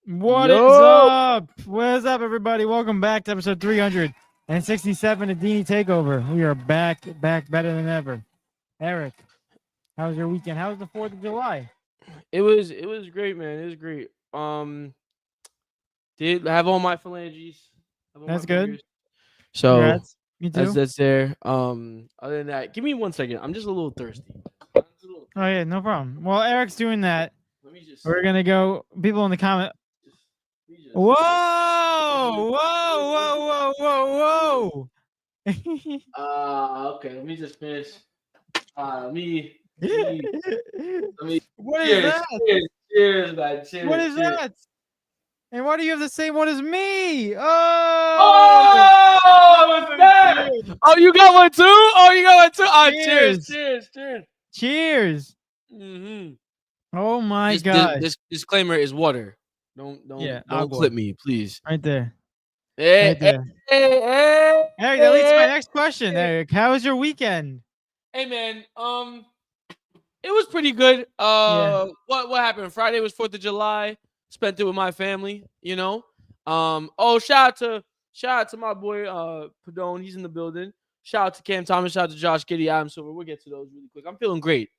What is Yo, up? What is up, everybody? Welcome back to episode 367 of D&E Takeover. We are back better than ever. Eric, how was your weekend? How was the 4th of July? it was great, man. It was great. Did have all my phalanges, have all my That's good. fingers. So Congrats. Me that's too. that's there. Other than that, give me 1 second. I'm just a little thirsty. I'm just a little Oh, yeah, no problem. While Eric's doing that, Let me just, we're going to go. People in the comment. just, let me just. Whoa! Whoa! Whoa! Whoa! Whoa! Okay. Let me just finish. Let me. What is Cheers, that? cheers, man. What Cheers, is cheers. that? And why do you have the same one as me? Oh! Oh, what's that? Cheers! Oh, you got one too? Oh, you got one too? Oh, cheers, Cheers! cheers, cheers. Cheers! Mm-hmm. Oh my This, this gosh! this disclaimer is water. Don't Yeah, don't don't agua. clip me, please. Right there. Hey, Right hey, there. hey, Eric, that leads to my hey, next question, hey. Eric. How was your weekend? Hey, man. It was pretty good. Yeah. What happened? Friday was 4th of July. Spent it with my family. You know. Oh, shout out to my boy Padone. He's in the building. Shout out to Cam Thomas. Shout out to Josh Giddy, Adam Silver. We'll get to those really quick. I'm feeling great.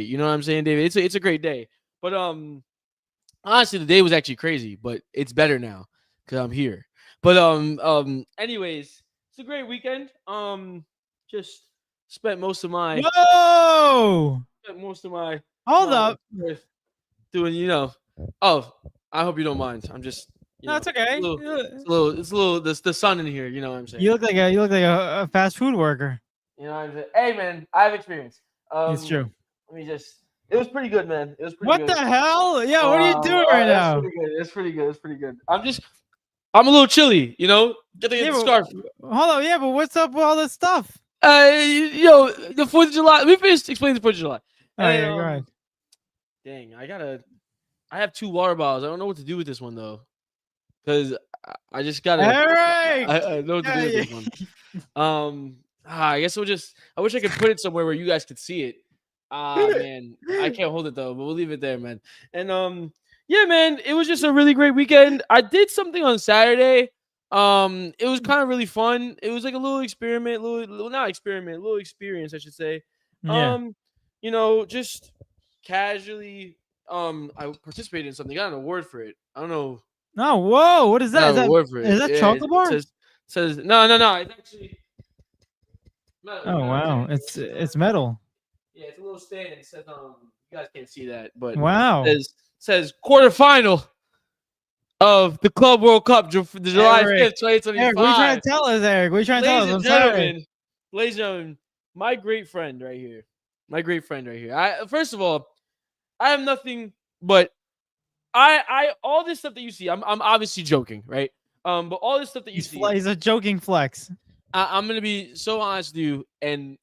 You know what I'm saying, David? It's a great day. But honestly, the day was actually crazy, but it's better now because I'm here. But anyways, it's a great weekend. Just spent most of my Whoa! spent most of my Hold my up. earth doing, Oh, I hope you don't mind. I'm just, No, it's okay. the sun in here. You know what I'm saying? You look like a fast food worker. You know what I'm saying? Hey, man, I have experience. It's true. Let me just. It was pretty good, man. It was pretty What good. the hell? Yeah, what are you doing right That's now? pretty good. That's pretty good. That's pretty good. I'm a little chilly, you know. Get Yeah, the but scarf. hold on. Yeah, but what's up with all this stuff? The 4th of July. Let me finish explaining the 4th of July. Oh And yeah, go ahead. dang, I have 2 water bottles. I don't know what to do with this one though, because I just gotta. Eric! I know what to do with Yeah, this one. I guess I wish I could put it somewhere where you guys could see it. Man, I can't hold it though, but we'll leave it there, man. And yeah, man, it was just a really great weekend. I did something on Saturday. It was kind of really fun. It was like a little experiment, not experiment, little experience, I should say. yeah. Um, just casually. I participated in something. Got an award for it. I don't know. Oh, whoa! What is I that? got an award for it. Is that Yeah, chocolate bar? says no, no, no. It's actually metal. Oh Metal wow, stand. it's metal. Yeah, it's a little stand. It says you guys can't see that, but Wow. says quarterfinal of the Club World Cup, the July Eric, 5th, 2025. Eric, what are you trying to tell us, Eric? What are you trying to tell us? Ladies and I'm sorry. gentlemen, ladies and gentlemen, my great friend right here. My great friend right here. I first of all, I have nothing but I all this stuff that you see. I'm obviously joking, right? But all this stuff that you see, He's a joking flex. I'm gonna be so honest with you, and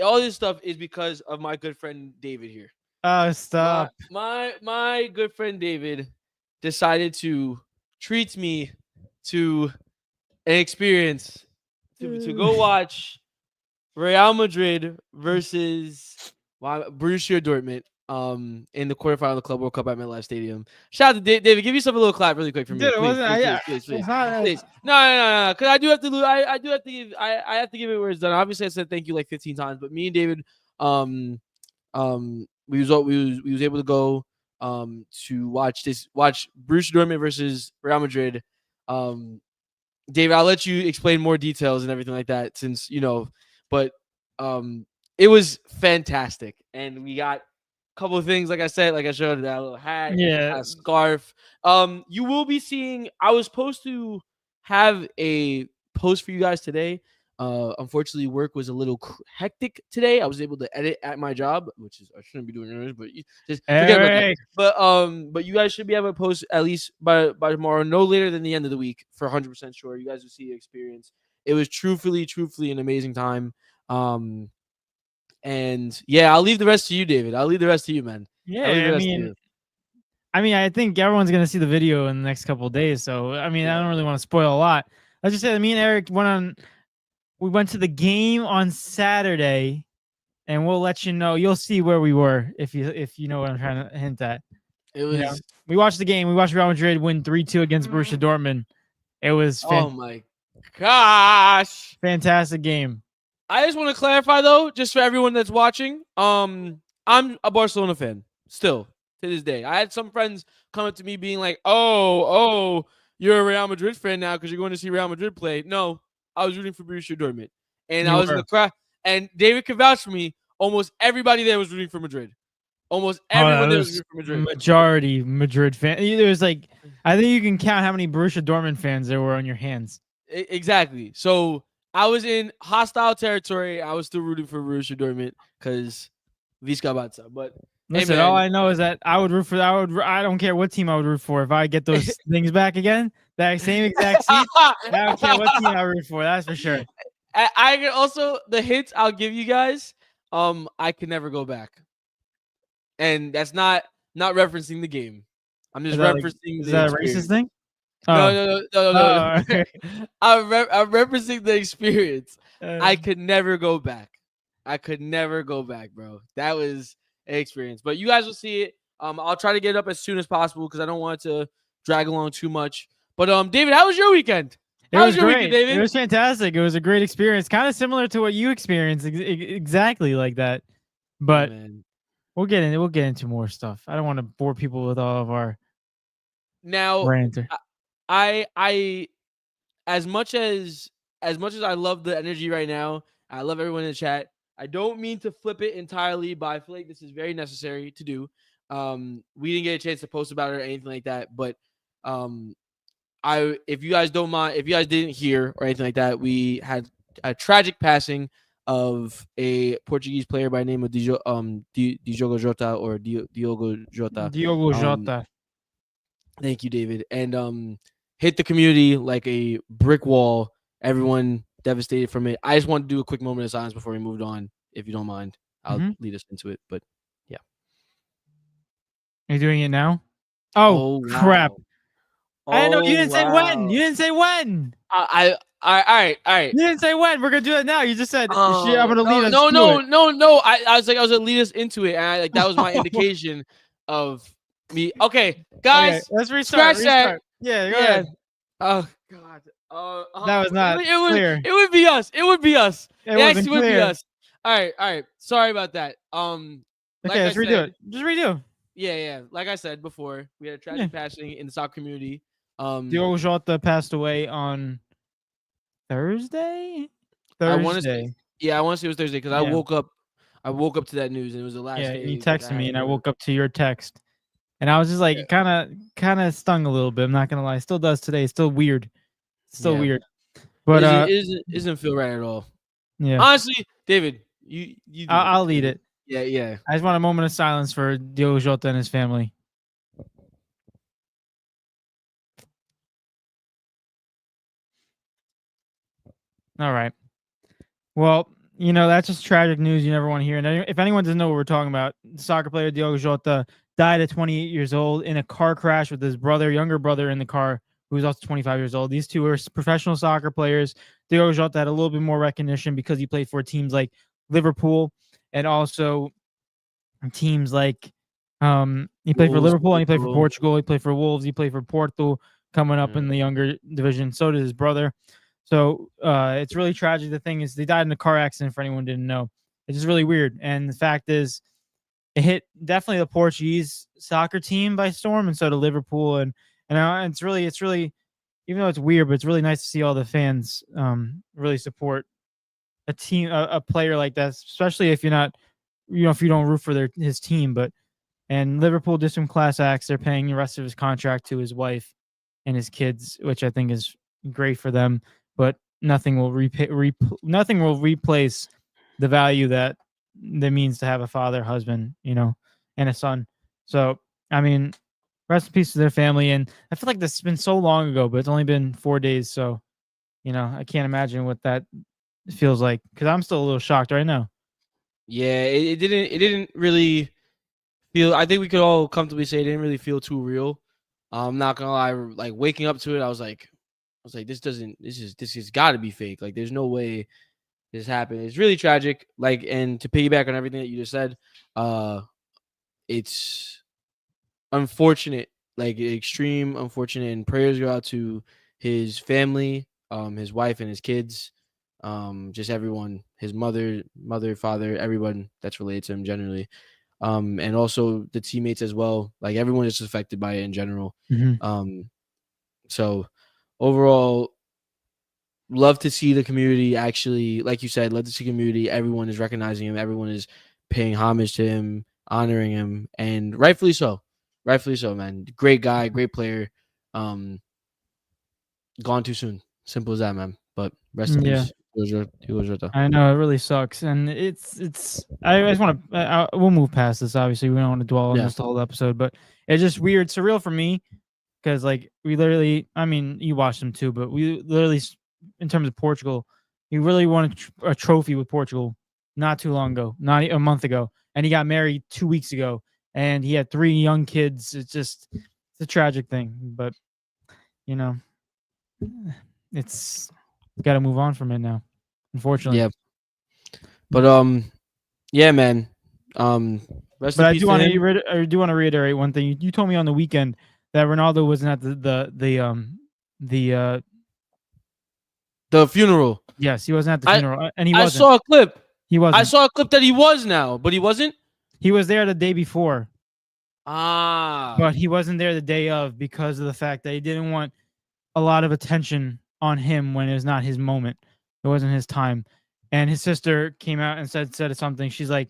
all this stuff is because of my good friend David here. Oh, stop. My good friend David decided to treat me to an experience to go watch Real Madrid versus Borussia Dortmund in the quarterfinal of the Club World Cup at MetLife Stadium. Shout out to David. Give yourself a little clap really quick for me, Dude, it please, wasn't. please, Yeah, please, please, it's not. please. No, because I do have to lose. I do have to give. I have to give it where it's done. Obviously, I said thank you like 15 times, but me and David, we was able to go to watch Borussia Dortmund versus Real Madrid. David, I'll let you explain more details and everything like that since but it was fantastic, and we got a couple of things like I said, like I showed that little hat, Yeah. a scarf. You will be seeing. I was supposed to have a post for you guys today. Unfortunately, work was a little hectic today. I was able to edit at my job, which is I shouldn't be doing anyways, but just forget about that. Eric. But you guys should be able to post at least by tomorrow, no later than the end of the week, for 100% sure. You guys will see the experience. It was truthfully an amazing time. And yeah, I'll leave the rest to you, David. I'll leave the rest to you, man. I'll leave Yeah, the rest to you. I think everyone's gonna see the video in the next couple of days. So I don't really want to spoil a lot. Let's just say me and Eric we went to the game on Saturday, and we'll let you know. You'll see where we were if you know what I'm trying to hint at. It You know, was. we watched the game. We watched Real Madrid win 3-2 against Borussia Dortmund. It was Oh my gosh. fantastic game. I just want to clarify though, just for everyone that's watching. I'm a Barcelona fan still to this day. I had some friends come up to me being like, "Oh, you're a Real Madrid fan now because you're going to see Real Madrid play." No, I was rooting for Borussia Dortmund, and I You was in were. the crowd. And David can vouch for me. Almost everybody there was rooting for Madrid. Almost Oh, everyone that there was was rooting for Madrid. majority Madrid fan. There was like, I think you can count how many Borussia Dortmund fans there were on your hands. Exactly. So I was in hostile territory. I was still rooting for Borussia Dortmund because Visca Barca. But Listen, hey, all man, I know is that I would root for. I don't care what team I would root for if I get those things back again. That same exact seat. I don't care what team I root for. That's for sure. I can also the hints I'll give you guys. I can never go back, and that's not referencing the game. I'm just referencing Is the that a racist experience. thing? No, Oh, no, no, no, no, no. oh, okay. I'm referencing the experience. I Uh, could never go back. I could never go back, bro. That was an experience. But you guys will see it. I'll try to get it up as soon as possible because I don't want it to drag along too much. But David, how was your weekend? It How was was your weekend, great. It David? was fantastic. It was a great experience, kind of similar to what you experienced, exactly like that. Oh But man. we'll get in. We'll get into more stuff. I don't want to bore people with all of our Now, ranter. I as much as I love the energy right now, I love everyone in the chat. I don't mean to flip it entirely, but I feel like this is very necessary to do. We didn't get a chance to post about it or anything like that, but um, if you guys don't mind, if you guys didn't hear or anything like that, we had a tragic passing of a Portuguese player by the name of Diogo Jota or Diogo Jota. Diogo Um, Jota. Thank you, David. And hit the community like a brick wall. Everyone devastated from it. I just want to do a quick moment of silence before we moved on, if you don't mind. I'll Mm-hmm. lead us into it. But yeah. Are you doing it now? Oh Oh crap! wow. I know you Oh didn't say when. wow. You didn't say when. All right. You didn't say when. We're gonna do it now. You just said, "Shit, I'm gonna lead No, us no, to no, it." no, no. I was gonna lead us into it, and like that was my indication of me. Okay, Okay, guys, let's restart. scratch that. Restart. Yeah, go Yeah. ahead. Oh God. That was not clear. It would be us. It would be us. It It wasn't actually would be clear. us. All right. Sorry about that. Okay, Like I let's redo it. said, Just redo. yeah. Like I said before, we had a Yeah. tragic passing in the soccer community. Diogo Jota passed away on Thursday. I want to say, Thursday. yeah, I want to say it was Thursday because Yeah. I woke up to that news and it was the last Yeah. You day like I texted me, had and I for. woke up to your text, and I was just like, Yeah. it kind of stung a little bit. I'm not gonna lie. It still does today. It's still weird. It's still Yeah. weird. But Isn't feel right at all. yeah. Honestly, David, you do it. I'll lead it. Yeah. I just want a moment of silence for Diogo Jota and his family. All right. Well, that's just tragic news you never want to hear. And if anyone doesn't know what we're talking about, soccer player Diogo Jota died at 28 years old in a car crash with his younger brother in the car, who was also 25 years old. These two are professional soccer players. Diogo Jota had a little bit more recognition because he played for teams like Liverpool and also teams like he played for Wolves, Liverpool and he played for Porto. Portugal. He played for Wolves. He played for Porto coming up in the younger division. So did his brother. So it's really tragic. The thing is, they died in a car accident. For anyone who didn't know, it's just really weird. And the fact is, it hit definitely the Portuguese soccer team by storm, and so did Liverpool. And it's really, even though it's weird, but it's really nice to see all the fans really support a team, a player like that, especially if you're not, if you don't root for his team. And Liverpool did some class acts. They're paying the rest of his contract to his wife and his kids, which I think is great for them. But nothing will nothing will replace the value that means to have a father, husband, and a son. So I mean, rest in peace to their family. And I feel like this has been so long ago, but it's only been 4 days. So I can't imagine what that feels like because I'm still a little shocked right now. Yeah, it didn't really feel. I think we could all comfortably say it didn't really feel too real. I'm not gonna lie. Like waking up to it, I was like, this has got to be fake. Like, there's no way this happened. It's really tragic. Like, and to piggyback on everything that you just said, it's unfortunate, like extreme unfortunate, and prayers go out to his family, his wife and his kids, just everyone, his mother, father, everyone that's related to him generally, and also the teammates as well. Like everyone is affected by it in general. Mm-hmm. So overall, love to see the community actually, like you said, love to see community. Everyone is recognizing him. Everyone is paying homage to him, honoring him, and rightfully so. Rightfully so, man. Great guy, great player. Um, Gone too soon. Simple as that, man. But rest in Yeah. peace. He was right. I know it really sucks, and it's. I just want to. We'll move past this. Obviously, we don't want to dwell on Yeah. this the whole episode, but it's just weird, surreal for me because like we literally. I mean, you watched them too, but we literally, in terms of Portugal, he really won a trophy with Portugal not too long ago, not a month ago, and he got married 2 weeks ago, and he had 3 young kids. It's a tragic thing, but you know, it's got to move on from it now. Unfortunately. Yeah. But yeah, man. Rest But in I peace do to want him. to I do want to reiterate one thing. You told me on the weekend that Ronaldo wasn't at the The funeral. yes, he wasn't at the I funeral, and he I wasn't. saw a clip. He I wasn't. saw a clip that he was now, but he wasn't. He was there the day before, Ah. but he wasn't there the day of because of the fact that he didn't want a lot of attention on him when it was not his moment. It wasn't his time. And his sister came out and said something. She's like,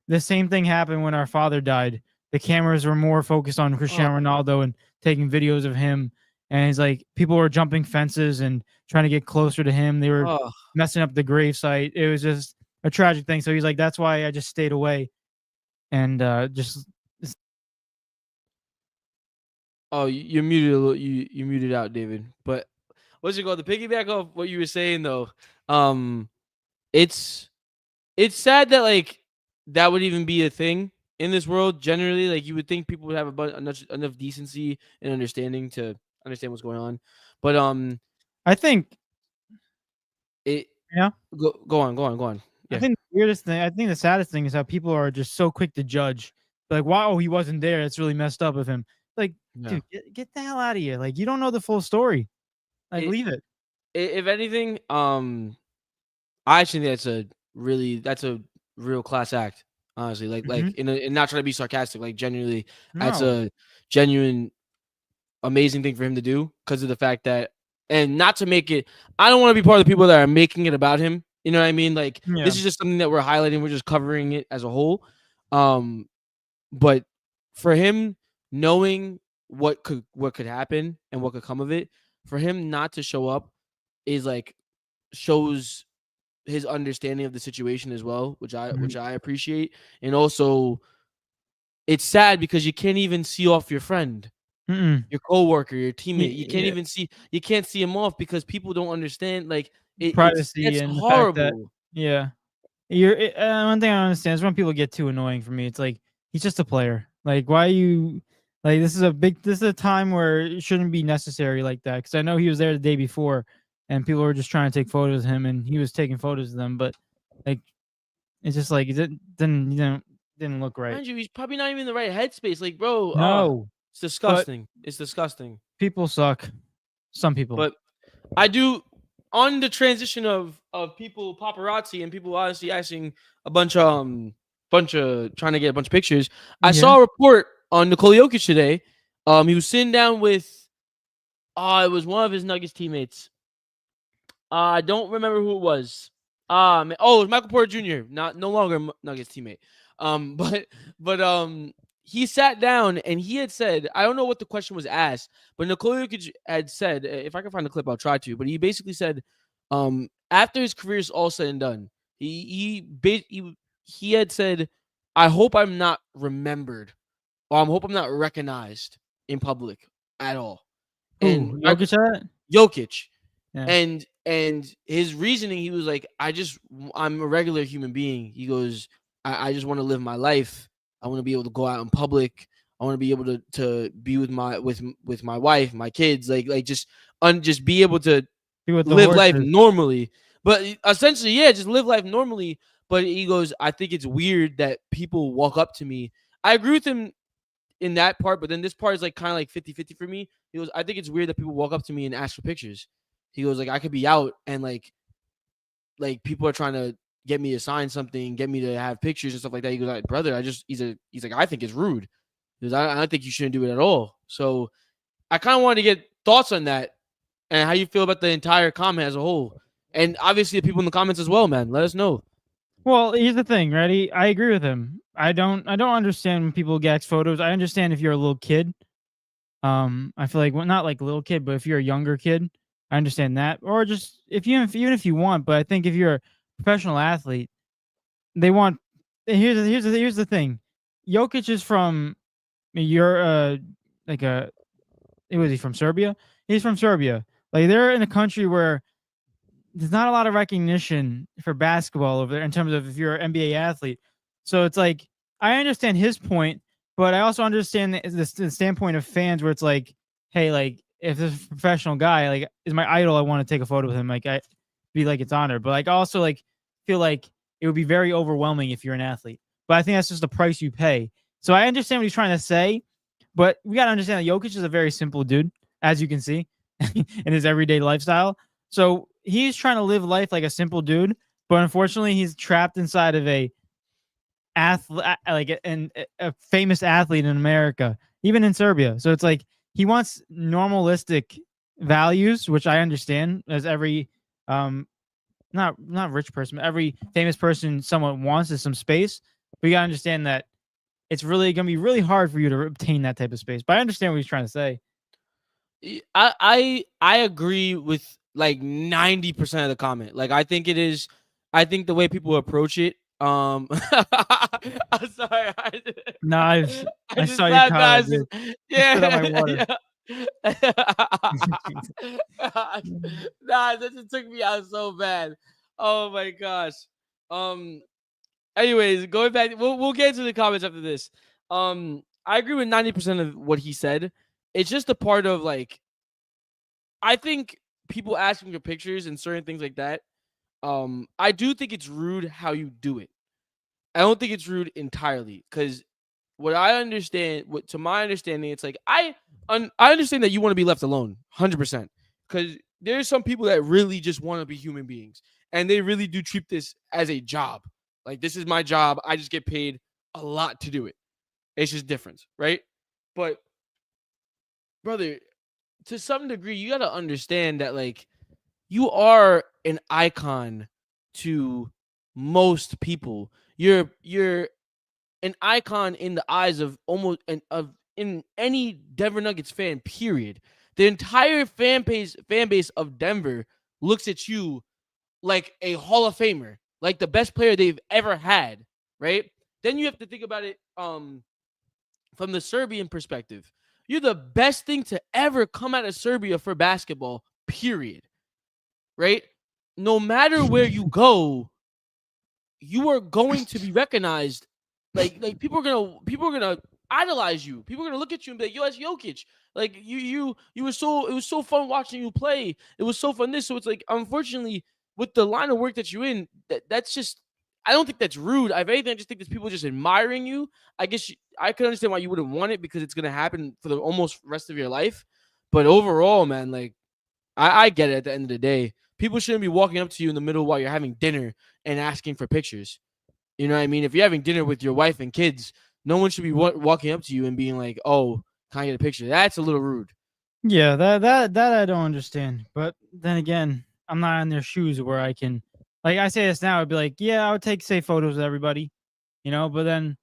the same thing happened when our father died. The cameras were more focused on Cristiano Ronaldo and taking videos of him. And he's like, people were jumping fences and trying to get closer to him. They were messing up the grave site. It was just a tragic thing. So he's like, that's why I just stayed away and just. Oh, you muted a little, you muted out, David. But what's it called? The piggyback off what you were saying though, it's sad that like that would even be a thing in this world. Generally, like you would think people would have enough decency and understanding to understand what's going on. But I think. it Yeah. go on. I Yeah. think the weirdest thing, I think the saddest thing is how people are just so quick to judge. Like, wow, he wasn't there. It's really messed up of him. Like, Yeah. dude, get the hell out of here. Like, you don't know the full story. Like, leave it. If anything, I actually think that's a real class act. Honestly, like and not trying to be sarcastic, like genuinely, that's No. a genuine amazing thing for him to do because of the fact that, and not to make it, I don't want to be part of the people that are making it about him. You know what I mean? Like Yeah. this is just something that we're highlighting. We're just covering it as a whole. But for him, knowing what could happen and what could come of it, for him not to show up is like shows his understanding of the situation as well, which I appreciate. And also, it's sad because you can't even see off your friend, your coworker, your teammate. You can't see him off because people don't understand. Like Privacy it's and the fact that, horrible. yeah. One thing I don't understand is when people get too annoying for me. It's like, he's just a player. Like, why you, like, this is a time where it shouldn't be necessary like that. Cause I know he was there the day before and people were just trying to take photos of him and he was taking photos of them. But like, it's just like, it didn't look right. Mind you, he's probably not even in the right headspace. Like, bro, No, it's disgusting. It's disgusting. people suck. Some people. But I do, on the transition of people paparazzi and people honestly asking a bunch of trying to get a bunch of pictures. I saw a report on Nikola Jokic today. He was sitting down with it was one of his Nuggets teammates. I don't remember who it was. It was Michael Porter Jr., no longer Nuggets teammate. But he sat down and he had said, I don't know what the question was asked, but Nikola Jokic had said, if I can find the clip, I'll try to. But he basically said, after his career is all said and done, he had said, I hope I'm not remembered, or I hope I'm not recognized in public at all. And Jokic. Yeah. And his reasoning, he was like, I'm a regular human being. He goes, I just want to live my life. I want to be able to go out in public. I want to be able to be with my wife, my kids, just be able to live life normally. But essentially, yeah, just live life normally. But he goes, I think it's weird that people walk up to me. I agree with him in that part, but then this part is like kind of like 50-50 for me. He goes, I think it's weird that people walk up to me and ask for pictures. He goes, like, I could be out and like people are trying to get me to sign something, get me to have pictures and stuff like that. He goes, like, brother, he's like, I think it's rude. He goes, I don't think you shouldn't do it at all. So I kind of wanted to get thoughts on that and how you feel about the entire comment as a whole. And obviously the people in the comments as well, man. Let us know. Well, here's the thing, ready? I agree with him. I don't understand when people get photos. I understand if you're a little kid. I feel like, well, not like a little kid, but if you're a younger kid, I understand that. Or just even if you want, but I think if you're a professional athlete, they want. Here's the thing. Jokic is from you're like a was he from Serbia? He's from Serbia. Like they're in a country where there's not a lot of recognition for basketball over there in terms of if you're an NBA athlete. So it's like I understand his point, but I also understand the standpoint of fans where it's like, hey, like if this is a professional guy, like is my idol, I want to take a photo with him. Like I be like it's honored, but like I also like feel like it would be very overwhelming if you're an athlete. But I think that's just the price you pay. So I understand what he's trying to say, but we got to understand that Jokic is a very simple dude, as you can see in his everyday lifestyle. So he's trying to live life like a simple dude, but unfortunately, he's trapped inside of a famous athlete in America, even in Serbia. So it's like he wants normalistic values, which I understand, as every not rich person, but every famous person somewhat wants is some space. But you gotta understand that it's really gonna be really hard for you to obtain that type of space. But I understand what he's trying to say. I agree with like 90% of the comment. Like I think the way people approach it. I'm sorry. I just saw your laughed, comment. guys. Dude. Yeah. Spit out my water. Nah, that just took me out so bad. Oh my gosh. Um. Anyways, going back, we'll get into the comments after this. I agree with 90% of what he said. It's just a part of like, I think people asking for pictures and certain things like that. I do think it's rude how you do it. I don't think it's rude entirely because to my understanding, it's like I understand that you want to be left alone, 100%. Because there's some people that really just want to be human beings, and they really do treat this as a job. Like this is my job. I just get paid a lot to do it. It's just different, right? But brother, to some degree, you gotta understand that like you are an icon to most people. You're an icon in the eyes of in any Denver Nuggets fan, period. The entire fan base of Denver looks at you like a Hall of Famer, like the best player they've ever had, right? Then you have to think about it from the Serbian perspective. You're the best thing to ever come out of Serbia for basketball, period. Right? No matter where you go, you are going to be recognized. Like people are gonna idolize you. People are gonna look at you and be like, "Yo, that's Jokic." Like you were so, it was so fun watching you play. It was so fun this. So it's like, unfortunately, with the line of work that you're in, that's just, I don't think that's rude. If anything, I just think there's people just admiring you. I guess I could understand why you wouldn't want it because it's gonna happen for the almost rest of your life. But overall, man, like I get it. At the end of the day, people shouldn't be walking up to you in the middle while you're having dinner and asking for pictures. You know what I mean? If you're having dinner with your wife and kids, no one should be walking up to you and being like, "Oh, can I get a picture?" That's a little rude. Yeah, that I don't understand. But then again, I'm not in their shoes where I can, like I say this now, I'd be like, yeah, I would say photos with everybody, you know. But then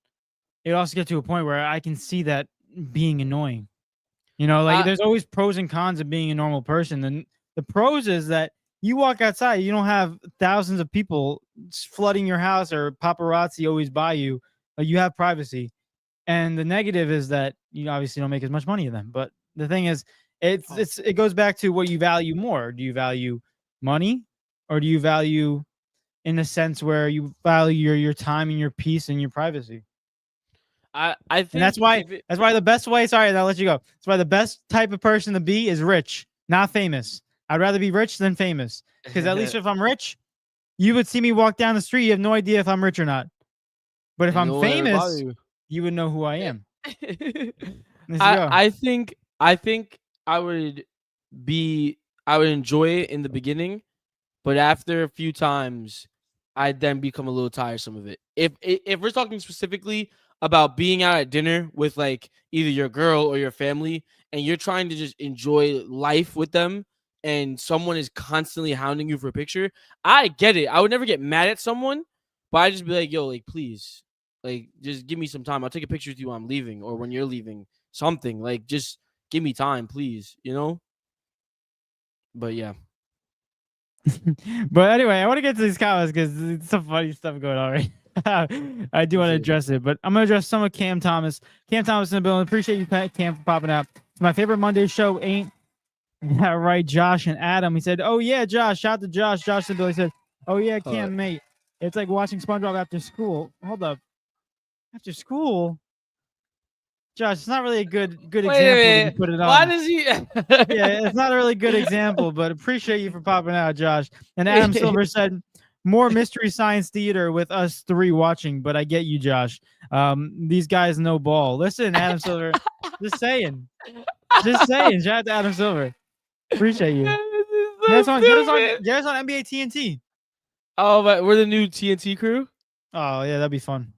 it also get to a point where I can see that being annoying. You know, like I there's always pros and cons of being a normal person. And the pros is that you walk outside, you don't have thousands of people flooding your house or paparazzi always by you. You have privacy. And the negative is that you obviously don't make as much money in them. But the thing is, it goes back to what you value more. Do you value money, or do you value in a sense where you value your time and your peace and your privacy? I And that's think why the best way. Sorry, I'll let you go. That's why the best type of person to be is rich, not famous. I'd rather be rich than famous because at least if I'm rich, you would see me walk down the street. You have no idea if I'm rich or not. But if and I'm no one ever bother famous, you. you would know who I am. Let's go. I think I would I would enjoy it in the beginning, but after a few times, I then become a little tiresome of it. If we're talking specifically about being out at dinner with like either your girl or your family, and you're trying to just enjoy life with them, and someone is constantly hounding you for a picture, I get it. I would never get mad at someone, but I just be like, yo, like please, like just give me some time. I'll take a picture with you when I'm leaving or when you're leaving. Something like just give me time, please. You know. But yeah. But anyway, I want to get to these comments because it's some funny stuff going on right now. I do want to address it, but I'm going to address some of Cam Thomas. Cam Thomas in the building. Appreciate you, Cam, for popping out. My favorite Monday show ain't that right, Josh and Adam. He said, oh, yeah, Josh. Shout out to Josh. Josh in the building said, oh, yeah, Cam, mate. It's like watching SpongeBob after school. Hold up. After school? Josh, it's not really a good example to put it on. Why does he? Yeah, it's not a really good example, but appreciate you for popping out, Josh. And Adam Silver said, more Mystery Science Theater with us three watching, but I get you, Josh. These guys know ball. Listen, Adam Silver, just saying. Just saying. Shout out to Adam Silver. Appreciate you. Get us on NBA TNT. Oh, but we're the new TNT crew? Oh, yeah, that'd be fun.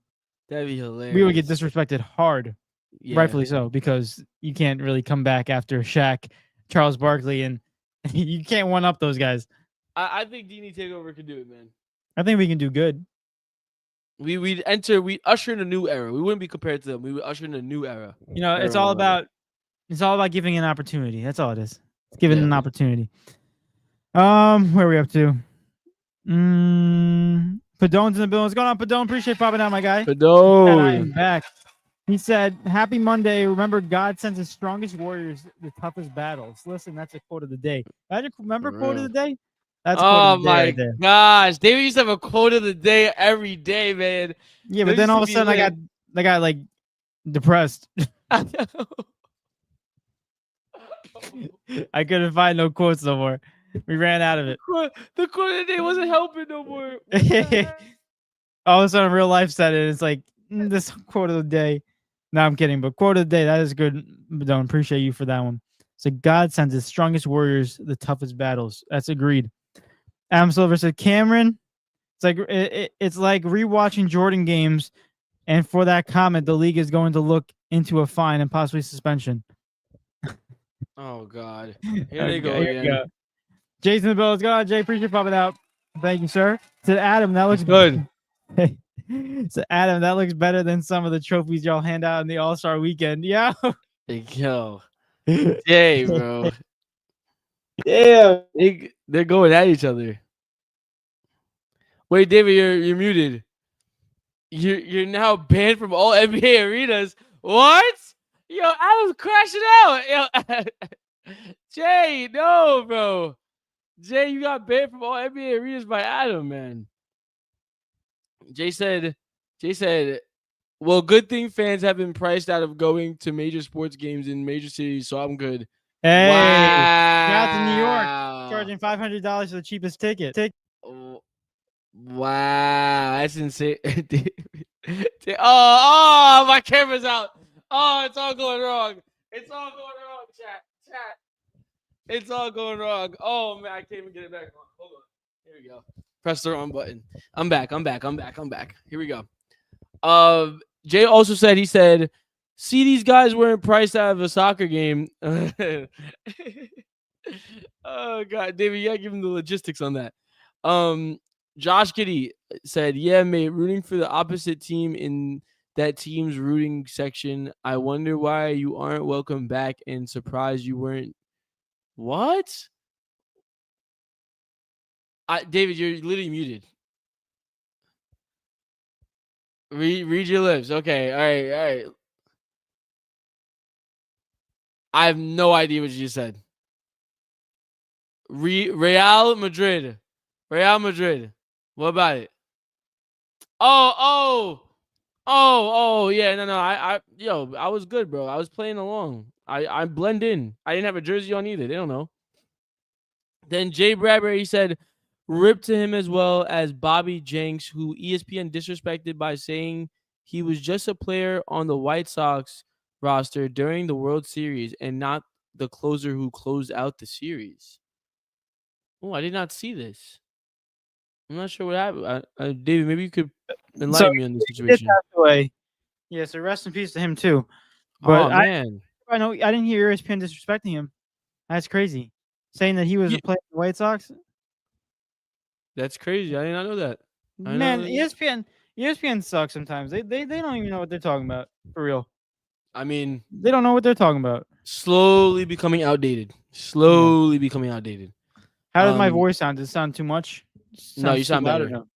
That'd be hilarious. We would get disrespected hard. Yeah. Rightfully so, because you can't really come back after Shaq, Charles Barkley, and you can't one up those guys. I think D&E Takeover could do it, man. I think we can do good. We'd usher in a new era. We wouldn't be compared to them. We would usher in a new era. You know, it's all about giving an opportunity. That's all it is. It's giving an opportunity. Where are we up to? Padone's in the building. What's going on, Padone? Appreciate popping out, my guy. Padone. And I am back. He said, happy Monday. Remember, God sends his strongest warriors the toughest battles. Listen, that's a quote of the day. Remember quote of the day? That's quote of the day right there. Gosh. David used to have a quote of the day every day, man. Yeah, but then all of a sudden I got like depressed. I couldn't find no quotes no more. We ran out of it. The quote of the day wasn't helping no more. All of a sudden, real life said it. It's like, this quote of the day. No, I'm kidding. But quote of the day, that is good. Don't appreciate you for that one. So God sends his strongest warriors the toughest battles. That's agreed. Adam Silver said, Cameron, it's like rewatching Jordan games, and for that comment, the league is going to look into a fine and possibly suspension. Oh God. Here they go again. Jason the Bill, let's go. Jay, appreciate popping out. Thank you, sir. To Adam, that looks good. So Adam, that looks better than some of the trophies y'all hand out in the All-Star weekend. Yeah. Yo. Jay, bro. Yeah. They're going at each other. Wait, David, you're muted. You're now banned from all NBA arenas. What? Yo, Adam's crashing out. Yo, Jay, no, bro. Jay, you got banned from all NBA arenas by Adam, man. Jay said, well, good thing fans have been priced out of going to major sports games in major cities, so I'm good. Hey, wow. Shout out to New York, charging $500 for the cheapest ticket. Wow, that's insane. Oh, my camera's out. Oh, it's all going wrong. It's all going wrong, chat. It's all going wrong. Oh, man, I can't even get it back on. Hold on. Here we go. Press the wrong button. I'm back. Here we go. Jay also said, he said, see, these guys weren't priced out of a soccer game. Oh, God. David, you got to give him the logistics on that. Josh Giddy said, yeah, mate, rooting for the opposite team in that team's rooting section. I wonder why you aren't welcome back and surprised you weren't. What? David, you're literally muted. Read your lips. Okay, all right. I have no idea what you just said. Real Madrid. What about it? Oh, yeah. No. I was good, bro. I was playing along. I blend in. I didn't have a jersey on either. They don't know. Then Jay Bradbury said, rip to him as well as Bobby Jenks, who ESPN disrespected by saying he was just a player on the White Sox roster during the World Series and not the closer who closed out the series. Oh, I did not see this. I'm not sure what happened. David, maybe you could So enlighten me on this he did situation. pass away. Yeah, so rest in peace to him too. Oh But man, I know I didn't hear ESPN disrespecting him. That's crazy. Saying that he was Ye- a player for the White Sox. that's crazy. I did not know that. I did not Man, know that. ESPN sucks sometimes. They don't even know what they're talking about for real. I mean, They don't know what they're talking about. slowly becoming outdated. Yeah. Slowly becoming outdated. How does my Um, voice sound? Does it sound too much? no, you Sounds too sound loud or better. no?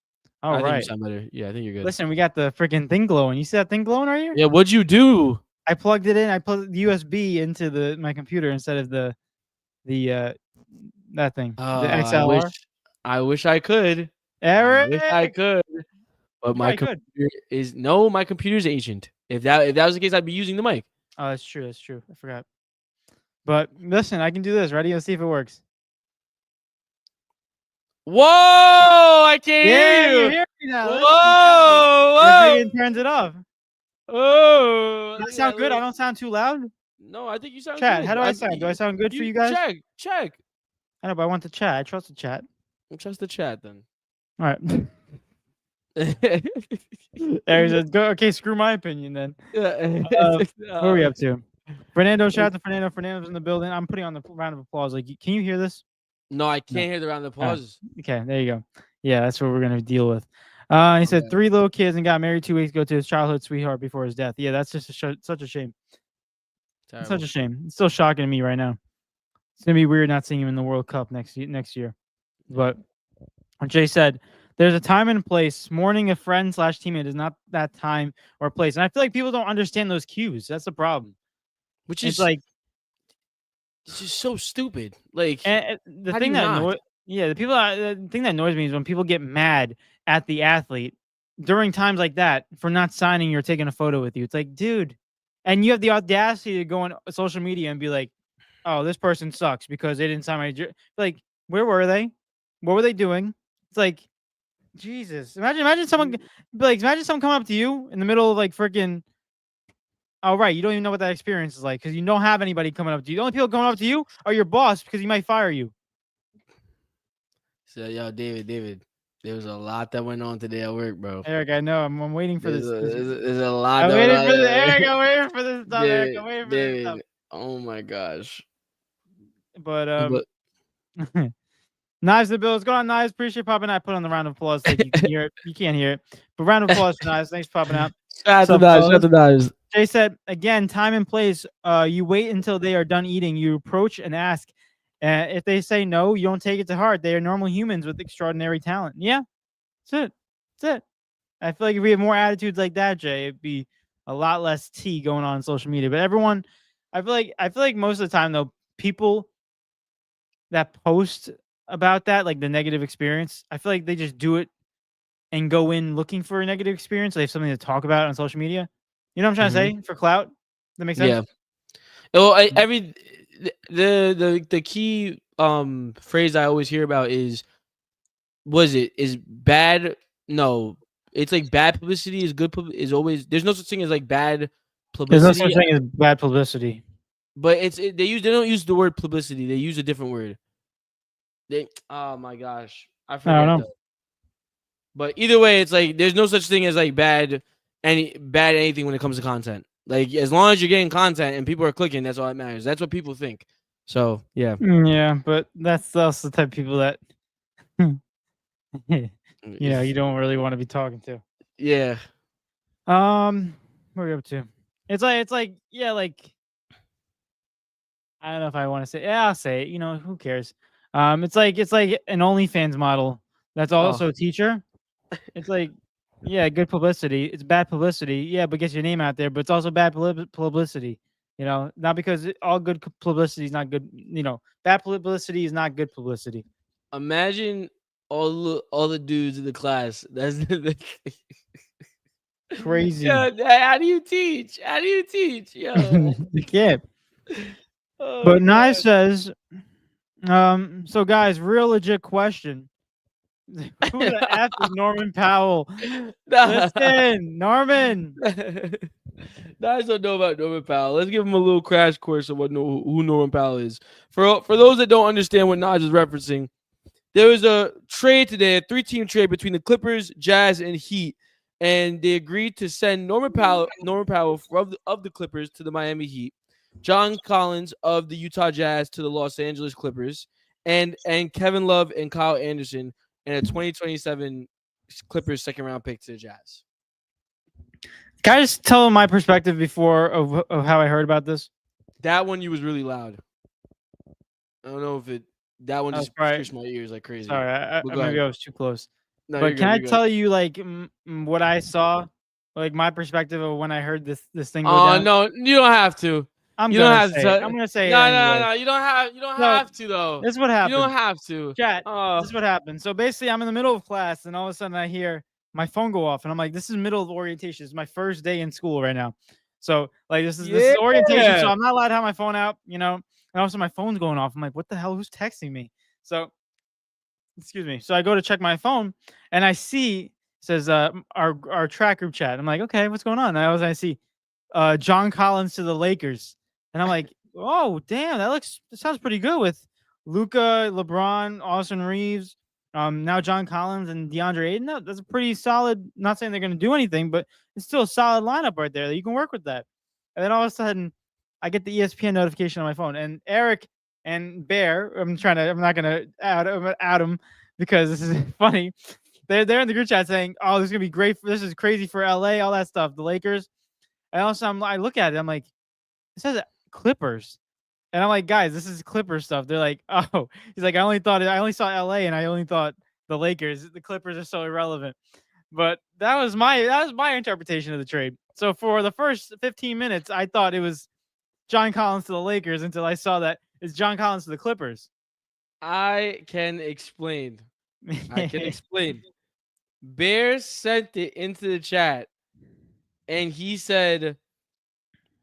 All I think you right. sound better. Yeah, I think you're good. Listen, we got the freaking thing glowing. You see that thing glowing right here? Yeah, what'd you do? I plugged it in. I plugged the USB into my computer instead of the that thing, the I wish, XLR. I wish I could. I Eric, wish I could, but you my probably could. computer is no. My computer's ancient. If that was the case, I'd be using the mic. Oh, that's true. That's true. I forgot. But listen, I can do this. Ready? Let's see if it works. Whoa! I can't Yeah, hear you you. hear me now. Whoa! Listen, it Whoa! freaking turns it off. Oh! Do I Look at sound that good? I little. don't sound too loud. No, I think you sound Chat, good. how do I sound? Do I sound good for you guys? Check. I know, but I want the chat. I trust the chat. Trust the chat then. All right. There says, go. Okay, screw my opinion then. What are we up to? Fernando, shout out to Fernando. Fernando's in the building. I'm putting on the round of applause. Like, can you hear this? No, I No. can't hear the round of All right. applause. Okay, there you go. Yeah, that's what we're gonna deal with. He said Okay. 3 little kids and got married 2 weeks ago to his childhood sweetheart before his death. Yeah, that's just such a shame. It's such Terrible. a shame. It's still shocking to me right now. It's gonna be weird not seeing him in the World Cup next year. But Jay said, "There's a time and place. Mourning a friend / teammate is not that time or place." And I feel like people don't understand those cues. That's the problem. Which It's is like, it's just so stupid. Like, and the how do thing you that not? the thing that annoys me is when people get mad at the athlete during times like that for not signing or taking a photo with you. It's like, dude, and you have the audacity to go on social media and be like, "Oh, this person sucks because they didn't sign my like, where were they? What were they doing?" It's like, Jesus. Imagine someone imagine someone coming up to you in the middle of like freaking. Oh, right. You don't even know what that experience is like because you don't have anybody coming up to you. The only people coming up to you are your boss because he might fire you. So, yo, David, there was a lot that went on today at work, bro. Eric, I know. I'm waiting for this. There's a lot I'm that went waiting on for this. today. Eric, I'm waiting for this stuff. Eric, I'm waiting for this stuff. David. Oh my gosh. But But Knives the Bills. Go on, Knives. Appreciate popping out. Put on the round of applause. Like you can hear it. You can't hear it. But round of applause for Knives. Thanks for popping out. shout out to Knives. Jay said, again, time and place. You wait until they are done eating. You approach and ask. If they say no, you don't take it to heart. They are normal humans with extraordinary talent. Yeah, that's it. That's it. I feel like if we had more attitudes like that, Jay, it'd be a lot less tea going on social media. But everyone, I feel like most of the time though, people that post about that, like the negative experience, I feel like they just do it and go in looking for a negative experience. So they have something to talk about on social media. You know what I'm trying to say? For clout. That makes sense. Yeah. Well, every the key phrase I always hear about is bad. No, it's like bad publicity is good. Is always there's no such thing as like bad There's no such publicity. thing as bad publicity. But they don't use the word publicity. They use a different word. Oh my gosh, I I don't forget know. though. But either way, it's like there's no such thing as like bad anything when it comes to content. Like as long as you're getting content and people are clicking, that's all that matters. That's what people think. So yeah, Yeah, but that's also the type of people that you don't really want to be talking to. Yeah. What are we up to? It's like yeah, like I don't know if I want to say. Yeah, I'll say it. Who cares? It's like an OnlyFans model that's also a teacher. It's like, yeah, good publicity. It's bad publicity. Yeah, but gets your name out there. But it's also bad publicity. Not because all good publicity is not good. Bad publicity is not good publicity. Imagine all the dudes in the class. That's Crazy. Yeah, how do you teach? How do you teach? Yo. You can't. Oh, But God. Nye says, so guys, real legit question. Who the F is Norman Powell? Nah. Listen, Norman. Guys don't know about Norman Powell. Let's give him a little crash course of who Norman Powell is. For those that don't understand what Naj is referencing, there was a trade today, a 3-team trade between the Clippers, Jazz, and Heat, and they agreed to send Norman Powell of the Clippers to the Miami Heat, John Collins of the Utah Jazz to the Los Angeles Clippers, and Kevin Love and Kyle Anderson and a 2027 Clippers second round pick to the Jazz. Can I just tell my perspective before of how I heard about this? That one you was really loud. I don't know if that one just right. pierced my ears like crazy. Sorry, maybe I was too close. No, but you're can good, I you're good. tell you like what I saw, like my perspective of when I heard this thing go down? No, you don't have to. I'm You don't gonna have say to. it. I'm gonna say No, it anyway. no. You don't have to though. This is what You happened. don't have to. Chat. This is what happened. So basically, I'm in the middle of class, and all of a sudden, I hear my phone go off, and I'm like, "This is middle of orientation. It's my first day in school right now." So like, this is orientation. So I'm not allowed to have my phone out, you know. And also, my phone's going off. I'm like, "What the hell? Who's texting me?" So, excuse me. So I go to check my phone, and I see it says our track group chat. I'm like, "Okay, what's going on?" And I see John Collins to the Lakers, and I'm like, "Oh, damn, that sounds pretty good with Luca, LeBron, Austin Reeves, now John Collins and DeAndre Ayton. That's a pretty solid. Not saying they're going to do anything, but it's still a solid lineup right there that you can work with that." And then all of a sudden, I get the ESPN notification on my phone, and Eric and Bear. I'm not gonna out them because this is funny. They're in the group chat saying, "Oh, this is gonna be great. This is crazy for LA, all that stuff. The Lakers." And also, I look at it. I'm like, it says Clippers, and I'm like, guys, this is Clippers stuff. They're like, oh, he's like, I only saw LA, and I only thought the Lakers. The Clippers are so irrelevant. But that was my interpretation of the trade. So for the first 15 minutes, I thought it was John Collins to the Lakers until I saw that it's John Collins to the Clippers. I can explain. Bear sent it into the chat, and he said,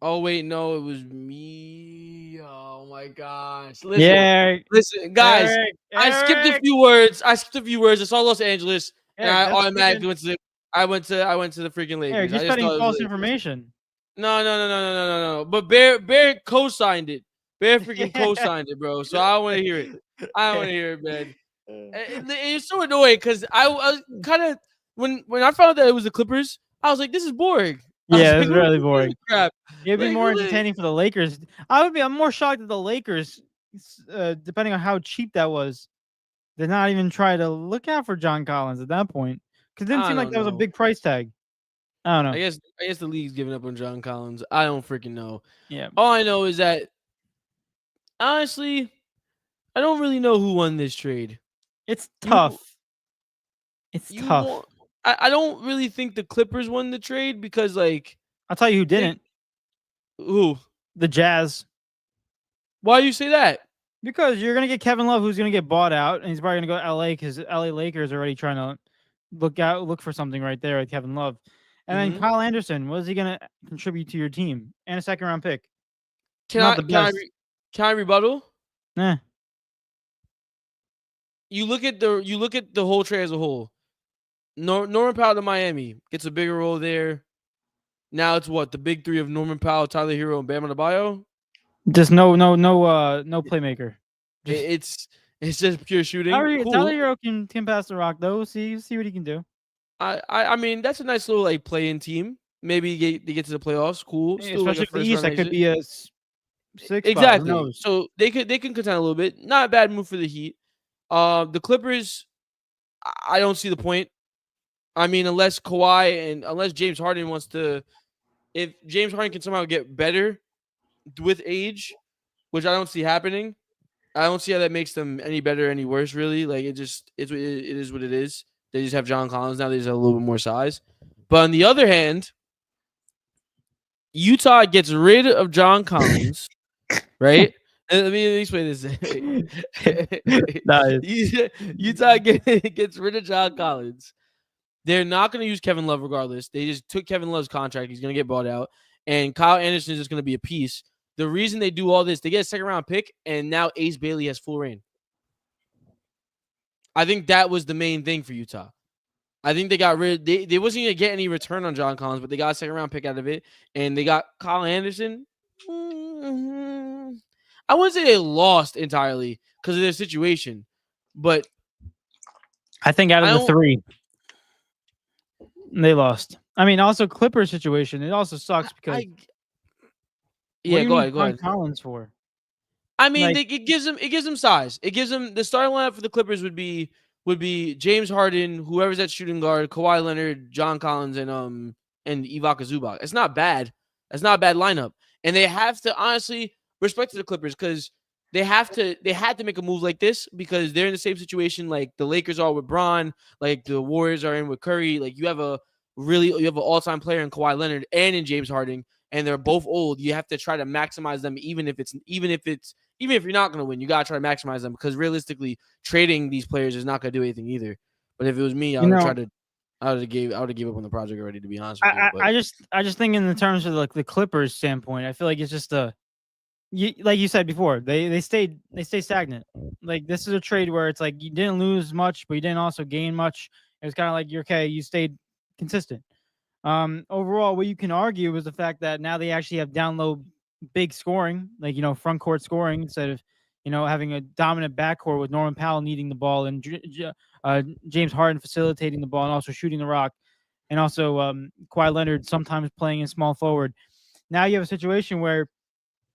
"Oh wait, no, it was me." Oh my gosh! Listen, guys. Eric. I skipped a few words. I saw Los Angeles, and I automatically went to the. I went to the freaking Lakers. Eric, you're spreading false information. No. But Bear co-signed it. Bear freaking co-signed it, bro. So I want to hear it. Man. It's so annoying because I was kind of when I found out that it was the Clippers, I was like, "This is boring." Yeah, it's really boring. Crap. It'd be more entertaining for the Lakers. I'm more shocked that the Lakers, depending on how cheap that was, did not even try to look out for John Collins at that point. Because it didn't seem like that was a big price tag. I don't know. I guess the league's giving up on John Collins. I don't freaking know. Yeah. All I know is that honestly, I don't really know who won this trade. It's tough. I don't really think the Clippers won the trade because, like, I'll tell you who didn't. Who? The Jazz. Why do you say that? Because you're gonna get Kevin Love, who's gonna get bought out, and he's probably gonna go to LA because LA Lakers are already trying to look for something right there with Kevin Love. And then Kyle Anderson, what is he gonna contribute to your team? And a second round pick. Can I rebuttal? Nah. You look at the whole trade as a whole. Norman Powell to Miami gets a bigger role there. Now it's what, the big three of Norman Powell, Tyler Hero, and Bam Adebayo? Just no playmaker. It's just pure shooting. Cool. Tyler Hero can pass the rock though. See what he can do. I mean, that's a nice little like play-in team. Maybe they get to the playoffs. Cool. Still especially for the East, that could be a 6 exactly. Spot. So they can contend a little bit. Not a bad move for the Heat. The Clippers, I don't see the point. I mean, unless Kawhi and unless James Harden wants to, if James Harden can somehow get better with age, which I don't see happening, I don't see how that makes them any better, any worse. Really, like it is what it is. They just have John Collins now. They just have a little bit more size. But on the other hand, Utah gets rid of John Collins, right? Let me explain this. Utah gets rid of John Collins. They're not going to use Kevin Love regardless. They just took Kevin Love's contract. He's going to get bought out. And Kyle Anderson is just going to be a piece. The reason they do all this, they get a second-round pick, and now Ace Bailey has full reign. I think that was the main thing for Utah. I think they got rid. They wasn't gonna get any return on John Collins, but they got a second round pick out of it, and they got Kyle Anderson. I wouldn't say they lost entirely because of their situation, but I think out I of the don't. three, they lost. I mean, also Clippers situation. It also sucks because I what yeah. do you Go need ahead. Go John ahead. Collins for? I mean, Like, it gives them size. It gives them the starting lineup for the Clippers would be James Harden, whoever's at shooting guard, Kawhi Leonard, John Collins, and Ibaka Zubac. It's not bad. That's not a bad lineup. And they have to honestly respect to the Clippers because they had to make a move like this because they're in the same situation like the Lakers are with Bron, like the Warriors are in with Curry. Like you have an all-time player in Kawhi Leonard and in James Harden, and they're both old. You have to try to maximize them even if you're not going to win, you got to try to maximize them because realistically, trading these players is not going to do anything either. But if it was me, you know, I would have gave up on the project already, to be honest with you. But I just think in the terms of like the Clippers standpoint, I feel like it's just like you said before, they stay stagnant. Like this is a trade where it's like you didn't lose much, but you didn't also gain much. It was kind of like you're okay, you stayed consistent. Overall, what you can argue was the fact that now they actually have down low big scoring, like front court scoring instead of having a dominant backcourt with Norman Powell needing the ball and James Harden facilitating the ball and also shooting the rock, and also Kawhi Leonard sometimes playing in small forward. Now you have a situation where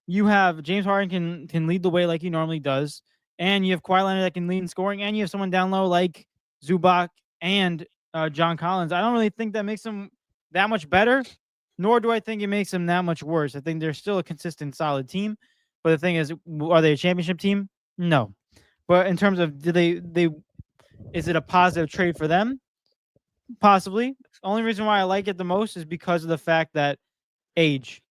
you have James Harden can lead the way like he normally does, and you have Kawhi Leonard that can lead in scoring, and you have someone down low like Zubac and John Collins. I don't really think that makes them that much better, nor do I think it makes them that much worse. I think they're still a consistent, solid team. But the thing is, are they a championship team? No. But in terms of is it a positive trade for them? Possibly. Only reason why I like it the most is because of the fact that age.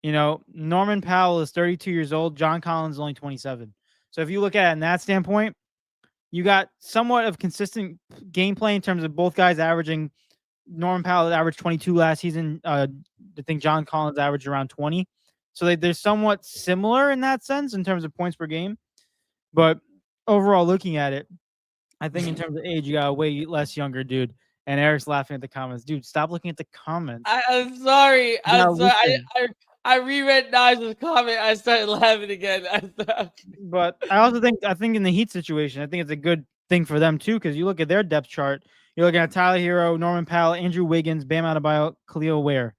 Norman Powell is 32 years old. John Collins is only 27. So if you look at it in that standpoint, you got somewhat of consistent gameplay in terms of both guys averaging. Norman Powell averaged 22 last season. I think John Collins averaged around 20. So they're somewhat similar in that sense in terms of points per game. But overall, looking at it, I think in terms of age, you got a way less younger dude. And Eric's laughing at the comments. Dude, stop looking at the comments. I'm sorry. Yeah, I reread Naj's comment. I started laughing again. But I think in the Heat situation, I think it's a good thing for them too, because you look at their depth chart. You're looking at Tyler Hero, Norman Powell, Andrew Wiggins, Bam Adebayo, Khalil Ware.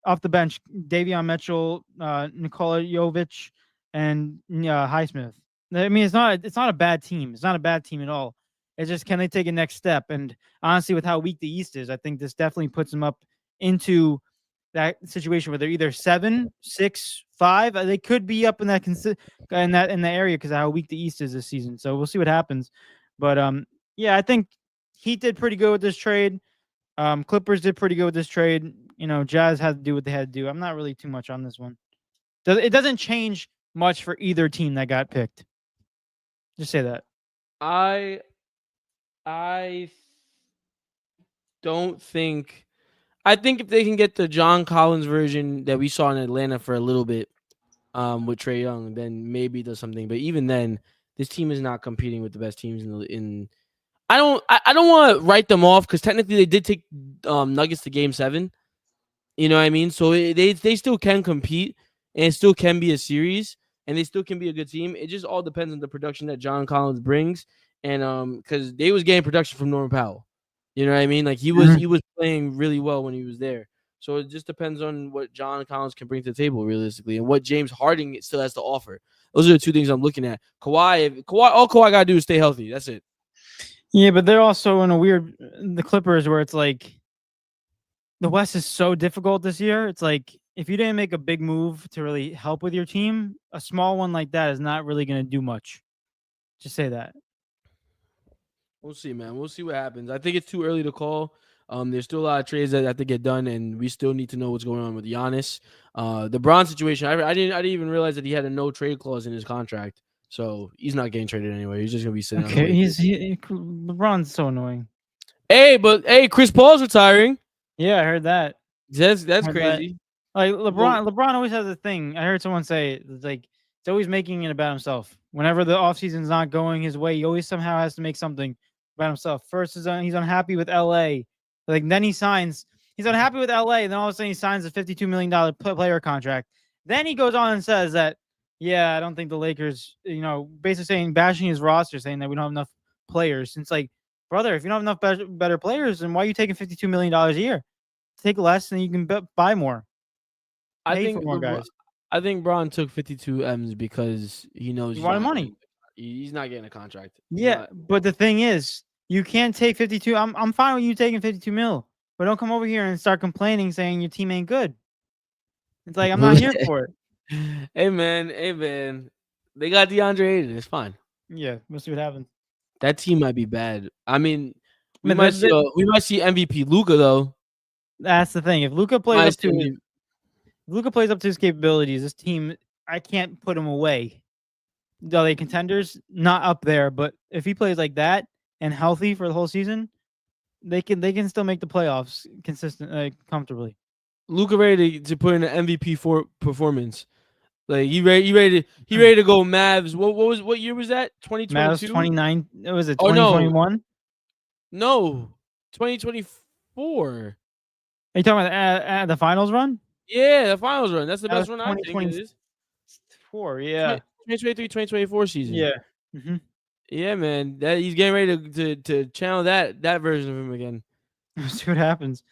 Off the bench, Davion Mitchell, Nikola Jovic, and Highsmith. I mean, it's not a bad team. It's not a bad team at all. It's just, can they take a next step? And honestly, with how weak the East is, I think this definitely puts them up into that situation where they're either 7, 6, 5. They could be up in that in the area because of how weak the East is this season. So we'll see what happens. But yeah, I think Heat did pretty good with this trade. Clippers did pretty good with this trade. Jazz had to do what they had to do. I'm not really too much on this one. It doesn't change much for either team that got picked. Just say that. I don't think. I think if they can get the John Collins version that we saw in Atlanta for a little bit, with Trae Young, then maybe it does something. But even then, this team is not competing with the best teams in. I don't want to write them off because technically they did take Nuggets to Game 7. You know what I mean? So they still can compete and it still can be a series and they still can be a good team. It just all depends on the production that John Collins brings, and because they was getting production from Norman Powell. You know what I mean? Like he was playing really well when he was there. So it just depends on what John Collins can bring to the table realistically and what James Harden still has to offer. Those are the two things I'm looking at. Kawhi, all Kawhi got to do is stay healthy. That's it. Yeah, but they're also in the Clippers where it's like the West is so difficult this year. It's like if you didn't make a big move to really help with your team, a small one like that is not really going to do much. Just say that. We'll see, man. We'll see what happens. I think it's too early to call. There's still a lot of trades that have to get done, and we still need to know what's going on with Giannis. The Bron situation, I didn't even realize that he had a no trade clause in his contract, so he's not getting traded anyway. He's just gonna be sitting. Okay, LeBron's so annoying. Hey, Chris Paul's retiring. Yeah, I heard that. That's crazy. Like LeBron always has a thing. I heard someone say it's like He's always making it about himself. Whenever the offseason's not going his way, he always somehow has to make something about himself. First, he's unhappy with LA. Like then he signs. He's unhappy with LA. And then all of a sudden he signs a $52 million player contract. Then he goes on and says that, yeah, I don't think the Lakers, basically saying, bashing his roster, saying that we don't have enough players. And it's like, brother, if you don't have enough better players, then why are you taking $52 million a year? Take less and you can buy more. Pay for more guys. I think Braun took 52 M's because he knows He wanted money. He's not getting a contract. But the thing is, you can't take 52. I'm fine with you taking 52 mil, but don't come over here and start complaining saying your team ain't good. It's like I'm not here for it. Hey man, they got DeAndre Ayton. It's fine. Yeah, we'll see what happens. That team might be bad. I mean, we might see MVP Luka though. That's the thing. If Luka plays up to his capabilities, this team, I can't put him away. Are they contenders? Not up there, but if he plays like that and healthy for the whole season, they can still make the playoffs comfortably. Luka ready to put in an MVP for performance. Like he ready to go Mavs. What year was that? 2022? Mavs 29. Was it 2021? No, 2024. Are you talking about the finals run? Yeah, the finals run. That's the best run I think it is. 4, yeah. 2023-2024 season. Yeah. Mm-hmm. Yeah, man. That he's getting ready to channel that version of him again. Let's see what happens.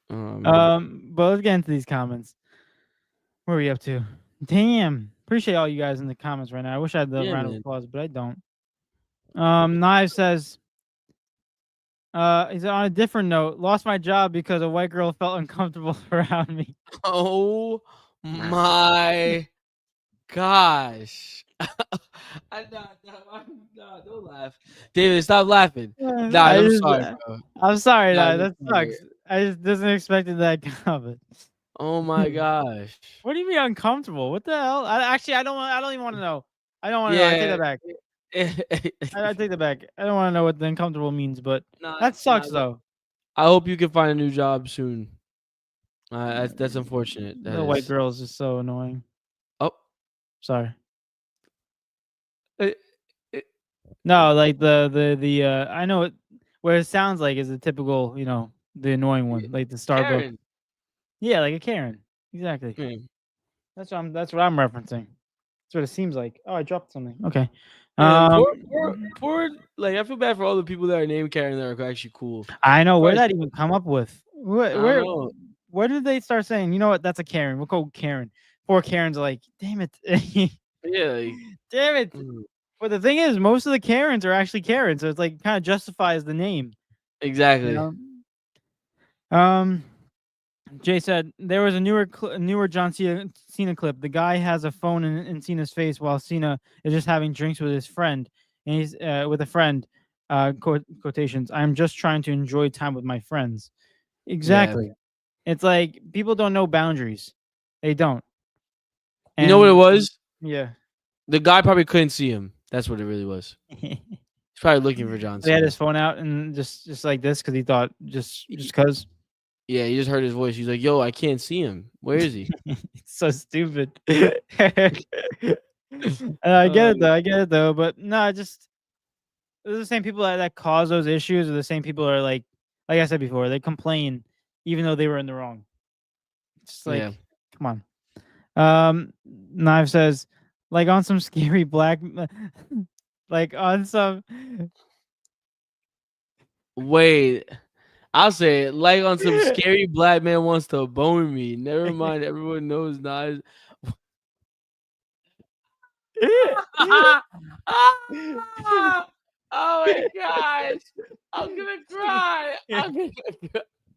But let's get into these comments. What are we up to? Damn. Appreciate all you guys in the comments right now. I wish I had the round of applause, but I don't. Knives says, he's on a different note. Lost my job because a white girl felt uncomfortable around me. Oh my gosh. Don't laugh. David, stop laughing. I'm sorry, bro. I'm sorry, that sucks. I just wasn't expecting that comment. Oh my gosh. What do you mean uncomfortable? What the hell? I don't even want to know. I don't want to know. I take that back. I take that back. I don't want to know what the uncomfortable means, but that sucks though. I hope you can find a new job soon. That's unfortunate. The white girl is just so annoying. Oh, sorry. No, like the I know what it sounds like is a typical, the annoying one, like the Starbucks. Karen. Yeah, like a Karen. Exactly. That's what I'm referencing. That's what it seems like. Oh, I dropped something. Okay. Poor, like I feel bad for all the people that are named Karen that are actually cool. I know. Where did that even come up with? Where did they start saying, you know what, that's a Karen? We'll go Karen. Poor Karen's like, damn it. Yeah. Damn it. But the thing is, most of the Karens are actually Karen, so it's like kind of justifies the name. Exactly. Jay said there was a newer John Cena clip. The guy has a phone in Cena's face while Cena is just having drinks with his friend, and he's with a friend. Quotations. I'm just trying to enjoy time with my friends. Exactly. Yeah. It's like people don't know boundaries. They don't. And, you know what it was? Yeah. The guy probably couldn't see him. That's what it really was. He's probably looking for John Cena. He had his phone out and just like this because he thought just because. Yeah, he just heard his voice. He's like, "Yo, I can't see him. Where is he?" It's so stupid. I get it though. But no, just they're the same people that cause those issues. Are the same people that are like I said before, they complain even though they were in the wrong. It's like, come on. Knife says, like on some scary black, like on some. Wait. I'll say it, like on some scary black man wants to bone me. Never mind, everyone knows Nas. Oh my gosh. I'm gonna cry.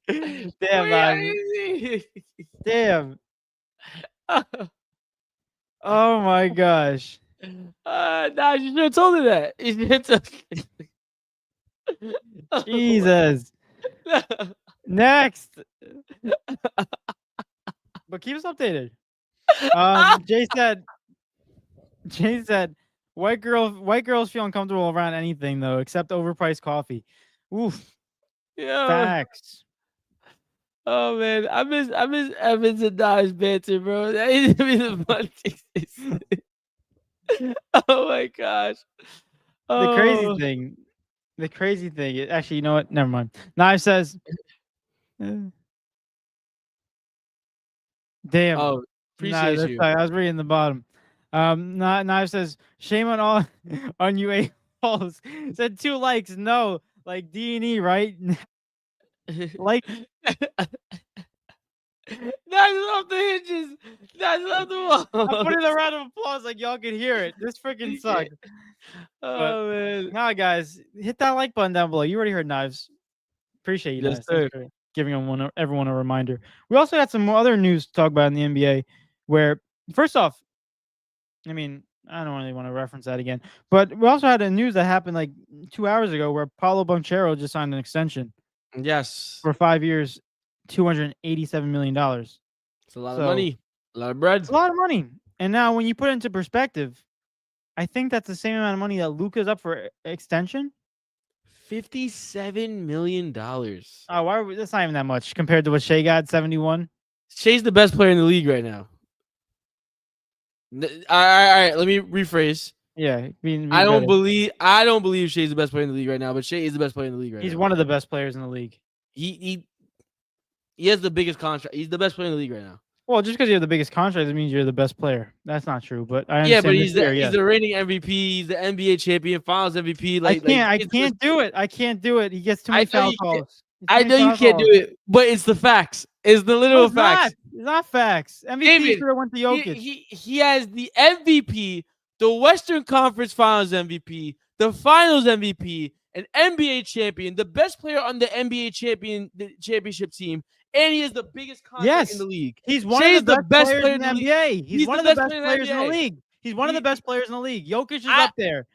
Damn, man. Damn. Oh my gosh. Nah, you should have told her that. You should have Jesus. Next. But keep us updated. Jay said white girls feel uncomfortable around anything though, except overpriced coffee. Oof. Yeah. Facts. Oh man, I miss Evans and Dodge banter, bro. That used to be the funniest. Oh my gosh. The crazy Oh. thing, actually, you know what? Never mind. Knife says, eh, damn. Oh, Nah, appreciate that's you. I was reading the bottom. Knife says, shame on all on you a-holes. Said 2 likes. No, like D&E, right? Like, That's off the hinges. That's off the I'm walls. putting a round of applause like y'all can hear it. This freaking sucks. But Oh man. nah, guys, hit that like button down below. You already heard Knives. Appreciate you, Yes, Knives. Thanks sir. for giving everyone a reminder. We also got some more other news to talk about in the NBA. Where first off, I mean, I don't really want to reference that again, but we also had a news that happened like 2 hours ago where Paulo Banchero just signed an extension Yes. for 5 years, $287 million. It's a lot of So money. A lot of bread. it's a lot of money. And now, when you put it into perspective, I think that's the same amount of money that Luka's up for extension. $57 million. Oh, why? That's not even that much compared to what Shea got, 71. Shea's the best player in the league right now. All right. Let me rephrase. Yeah, be I don't better. believe Shea's the best player in the league right now, but Shea is the best player in the league right He's now. one of the best players in the league. He has the biggest contract. He's the best player in the league right now. Well, just because you have the biggest contract, it means you're the best player. That's not true, but I Yeah, but understand he's this year. he's Yeah, the reigning MVP. He's the NBA champion, Finals MVP. I Like can't do it. I can't do it. He gets too I many know foul you can't. calls. It's too I many know you foul can't do calls. it, but it's the facts. It's the No, literal it's not. facts. It's not facts. MVP David, should have went to Jokic. he has the MVP, the Western Conference Finals MVP, the Finals MVP, an NBA champion, the best player on the NBA championship team, and he has the biggest contract in Yes, the league. he's one of Shea the is the best best players player in in the the league. NBA. He's He's one the of the best best player in the players in the NBA. league. He's one of the best players in the league. Jokic is I up there.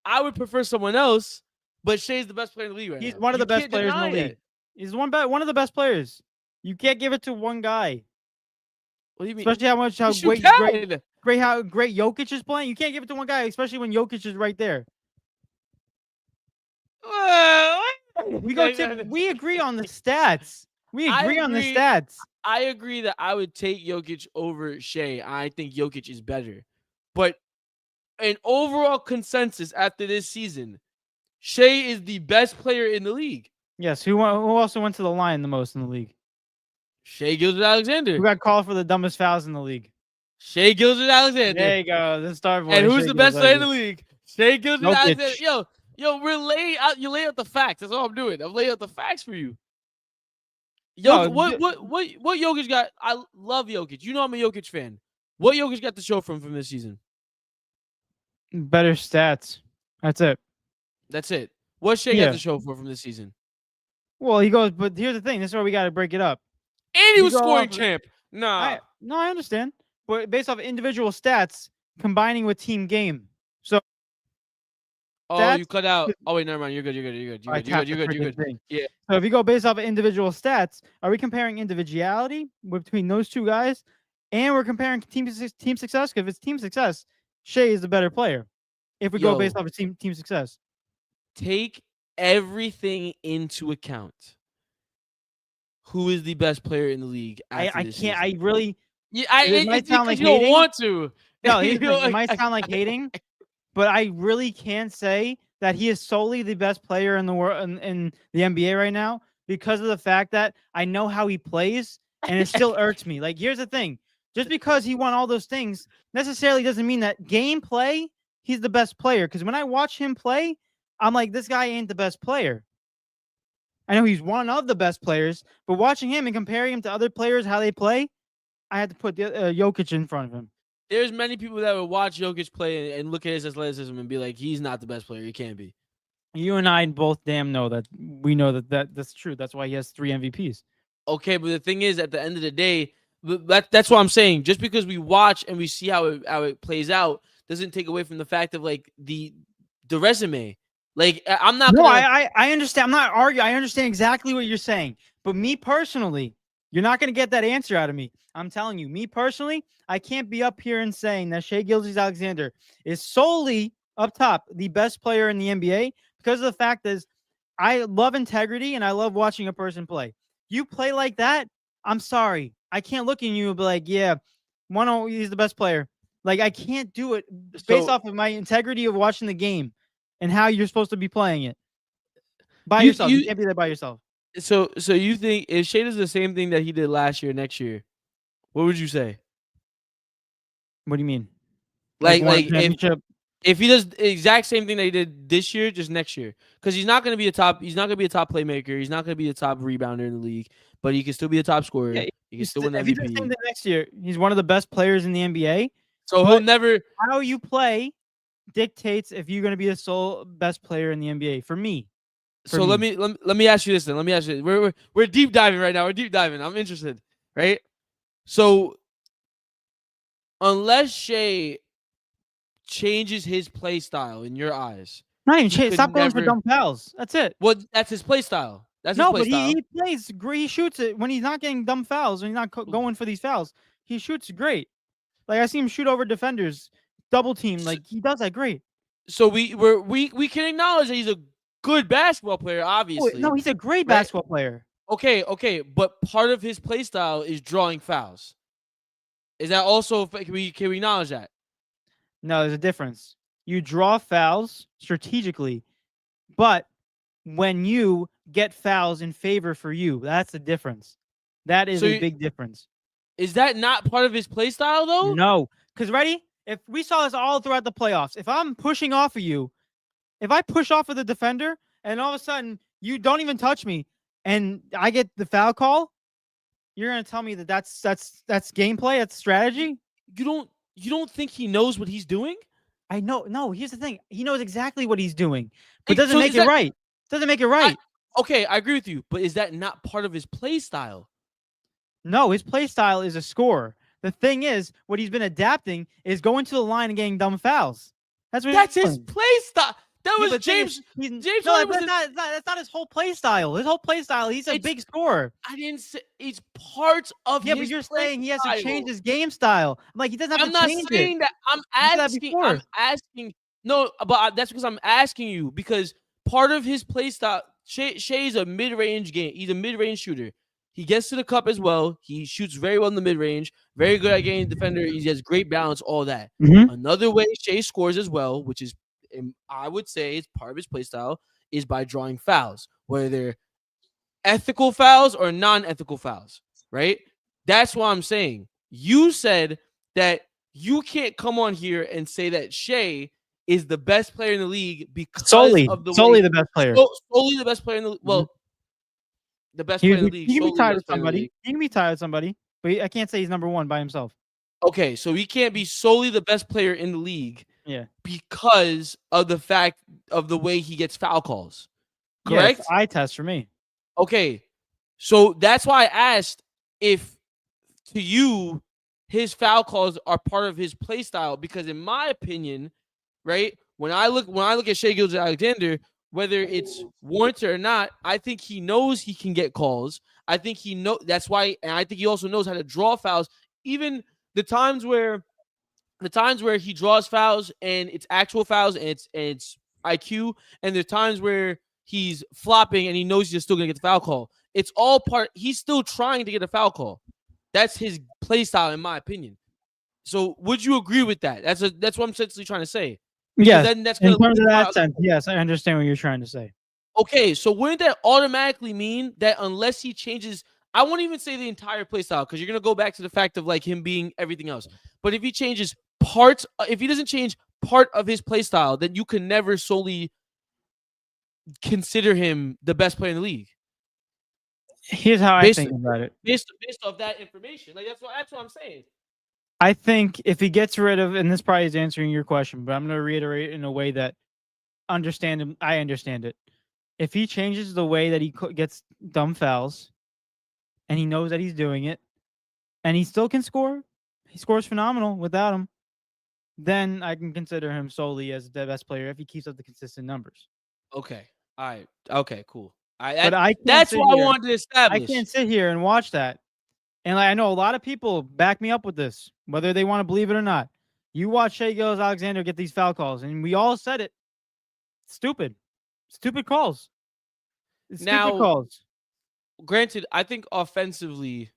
I would prefer someone else, but Shea's the best player in the league right He's now. one of You the best can't players in the deny league. it. He's one of the best players. You can't give it to one guy, What do you mean? especially how Yes, you great can. how great Jokic is playing. You can't give it to one guy, especially when Jokic is right there. We agree on the stats. We agree on the stats. I agree that I would take Jokic over Shea. I think Jokic is better. But an overall consensus after this season, Shea is the best player in the league. Yes, who also went to the line the most in the league? Shea Gilgeous-Alexander. Who got called for the dumbest fouls in the league? Shea Gilgeous-Alexander. There you go. The star boy. And who's Shea the best player in the Gilgeous-Alexander. league? Shea Gilgeous-Alexander. Jokic. Yo, we're laying out. You lay out the facts. That's all I'm doing. I'm laying out the facts for you. No, What Jokic got? I love Jokic. You know I'm a Jokic fan. What Jokic got to show from this season? better stats. That's it. That's it. What Shea got to show from this season? Well, he goes, but here's the thing. This is where we got to break it up. And he You was go scoring off- champ. Nah. I understand. But based off individual stats, combining with team game. So Oh, you cut out. Oh wait, never mind. You're good. You're good. You're good. thing. Yeah. So if you go based off of individual stats, are we comparing individuality between those two guys, and we're comparing team success? Because if it's team success, Shea is the better player. If we go based off of team success, take everything into account. Who is the best player in the league? I can't. season? I really. Yeah, it might sound like you don't hating. want to. No, it might sound like hating, but I really can't say that he is solely the best player in the world in the NBA right now because of the fact that I know how he plays and it still irks me. Like, here's the thing. Just because he won all those things necessarily doesn't mean that gameplay, he's the best player. Because when I watch him play, I'm like, this guy ain't the best player. I know he's one of the best players, but watching him and comparing him to other players, how they play, I had to put Jokic in front of him. There's many people that would watch Jokic play and look at his athleticism and be like, he's not the best player. He can't be. You and I both damn know that. We know that's true. That's why he has 3 MVPs. Okay, but the thing is, at the end of the day, that's what I'm saying. Just because we watch and we see how it plays out doesn't take away from the fact of like the resume. Like, I'm not. No, I understand. I'm not arguing. I understand exactly what you're saying. But me personally, you're not going to get that answer out of me. I'm telling you, me personally, I can't be up here and saying that Shea Gilgeous-Alexander is solely up top the best player in the NBA because of the fact is I love integrity and I love watching a person play. You play like that, I'm sorry. I can't look at you and be like, yeah, he's the best player. Like I can't do it based So off of my integrity of watching the game and how you're supposed to be playing it by you yourself. You you can't be there by yourself. so you think if Shea does the same thing that he did last year, next year, what would you say? What do you mean? Like won a Like championship? if he does the exact same thing that he did this year, just next year, because he's not going to be a top. He's not going to be a top playmaker. He's not going to be a top rebounder in the league, but he can still be a top scorer. Yeah, He can still win if he does the same MVP. thing next year, he's one of the best players in the NBA. So he'll But never. how you play dictates if you're going to be the sole best player in the NBA. For me, So let me ask you this then. Let me ask you. We're deep diving right now. We're deep diving. I'm interested, right? So unless Shea changes his play style in your eyes, not even he chase. could Stop going for never. dumb fouls. That's it. Well, that's his play style. That's his No, play but style. he plays great. He shoots it when he's not getting dumb fouls. When he's not going for these fouls, he shoots great. Like I see him shoot over defenders, double team. Like he does that great. So we can acknowledge that he's a good basketball player, Oh, obviously. no, he's a great right? basketball player. Okay, but part of his play style is drawing fouls. Is that also can we acknowledge that? No, there's a difference. You draw fouls strategically, but when you get fouls in favor for you, that's the difference. That is a big difference. Is that not part of his play style though? No, because ready? If we saw this all throughout the playoffs, if I'm pushing off of you, if I push off of the defender and all of a sudden you don't even touch me and I get the foul call, you're gonna tell me that that's gameplay, that's strategy? You don't think he knows what he's doing? I know. No, here's the thing. He knows exactly what he's doing, but So doesn't make it right. Doesn't make it right. Okay, I agree with you, but is that not part of his play style? No, his play style is a scorer. The thing is, what he's been adapting is going to the line and getting dumb fouls. That's what. That's his play style. That was James. James. No, that's not his whole play style. His whole play style. He's a big scorer. I didn't say it's parts of Yeah, his. but you're play saying he has style. to change his game style. I'm like, he doesn't have to change it. I'm not saying that. I'm asking. No, but that's because I'm asking you because part of his play style. Shea's a mid-range game. He's a mid-range shooter. He gets to the cup as well. He shoots very well in the mid-range. Very good at getting defender. He has great balance. All that. Another way Shea scores as well, which is I would say is part of his play style, is by drawing fouls, whether they're ethical fouls or non-ethical fouls, right? That's what I'm saying. You said that you can't come on here and say that Shea is the best player in the league because of the solely the best player. Solely the best player in the well, the best player in the league. He can be tied with somebody. He can be tied with somebody, but I can't say he's number one by himself. Okay, so he can't be solely the best player in the league. Yeah, because of the fact of the way he gets foul calls. Correct? Yeah, eye test for me. Okay. So that's why I asked if to you his foul calls are part of his play style because in my opinion, right? When I look at Shai Gilgeous-Alexander, whether it's warranted or not, I think he knows he can get calls. I think that's why, and I think he also knows how to draw fouls. Even the times where he draws fouls and it's actual fouls and it's IQ, and there's times where he's flopping and he knows he's still gonna get the foul call. It's all part. He's still trying to get a foul call. That's his play style, in my opinion. So, would you agree with that? That's what I'm essentially trying to say. Yeah, in terms of that sense, yes, I understand what you're trying to say. Okay, so wouldn't that automatically mean that unless he changes, I won't even say the entire play style because you're gonna go back to the fact of like him being everything else. But if he changes parts, if he doesn't change part of his play style, then you can never solely consider him the best player in the league. Here's how I think about it. Based off that information, like that's what I'm saying. I think if he gets rid of, and this probably is answering your question, but I'm going to reiterate in a way that I understand it. If he changes the way that he gets dumb fouls, and he knows that he's doing it, and he still can score, he scores phenomenal without him, then I can consider him solely as the best player if he keeps up the consistent numbers. Okay. All right. Okay, cool. That's what I wanted to establish. I can't sit here and watch that. And I know a lot of people back me up with this, whether they want to believe it or not. You watch Shai Gilgeous-Alexander get these foul calls, and we all said it. Stupid calls. Stupid calls. Granted, I think offensively,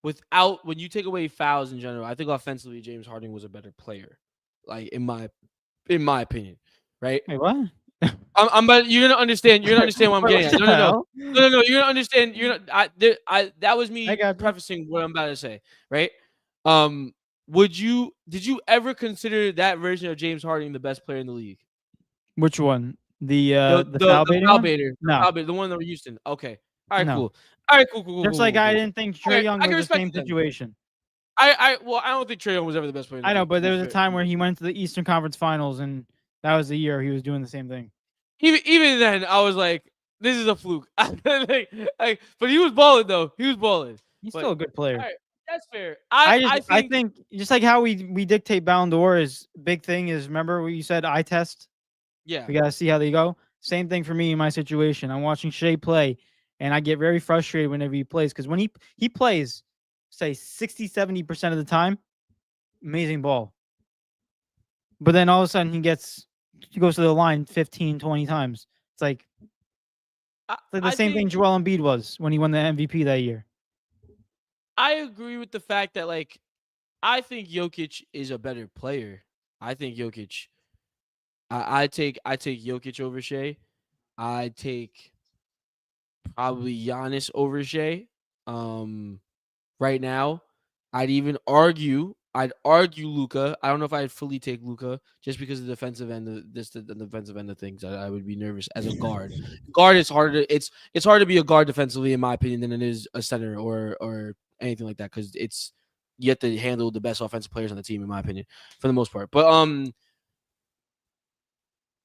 when you take away fouls in general, I think offensively James Harden was a better player, like in my opinion, right? Wait, what? But you're gonna understand. You're gonna understand what I'm Wait, getting what at. the No, no, no, hell? no, no, no. You're gonna understand. You're not. That was I me got you. prefacing what I'm about to say, right? Did you ever consider that version of James Harden the best player in the league? Which one? The foul The baiting foul one? baiter, No, the one that were Houston. Okay, all right, no. cool. All right, cool, cool, cool, Just cool, like cool, I cool. didn't think Trey Okay, Young I was can the respect same it then. situation. Well, I don't think Trae Young was ever the best player in the I know, league. To but be there was a fair, time where he went to the Eastern Conference Finals, and that was the year he was doing the same thing. even then, I was like, this is a fluke. But he was balling though. He was balling. He's But still a good player. all right, that's fair. I think just like how we dictate Ballon d'Or is big thing is remember what you said eye test. yeah. We gotta see how they go. Same thing for me in my situation. I'm watching Shea play, and I get very frustrated whenever he plays because when he plays, say 60-70% of the time, amazing ball. But then all of a sudden he goes to the line 15, 20 times. It's like the I same thing think Joel Embiid was when he won the MVP that year. I agree with the fact that I think Jokic is a better player. I think Jokic. I take Jokic over Shea. I take probably Giannis over Shea. Right now, I'd argue Luca. I don't know if I'd fully take Luca just because of the defensive end of the defensive end of things. I would be nervous as a guard. Guard is harder. It's hard to be a guard defensively, in my opinion, than it is a center or anything like that because it's you have to handle the best offensive players on the team, in my opinion, for the most part. But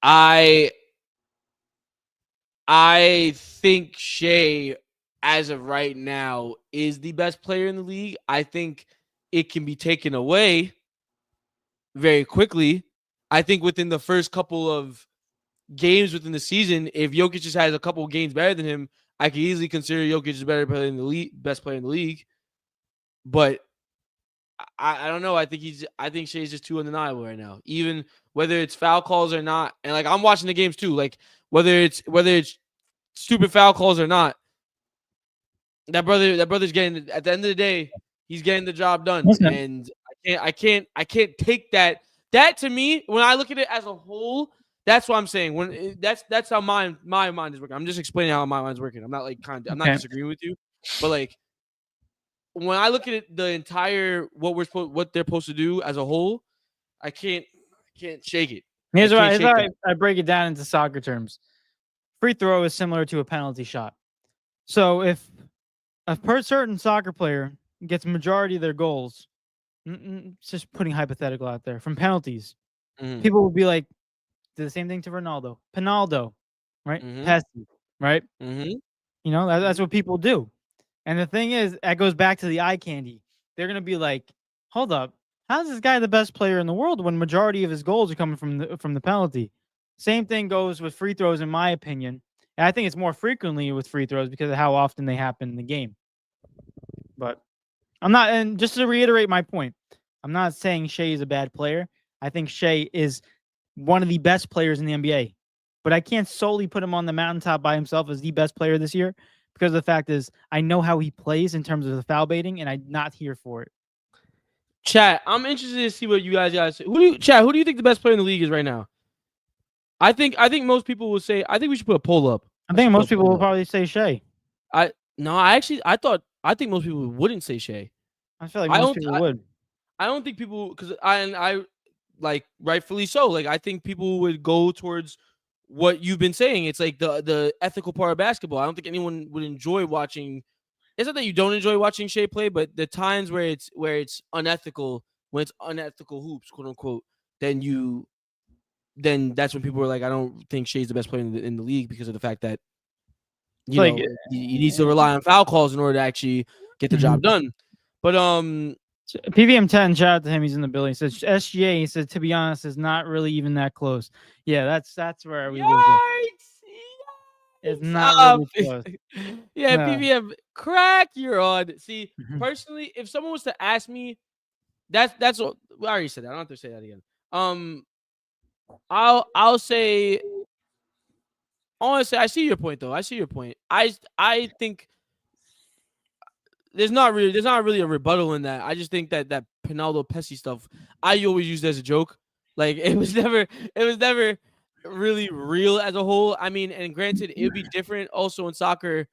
I I think Shea, as of right now, is the best player in the league. I think it can be taken away very quickly. I think within the first couple of games within the season, if Jokic just has a couple of games better than him, I could easily consider Jokic the better player in the league, best player in the league. But I don't know. I think Shea's just too undeniable right now. Even whether it's foul calls or not, and I'm watching the games too. Whether it's stupid foul calls or not, that brother's getting at the end of the day, he's getting the job done. Listen, And I can't take that. That to me, when I look at it as a whole, that's what I'm saying. That's how my mind is working. I'm just explaining how my mind's working. I'm not I'm not okay. disagreeing with you, but when I look at it, the entire what they're supposed to do as a whole, I can't shake it. I can't Here's shake how that. I break it down into soccer terms. Free throw is similar to a penalty shot. So if a certain soccer player gets majority of their goals, just putting hypothetical out there from penalties, Mm-hmm. people will be like, do the same thing to Ronaldo, Pinaldo, right? Mm-hmm. Pessi, right? Mm-hmm. You know that's what people do. And the thing is, that goes back to the eye candy. They're gonna be like, hold up, how's this guy the best player in the world when majority of his goals are coming from the penalty? Same thing goes with free throws, in my opinion. And I think it's more frequently with free throws because of how often they happen in the game. But I'm not, and just to reiterate my point, I'm not saying Shea is a bad player. I think Shea is one of the best players in the NBA. But I can't solely put him on the mountaintop by himself as the best player this year because the fact is I know how he plays in terms of the foul baiting, and I'm not here for it. Chat, I'm interested to see what you guys say. Who do you think the best player in the league is right now? I think most people will say I think we should put a poll up. I I think should put most a people will poll up. probably say Shea. I think most people wouldn't say Shea. I feel like I most don't people would. I don't think people because I rightfully so. I think people would go towards what you've been saying. It's like the ethical part of basketball. I don't think anyone would enjoy watching. It's not that you don't enjoy watching Shea play, but the times where it's unethical, when it's unethical hoops, quote unquote, then that's when people are like, I don't think Shea's the best player in the league because of the fact that It's like he needs to rely on foul calls in order to actually get the job done. But PVM 10, shout out to him. He's in the building. He says SGA. He said, to be honest, is not really even that close. Yeah, that's where we lose it. It's not really close. Yeah, No. PVM, crack you're on. See, personally, if someone was to ask me, that's what I already said that. I don't have to say that again. I'll say honestly, I see your point though. I see your point. I think there's not really a rebuttal in that. I just think that Pinaldo Pesci stuff, I always used as a joke. Like it was never really real as a whole. I mean, and granted, it would be different also in soccer.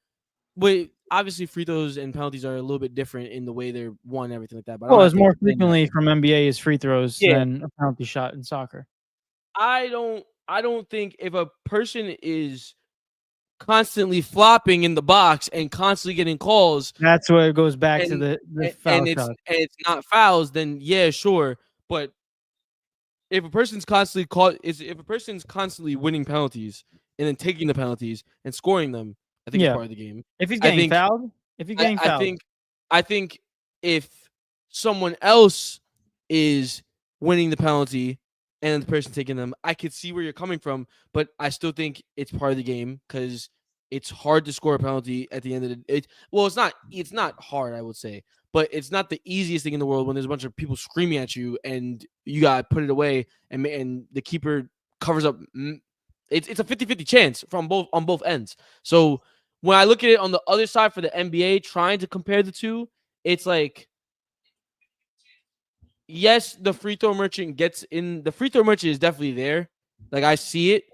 But obviously, free throws and penalties are a little bit different in the way they're won and everything like that. But I'm Well, not it's more saying that. frequently from NBA is free throws Yeah. than a penalty shot in soccer. I don't think if a person is constantly flopping in the box and constantly getting calls That's what it goes back to and the foul it's shot. not fouls, then yeah, sure. But if a person's constantly winning penalties and then taking the penalties and scoring them, I think it's Yeah. part of the game. If he's I getting think fouled, if you're getting I fouled, think if someone else is winning the penalty and the person taking them, I could see where you're coming from, but I still think it's part of the game because it's hard to score a penalty at the end of the it. Well, it's not hard, I would say, but it's not the easiest thing in the world when there's a bunch of people screaming at you and you got to put it away and the keeper covers up. It's a 50-50 chance on both ends. So when I look at it on the other side for the NBA, trying to compare the two, it's like, yes, the free throw merchant gets in. The free throw merchant is definitely there. Like I see it.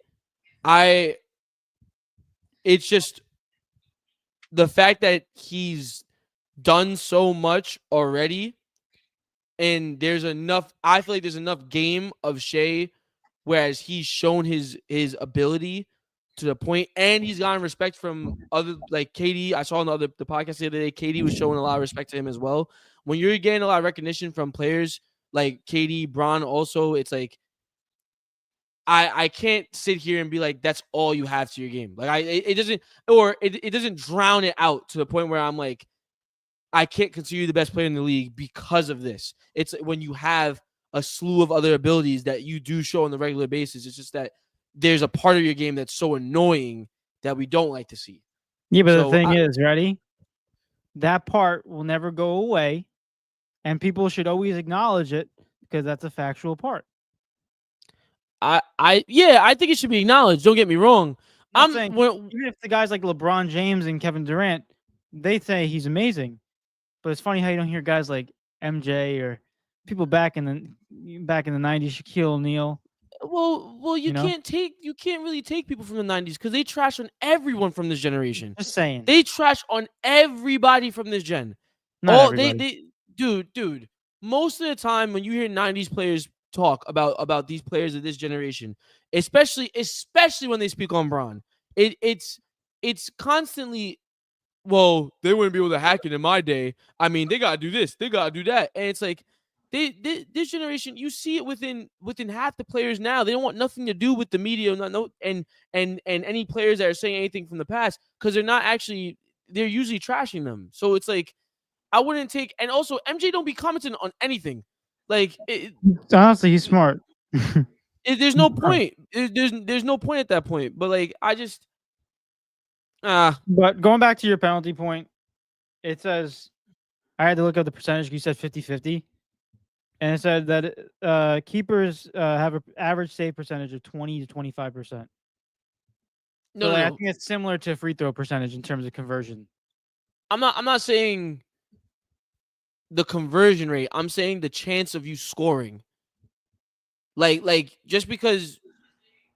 It's just the fact that he's done so much already, and there's enough. I feel like there's enough game of Shea, whereas he's shown his ability to the point, and he's gotten respect from other like KD. I saw on the podcast the other day, KD was showing a lot of respect to him as well. When you're getting a lot of recognition from players like KD, Bron, also, it's like I can't sit here and be like that's all you have to your game. Like it doesn't, or it doesn't drown it out to the point where I'm like I can't consider you the best player in the league because of this. It's when you have a slew of other abilities that you do show on the regular basis. It's just that there's a part of your game that's so annoying that we don't like to see. yeah. But the So thing is, ready? That part will never go away, and people should always acknowledge it because that's a factual part. I think it should be acknowledged. Don't get me wrong. I'm saying even if the guys like LeBron James and Kevin Durant, they say he's amazing, but it's funny how you don't hear guys like MJ or people back in the '90s, Shaquille O'Neal. Well, you can't really take people from the '90s because they trash on everyone from this generation. Just saying, they trash on everybody from this gen. Not everybody. Dude. Most of the time when you hear '90s players talk about these players of this generation, especially when they speak on Bron, it's constantly, well, they wouldn't be able to hack it in my day. I mean, they gotta do this, they gotta do that, and it's like this generation, you see it within half the players now. They don't want nothing to do with the media, and any players that are saying anything from the past because they're usually trashing them. So it's like I wouldn't take, and also MJ don't be commenting on anything. Like honestly, he's smart. There's no point. There's no point at that point. But like I just But going back to your penalty point, it says I had to look up the percentage. You said 50-50. And it said that keepers have an average save percentage of 20 to 25%. No, I think it's similar to free throw percentage in terms of conversion. I'm not saying the conversion rate. I'm saying the chance of you scoring. Like just because.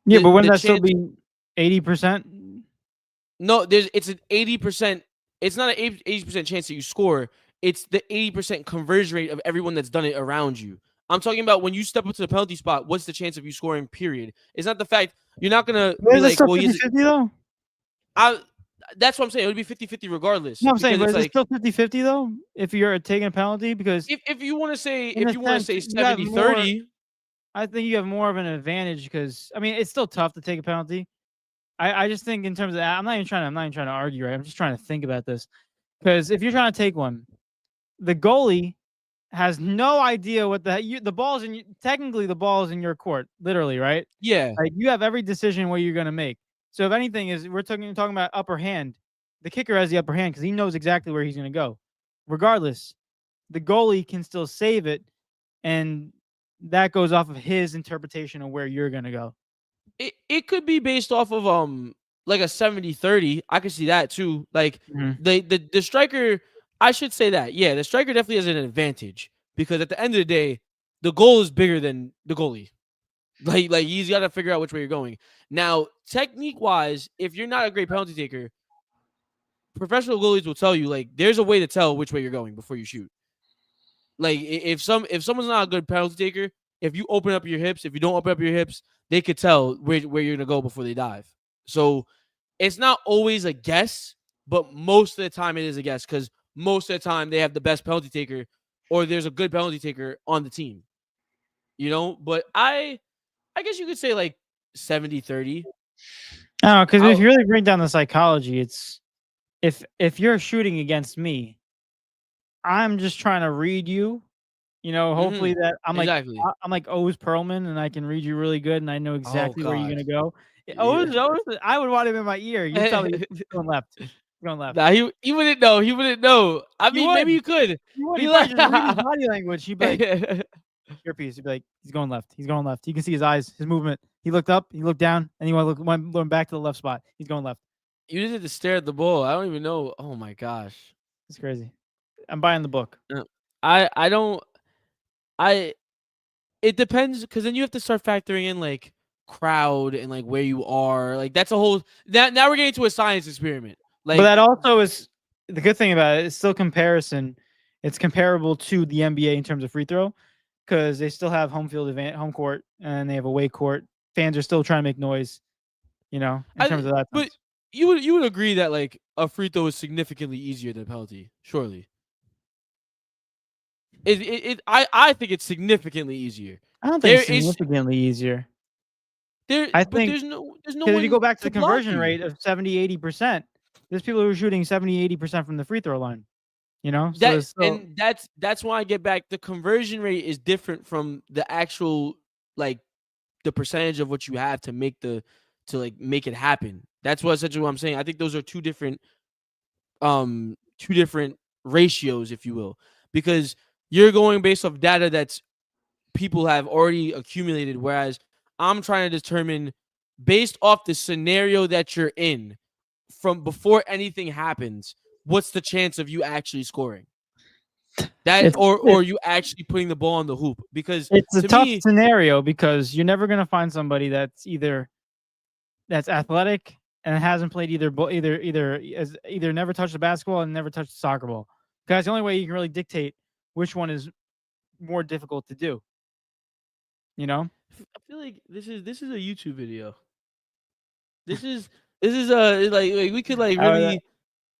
Yeah, but wouldn't that still be 80%? No, it's an 80%. It's not an 80% chance that you score. It's the 80% conversion rate of everyone that's done it around you. I'm talking about when you step up to the penalty spot, what's the chance of you scoring, period? It's not the fact you're not going to be like, well, 50-50 though? That's what I'm saying. It would be 50-50 regardless. No, I'm saying, but is it still 50-50 though? If you're taking a penalty? Because if you want to say 70-30, I think you have more of an advantage because I mean it's still tough to take a penalty. I just think in terms of I'm not even trying to argue, right? I'm just trying to think about this. Because if you're trying to take one, the goalie has no idea what the ball's in. Technically, the ball is in your court, literally, right? Yeah. Like you have every decision what you're gonna make. So if anything is, we're talking about upper hand. The kicker has the upper hand because he knows exactly where he's gonna go. Regardless, the goalie can still save it, and that goes off of his interpretation of where you're gonna go. It could be based off of like a 70-30. I could see that too. Like the striker, I should say that. Yeah, the striker definitely has an advantage because at the end of the day, the goal is bigger than the goalie. Like he's got to figure out which way you're going. Now, technique wise, if you're not a great penalty taker, professional goalies will tell you like there's a way to tell which way you're going before you shoot. Like if someone's not a good penalty taker, if you open up your hips, if you don't open up your hips, they could tell where you're gonna go before they dive. So it's not always a guess, but most of the time it is a guess because most of the time they have the best penalty taker or there's a good penalty taker on the team. But I guess you could say like 70-30. Oh, because if you really break down the psychology, it's if you're shooting against me, I'm just trying to read you. Hopefully that exactly. I'm like O's Perlman, and I can read you really good, and I know exactly where you're gonna go. Yeah. O's, I would want him in my ear. You tell me he's going left. He's going left. Nah, he wouldn't know. He wouldn't know. I mean, maybe you could. You would. He probably just read his body language. He'd be like, earpiece. He'd be like, he's going left. He's going left. You can see his eyes, his movement. He looked up, he looked down, and he went back to the left spot. He's going left. You just had to stare at the ball. I don't even know. Oh my gosh, it's crazy. I'm buying the book. I don't. It depends because then you have to start factoring in like crowd and like where you are. Like that's a whole. Now we're getting to a science experiment. Like, but that also is the good thing about it. It's still comparison. It's comparable to the NBA in terms of free throw because they still have home court, and they have away court. Fans are still trying to make noise. In terms of that. But you would agree that like a free throw is significantly easier than a penalty, surely. I think it's significantly easier. I don't think it's significantly easier. I think there's no if you go back to the conversion rate of 70-80%, there's people who are shooting 70-80% from the free throw line. And that's why I get back. The conversion rate is different from the actual like the percentage of what you have to make make it happen. That's essentially what I'm saying. I think those are two different ratios, if you will, because you're going based off data that's people have already accumulated, whereas I'm trying to determine based off the scenario that you're in from before anything happens, what's the chance of you actually scoring? Or you actually putting the ball on the hoop? Because it's a tough scenario because you're never going to find somebody that's athletic and hasn't played either never touched a basketball and never touched a soccer ball. Because the only way you can really dictate which one is more difficult to do. I feel like this is a YouTube video. This is like we could like really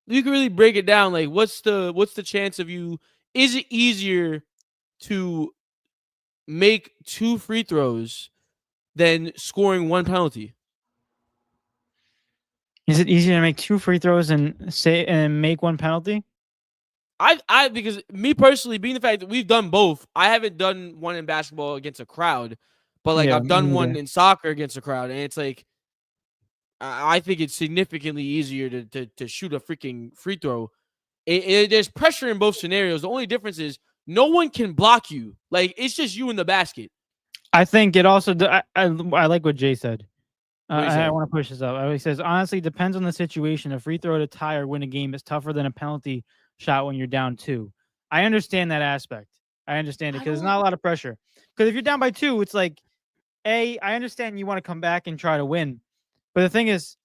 we could really break it down. Like what's the chance of you? Is it easier to make 2 free throws than scoring 1 penalty? Is it easier to make 2 free throws and make 1 penalty? Because me personally, being the fact that we've done both, I haven't done one in basketball against a crowd, but like I've done one in soccer against a crowd, and it's like I think it's significantly easier to shoot a freaking free throw. There's pressure in both scenarios. The only difference is no one can block you. Like it's just you in the basket. I think it also. I like what Jay said. I want to push this up. He says honestly, it depends on the situation. A free throw to tie or win a game is tougher than a penalty shot when you're down 2. I understand that aspect. I understand it because there's not a lot of pressure. Because if you're down by 2, it's like, I understand you want to come back and try to win, but the thing is,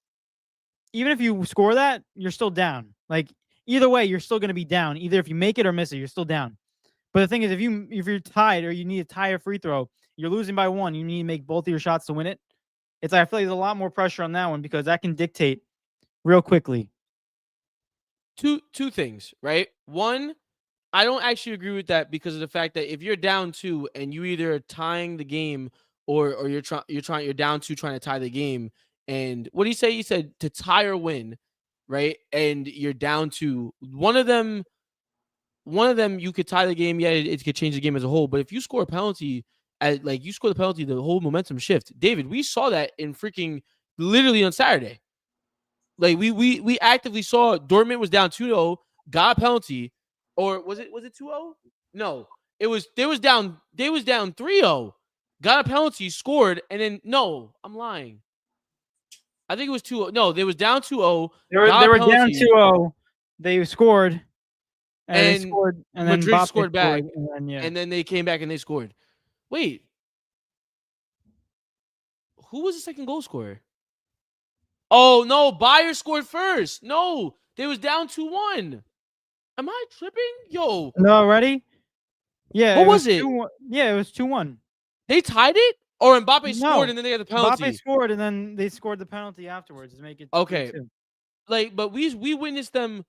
even if you score that, you're still down. Like either way, you're still going to be down. Either if you make it or miss it, you're still down. But the thing is, if you're tied or you need to tie a free throw, you're losing by 1. You need to make both of your shots to win it. It's like I feel like there's a lot more pressure on that one because that can dictate real quickly. Two things, right? One, I don't actually agree with that because of the fact that if you're down 2 and you either are tying the game or you're down 2 trying to tie the game, and what do you say? You said to tie or win, right? And you're down 2. One of them you could tie the game. Yeah, it could change the game as a whole. But if you score a penalty, the whole momentum shift. David, we saw that in freaking literally on Saturday. Like we actively saw Dortmund was down 2-0, got a penalty, or was it 2-0? No, they was down 3-0, got a penalty, scored, and then no, I'm lying. I think it was 2-0. No, they was down 2-0. They were down 2-0. They scored, And they scored, and then Madrid Mbappe scored back, and then and then they came back and they scored. Wait, who was the second goal scorer? Oh no, Bayer scored first. No, they was down 2-1. Am I tripping? Yo, no, ready? Yeah, what it was was it? 2-1. Yeah, it was 2-1. They tied it, or Mbappe scored No, and then they got the Mbappe penalty? scored, and then they scored the penalty afterwards to make it Okay, 3-2. like, but we witnessed them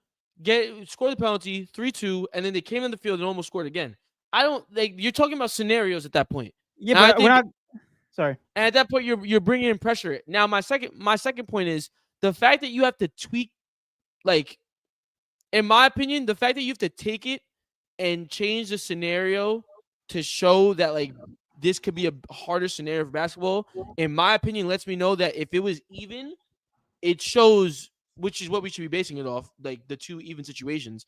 score the penalty 3-2, and then they came in the field and almost scored again. I don't like you're talking about scenarios at that point. Yeah, And I but we're think not. Sorry. and at that point you're bringing in pressure. Now my second point is the fact that you have to tweak, like, in my opinion, the fact that you have to take it and change the scenario to show that, like, this could be a harder scenario for basketball, in my opinion, lets me know that if it was even, it shows, which is what we should be basing it off, like the two even situations.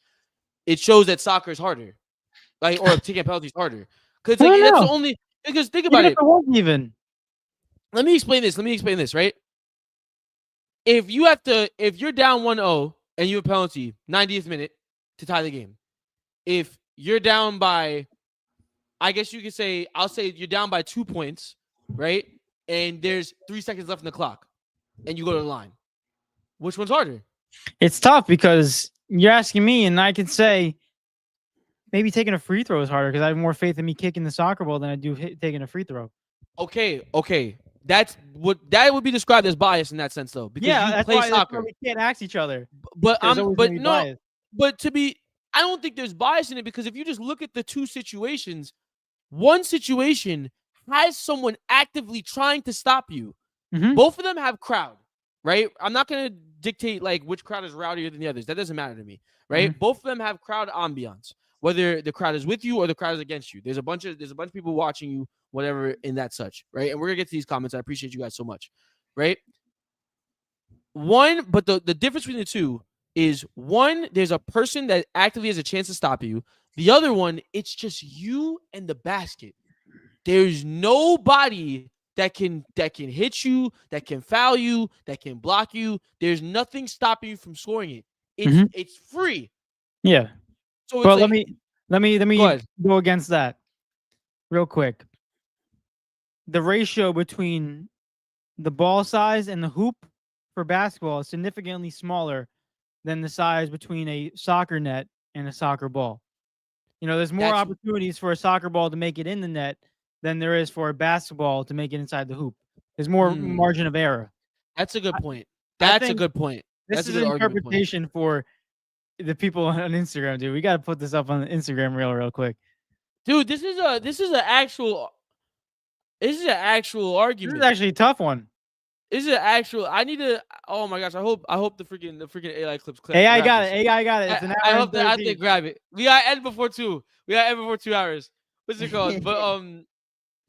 It shows that soccer is harder, like, or taking penalties harder, because I like don't that's the know. only. Because think Even about if it. it wasn't even. Let me explain this. Right? If you're down 1-0 and you have a penalty 90th minute to tie the game. If you're down by, I guess you could say, I'll say you're down by 2 points, right? And there's 3 seconds left in the clock, and you go to the line. Which one's harder? It's tough because you're asking me, and I can say maybe taking a free throw is harder because I have more faith in me kicking the soccer ball than I do taking a free throw. Okay. That would be described as bias in that sense, though, because Yeah, you that's play why soccer. we can't ask each other. But There's always but gonna be no, bias. but I don't think there's bias in it, because if you just look at the two situations, one situation has someone actively trying to stop you. Mhm. Both of them have crowd, right? I'm not gonna dictate like which crowd is rowdier than the others. That doesn't matter to me, right? Both of them have crowd ambiance, whether the crowd is with you or the crowd is against you. There's a bunch of people watching you, whatever, in that such, right? And we're gonna get to these comments. I appreciate you guys so much, right? But the difference between the two is, one, there's a person that actively has a chance to stop you. The other one, it's just you and the basket. There's nobody that can hit you, that can foul you, that can block you. There's nothing stopping you from scoring it. It's free. Yeah. So it's But like, let me go ahead. go against that real quick. The ratio between the ball size and the hoop for basketball is significantly smaller than the size between a soccer net and a soccer ball. You know, there's more opportunities for a soccer ball to make it in the net than there is for a basketball to make it inside the hoop. There's more margin of error. That's a good point. I That's a think good point. This That's a is good an argument point. interpretation for the people on Instagram, dude. We got to put this up on the Instagram real quick. Dude, this is an actual argument. This is actually a tough one. This is an actual. I need to. Oh my gosh! I hope the freaking AI clips. AI got it. AI got it. It's an hour I hope and that 13. they grab it. We got to end before 2. We got to end before 2 hours. What's it called? But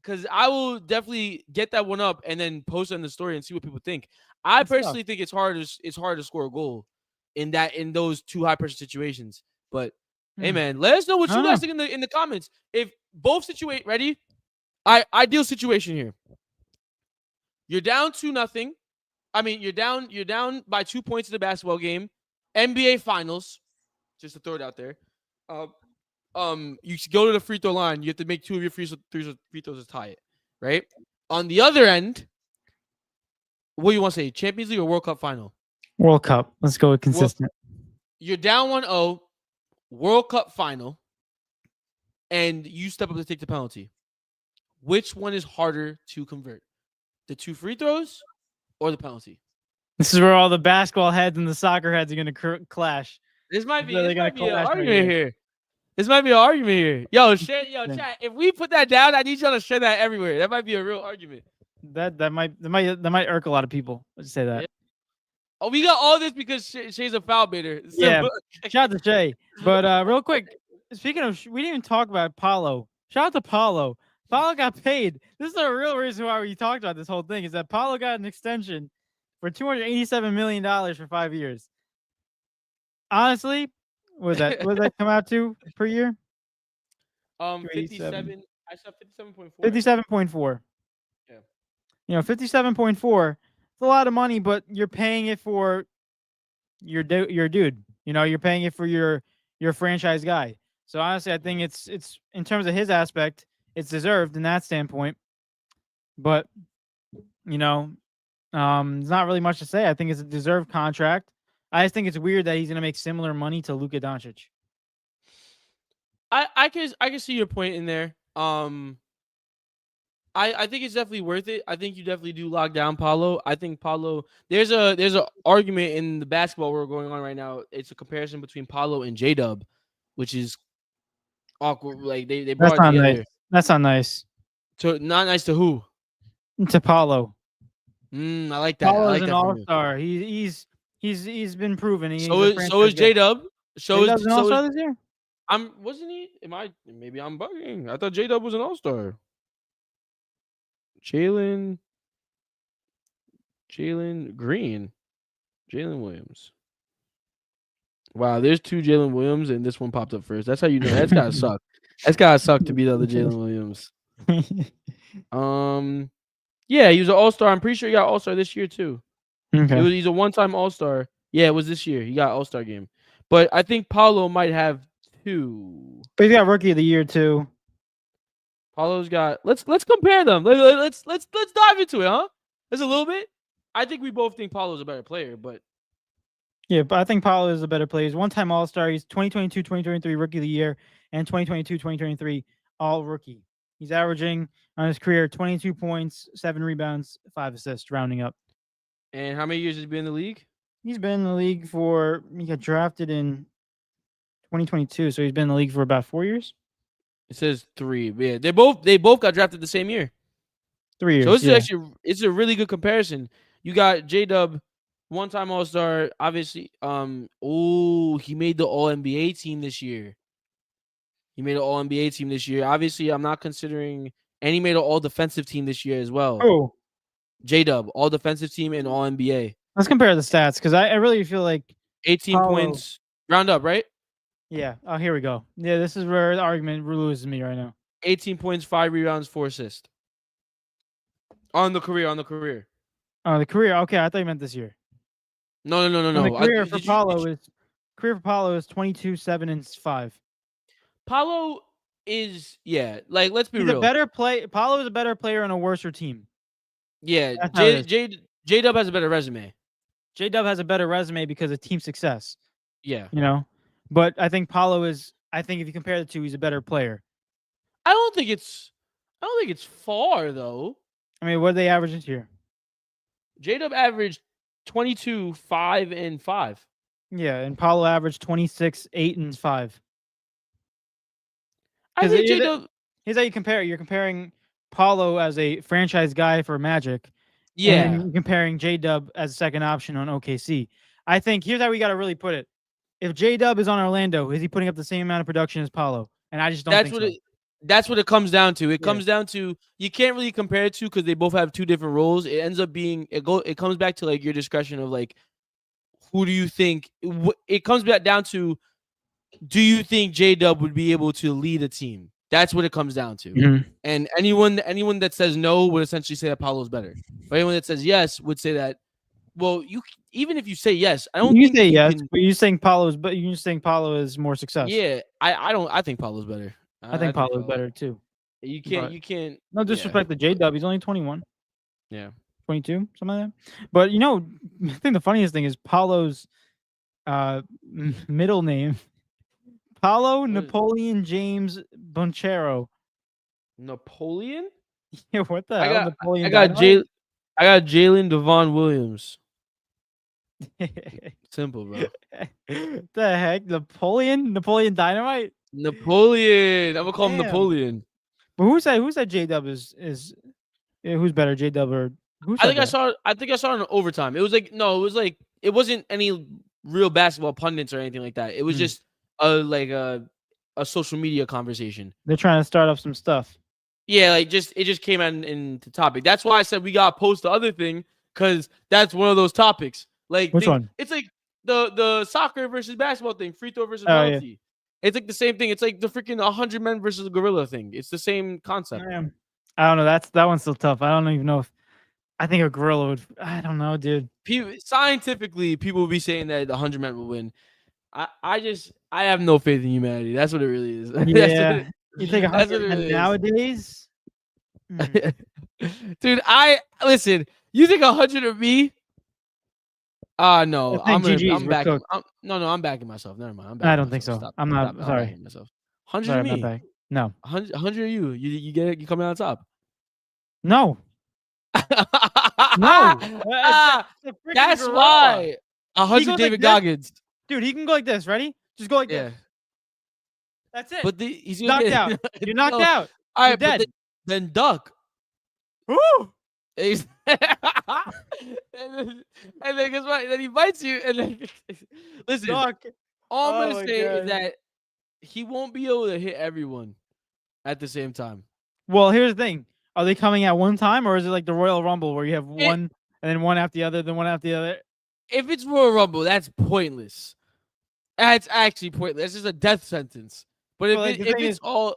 because I will definitely get that one up and then post it on the story and see what people think. I personally think it's hard to score a goal in those two high pressure situations. But hey, man, let us know what you guys think in the comments. If both ready? Ideal situation here. You're down 2-0. I mean, you're down by 2 points in the basketball game. NBA Finals, just to throw it out there. You go to the free throw line. You have to make 2 of your free throws to tie it, right? On the other end, what do you want to say? Champions League or World Cup final? World Cup. Let's go with consistent. You're down 1-0, World Cup final, and you step up to take the penalty. Which one is harder to convert? The 2 free throws or the penalty? This is where all the basketball heads and the soccer heads are going to clash. This might be an argument here. This might be an argument here. Yo, chat. If we put that down, I need y'all to share that everywhere. That might be a real argument. That might irk a lot of people. Let's say that. Yeah. Oh, we got all this because Shay's a foul baiter. So. Yeah. Shout out to Shay. But real quick, speaking of, we didn't even talk about Paulo. Shout out to Paulo. Paulo got paid. This is the real reason why we talked about this whole thing, is that Paulo got an extension for $287 million for 5 years. Honestly, what does that come out to per year? 57. I saw 57.4. 57.4. Yeah. You know, 57.4. It's a lot of money, but you're paying it for your dude. You know, you're paying it for your you're a franchise guy. So honestly, I think it's in terms of his aspect, it's deserved in that standpoint. But you know, there's not really much to say. I think it's a deserved contract. I just think it's weird that he's gonna make similar money to Luka Doncic. I can see your point in there. I think it's definitely worth it. I think you definitely do lock down Paolo. I think Paolo. There's a argument in the basketball world going on right now. It's a comparison between Paolo and J Dub, which is awkward. Like they That's brought it not together. nice. That's not nice. To not nice to who? To Paolo. I like that. I Paolo's like an that from you. all-star. He's been proven. He's So a is franchise guy. J Dub. J Dub's an all-star this year? Wasn't he? Maybe I'm bugging. I thought J Dub was an all-star. Jalen Green. Jalen Williams. Wow, there's two Jalen Williams and this one popped up first. That's how you know. That's gotta suck. That's gotta suck to be the other Jalen Williams. Yeah, he was an all-star. I'm pretty sure he got all-star this year too. Okay. He's a one-time all-star. Yeah, it was this year. He got all-star game. But I think Paolo might have two. But he's got rookie of the year too. Paulo's got. Let's compare them. Let's dive into it, huh? Just a little bit. I think we both think Paulo's a better player, but yeah, but I think Paolo is a better player. He's one-time all-star. He's 2022, 2023 rookie of the year, and 2022, 2023 all rookie. He's averaging on his career 22 points, 7 rebounds, 5 assists, rounding up. And how many years has he been in the league? He's been in the league for. He got drafted in 2022, so he's been in the league for about 4 years. It says 3. Yeah, they both got drafted the same year. 3 years. So this is actually it's a really good comparison. You got J Dub, one-time all-star, obviously. He made the All-NBA team this year. Obviously, I'm not considering, and he made an all-defensive team this year as well. Oh, J Dub, all-defensive team and All-NBA. Let's compare the stats because I really feel like 18 Paolo, points, round up, right? Yeah. Oh, here we go. Yeah, this is where the argument loses me right now. 18 points, 5 rebounds, 4 assists. On the career. Oh, the career. Okay, I thought you meant this year. No. The career for Paolo is 22, 7, and 5. Paolo is let's be He's real. a better play. Paolo is a better player on a worser team. Yeah, J Dub has a better resume. J Dub has a better resume because of team success. Yeah. But I think Paolo is. I think if you compare the two, he's a better player. I don't think it's far though. I mean, what did they average this year? J Dub averaged 22, 5, and 5. Yeah, and Paolo averaged 26, 8, and 5. I think J Dub. Here's how you compare it. You're comparing Paolo as a franchise guy for Magic. Yeah. And you're comparing J Dub as a second option on OKC. I think here's how we got to really put it. If J Dub is on Orlando, is he putting up the same amount of production as Paolo? And I just don't think so. That's what it comes down to. It comes down to you can't really compare it to because they both have two different roles. It ends up being it comes back to like your discussion of like who do you think it comes back down to do you think J Dub would be able to lead a team? That's what it comes down to. Mm-hmm. And anyone that says no would essentially say that Paolo's better. But anyone that says yes would say that. Well, even if you say yes, I don't. You think say you yes, can, but you're saying Paolo is more successful. Yeah, I think Paolo's better. I think Paolo's better too. You can't. No disrespect to J Dub. He's only 21. Yeah. 22, something like that. But I think the funniest thing is Paolo's middle name. Paolo Napoleon James Bonchero. Napoleon? Yeah, what the hell? Napoleon I got Jalen Devon Williams. Simple, bro. The heck? Napoleon Dynamite? Napoleon. I'm gonna call him Napoleon. But who said J Dub is who's better, J Dub or who? I think I saw it in overtime. It was like it wasn't any real basketball pundits or anything like that. It was just a social media conversation. They're trying to start up some stuff. Yeah, it just came out into topic. That's why I said we gotta post the other thing because that's one of those topics. Like which one? It's like the soccer versus basketball thing, free throw versus penalty. Yeah. It's like the same thing. It's like the freaking 100 men versus a gorilla thing. It's the same concept. I don't know. That one's still tough. I don't even know if I think a gorilla would. I don't know, dude. Scientifically, people would be saying that the 100 men will win. I have no faith in humanity. That's what it really is. Yeah, you take That's what it 110 really is. nowadays. Dude, listen. You think 100 of me? No. I think GG's. I'm We're backing. cooked. I'm backing myself. Never mind. I'm I backing don't think myself. so. Stop. I'm not. Stop. I'm Sorry. backing myself. 100 Sorry, of I'm not me. back. No. 100 of you. You get it. You coming out on top. No. No. It's a freaking That's gorilla. why. He 100 goes David like this. Goggins. Dude, he can go like this. Ready? Just go like Yeah. this. That's it. But he's knocked gonna out. You're knocked No. out. All You're right, but dead. then duck. Woo! and then guess what? Then he bites you, and then listen. Duck. All I'm Oh gonna my say is God. that he won't be able to hit everyone at the same time. Well, here's the thing. Are they coming at one time, or is it like the Royal Rumble where you have one and then one after the other, then one after the other? If it's Royal Rumble, that's pointless. That's actually pointless. It's just a death sentence. But if Well, like, the if thing it's is, all,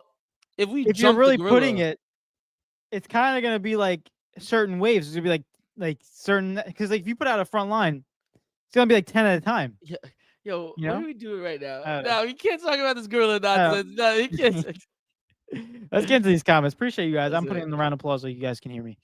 if we if you're jump really the putting gorilla, it, it's kind of gonna be like certain waves. It's gonna be like certain, because like if you put out a front line, it's gonna be like 10 at a time. yo, You what know? are we doing right now? I don't No, you can't talk about this gorilla nonsense. No, you can't. Let's get into these comments. Appreciate you guys. That's I'm putting it. in the round of applause so you guys can hear me.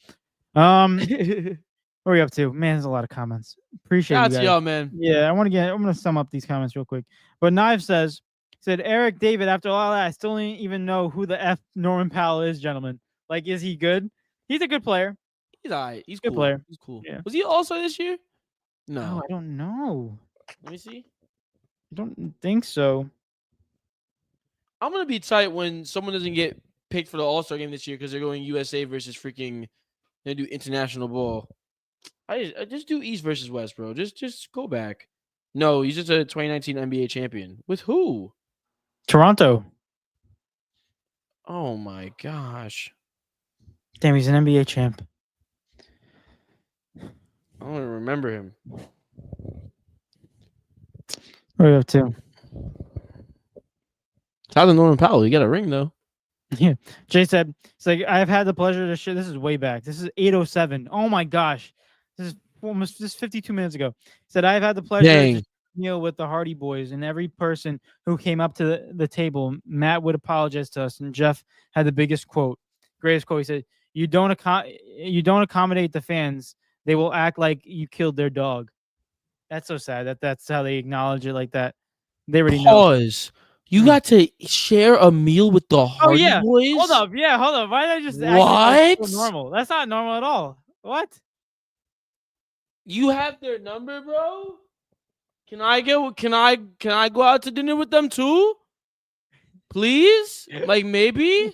What are we up to? Man, there's a lot of comments. Appreciate Shout you out guys. to y'all, man. Yeah, I'm gonna sum up these comments real quick. But Knives said Eric David, after all that, I still don't even know who the F Norman Powell is, gentlemen. Like, is he good? He's a good player. He's all right. He's Good cool. player. He's cool. Yeah. Was he also this year? Oh, No. I don't know. Let me see. I don't think so. I'm gonna be tight when someone doesn't get picked for the All-Star game this year because they're going USA versus freaking. They do international ball. I just do East versus West, bro. Just go back. No, he's just a 2019 NBA champion. With who? Toronto. Oh my gosh. Damn, he's an NBA champ. I don't even remember him. What are we up to? Shout out to Norman Powell. He got a ring though. Yeah. Jay said, it's like, I've had the pleasure to share. This is way back. This is 8:07. Oh my gosh. This is almost just 52 minutes ago. Said, I've had the pleasure to meal with the Hardy Boys, and every person who came up to the table, Matt would apologize to us, and Jeff had the biggest quote, greatest quote. He said, you don't accommodate the fans. They will act like you killed their dog. That's so sad that's how they acknowledge it like that. They already know. Pause. You got to share a meal with the Hardy Boys? Hold up. Yeah, hold up. Why did I just act like that's so normal? That's not normal at all. What? You have their number, bro? Can I go out to dinner with them too? Please? Like maybe?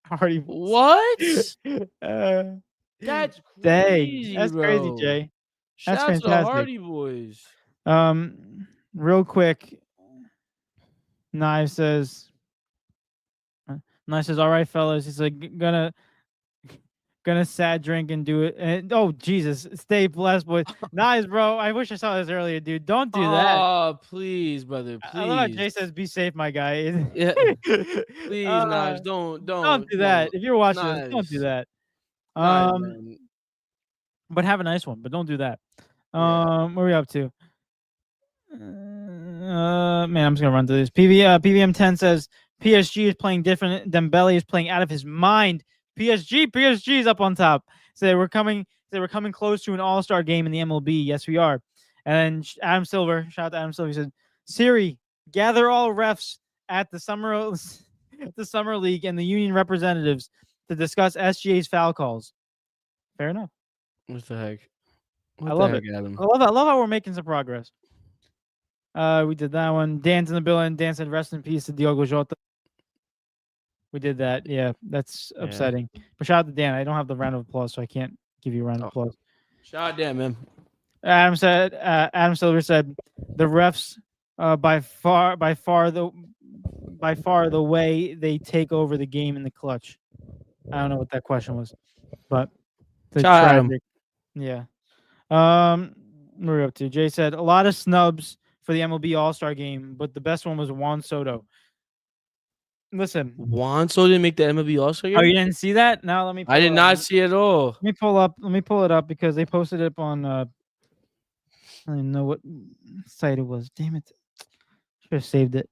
Hardy. What? That's crazy. Dang. That's bro. crazy, Jay. That's Shout out fantastic. to the Hardy Boys. Real quick. Knives says, all right, fellas. He's like, gonna sad drink and do it. And oh Jesus, stay blessed, boys. Knives, bro. I wish I saw this earlier, dude. Don't do that. Oh, please, brother. Please. I love how Jay says, "Be safe, my guy." Yeah. Please, Knives. Don't do that. If you're watching this, don't do that. But have a nice one. But don't do that. What are we up to? Man, I'm just gonna run through this. PVM 10 says PSG is playing different. Dembele is playing out of his mind. PSG is up on top. So we're coming close to an all-star game in the MLB. Yes, we are. And then Adam Silver, shout out to Adam Silver, he said, Siri, gather all refs at the summer league and the union representatives to discuss SGA's foul calls. Fair enough. What the heck? I love it. Adam? I love how we're making some progress. We did that one. Dan's in the building. Dan said, rest in peace to Diogo Jota. We did that. Yeah, that's upsetting. But shout out to Dan. I don't have the round of applause, so I can't give you a round of applause. Shout out Dan, man. Adam Silver said, the refs by far the way they take over the game in the clutch. I don't know what that question was, but tragic. Yeah. What are we up to? Jay said, a lot of snubs for the MLB All-Star game, but the best one was Juan Soto. Listen, Juan Soto didn't make the MLB All-Star game? Oh, you didn't see that? Now let me I did not see it at all. Let me pull it up because they posted it on I don't even know what site it was. Damn it. Should have saved it.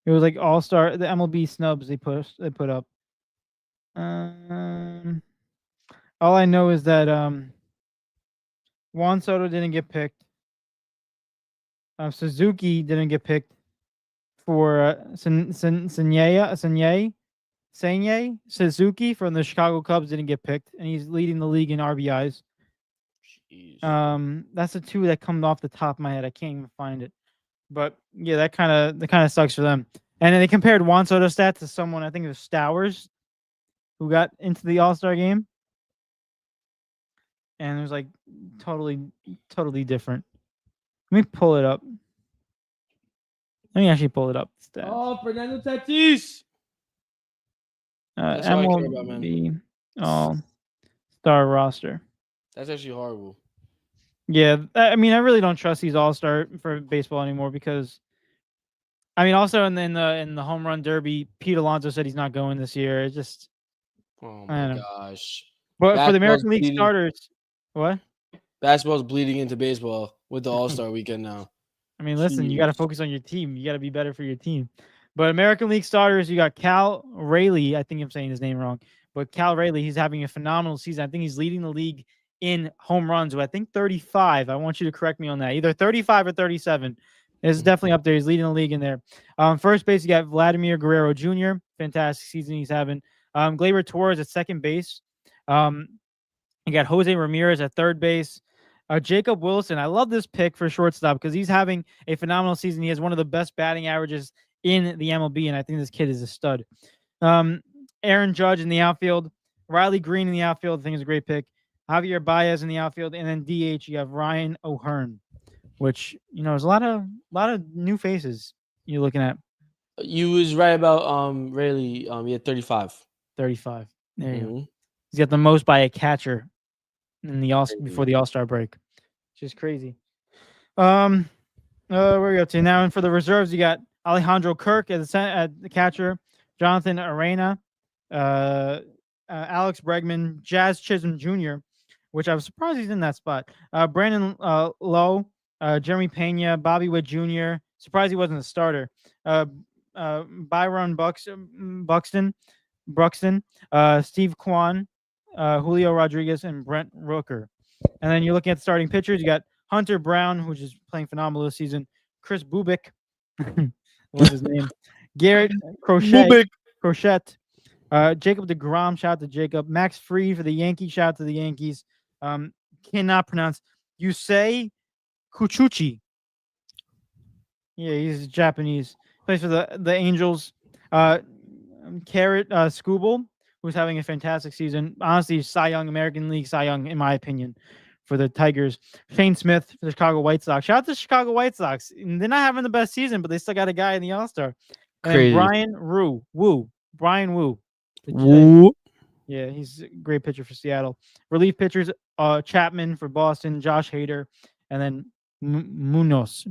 It was like All-Star, the MLB snubs they put up. Um, all I know is that Juan Soto didn't get picked. Suzuki didn't get picked for Sanye Suzuki from the Chicago Cubs didn't get picked, and he's leading the league in RBIs. Jeez. That's the two that come off the top of my head. I can't even find it, but yeah, that kind of sucks for them. And then they compared Juan Soto's stats to someone, I think it was Stowers, who got into the All-Star game, and it was like totally different. Let me pull it up. Let me actually pull it up. Stats. Oh, Fernando Tatis. That's all I care about, man. MLB All-Star roster. That's actually horrible. Yeah, I mean, I really don't trust these All-Star for baseball anymore because, I mean, also in the home run derby, Pete Alonso said he's not going this year. It just, Oh I don't my know. gosh. But for the Basketball's American League bleeding. starters, what? Basketball's bleeding into baseball with the All-Star weekend now. I mean, listen, you got to Jeez. focus on your team. You got to be better for your team. But American League starters, you got Cal Raleigh. I think I'm saying his name wrong, but Cal Raleigh, he's having a phenomenal season. I think he's leading the league in home runs with, I think, 35. I want you to correct me on that. Either 35 or 37. It's definitely up there. He's leading the league in there. First base, you got Vladimir Guerrero Jr. Fantastic season he's having. Gleyber Torres at second base. You got Jose Ramirez at third base. Jacob Wilson, I love this pick for shortstop because he's having a phenomenal season. He has one of the best batting averages in the MLB, and I think this kid is a stud. Aaron Judge in the outfield. Riley Green in the outfield, I think is a great pick. Javier Baez in the outfield, and then DH, you have Ryan O'Hearn, which, you know, there's a lot of new faces you're looking at. You was right about Rayleigh. He had 35. 35. There you go. Mhm. He's got the most by a catcher in the before the All-Star break. Which is crazy. Where are we up to now? And for the reserves, you got Alejandro Kirk at the catcher, Jonathan Arena, Alex Bregman, Jazz Chisholm Jr., which I was surprised he's in that spot. Brandon Lowe, Jeremy Pena, Bobby Witt Jr. Surprised he wasn't a starter. Byron Buxton, Steve Kwan, Julio Rodriguez, and Brent Rooker. And then you're looking at starting pitchers. You got Hunter Brown, who's is playing phenomenal this season. Chris Bubik, what's his name? Garrett Crochet. Jacob DeGrom, shout out to Jacob. Max Fried for the Yankees, shout out to the Yankees. Cannot pronounce. Yusei Kuchuchi. Yeah, he's Japanese. Plays for the Angels. Carrot Skubal, who's having a fantastic season. Honestly, Cy Young, American League Cy Young, in my opinion, for the Tigers. Shane Smith for the Chicago White Sox. Shout out to the Chicago White Sox. They're not having the best season, but they still got a guy in the All-Star. And Brian Wu. Yeah, he's a great pitcher for Seattle. Relief pitchers, Chapman for Boston, Josh Hader, and then Munoz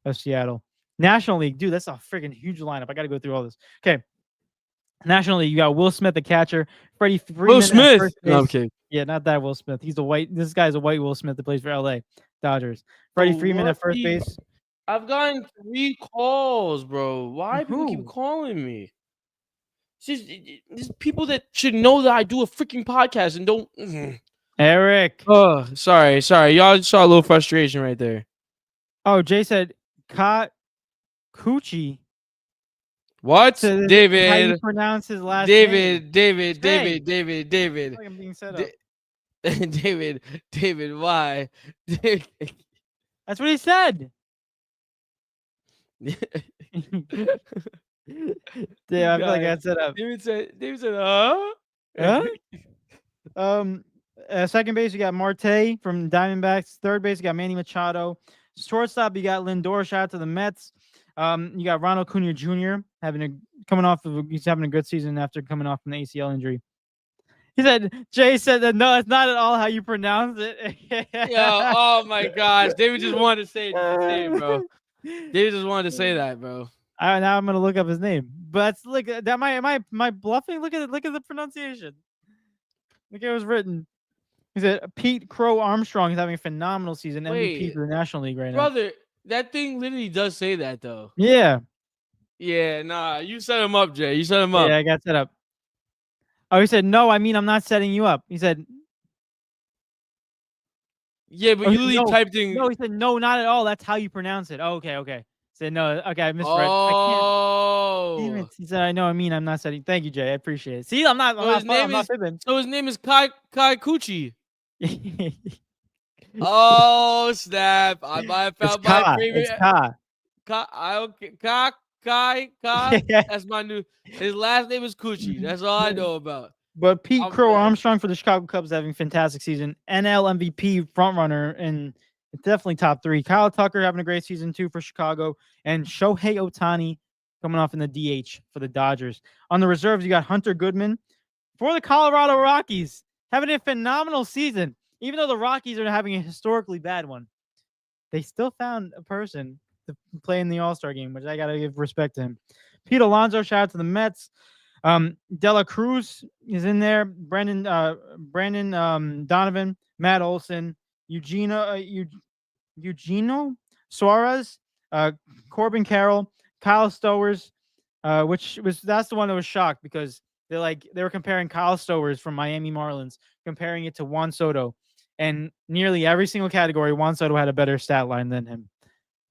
of Seattle. National League, dude, that's a freaking huge lineup. I got to go through all this. Okay. National League, you got Will Smith, the catcher. Freddie Freeman. Will Smith. No, I'm kidding. Yeah, not that Will Smith. This guy's a white Will Smith that plays for LA Dodgers. Freddie Freeman at first base. I've gotten 3 calls, bro. Why people keep calling me? There's people that should know that I do a freaking podcast and don't. Eric. Oh, sorry. Y'all saw a little frustration right there. Oh, Jay said Coochie. What? So David. How you pronounce his last name? David. Like I'm being set up. David, why? That's what he said. Yeah, I feel like I got set up. David said, huh? Second base, you got Marte from Diamondbacks. Third base, you got Manny Machado. Shortstop, you got Lindor. Shout out to the Mets. You got Ronald Acuna Jr. He's having a good season after coming off from the ACL injury. Jay said that no, it's not at all how you pronounce it. Yo, oh my gosh. David just wanted to say his name, bro. David just wanted to say that, bro. Now I'm gonna look up his name. But look, that am I bluffing? Look at the pronunciation. Look at it was written. He said Pete Crow Armstrong is having a phenomenal season, MVP for the National League right now. Brother, That thing literally does say that though. Yeah. Yeah, nah, you set him up, Jay. You set him up. Yeah, I got set up. Oh, he said, no, I mean, I'm not setting you up. He said, Yeah, but oh, he you said, literally no, typed in. no, he said, no, not at all. That's how you pronounce it. Oh, okay, okay. He said, no, okay, I misread. I can't. Damn it. Oh, He said, I know, I mean, I'm not setting. Thank you, Jay. I appreciate it. See, I'm not, so his I'm name not is. fibbing. So his name is Kai Kuchi. Oh snap! I might have It's found my Ka. favorite. It's Ka. Okay, Kai. Yeah. That's my new. His last name is Kuchi. That's all I know about. But Pete I'm Crow glad. Armstrong for the Chicago Cubs having a fantastic season. NL MVP frontrunner and definitely top 3. Kyle Tucker having a great season too for Chicago. And Shohei Ohtani coming off in the DH for the Dodgers. On the reserves, you got Hunter Goodman for the Colorado Rockies having a phenomenal season. Even though the Rockies are having a historically bad one, they still found a person to play in the All-Star game, which I got to give respect to him. Pete Alonso, shout out to the Mets. Dela Cruz is in there. Brandon Donovan, Matt Olson, Eugenio Suarez, Corbin Carroll, Kyle Stowers, that's the one that was shocked because they were comparing Kyle Stowers from Miami Marlins, comparing it to Juan Soto, and nearly every single category, Juan Soto had a better stat line than him,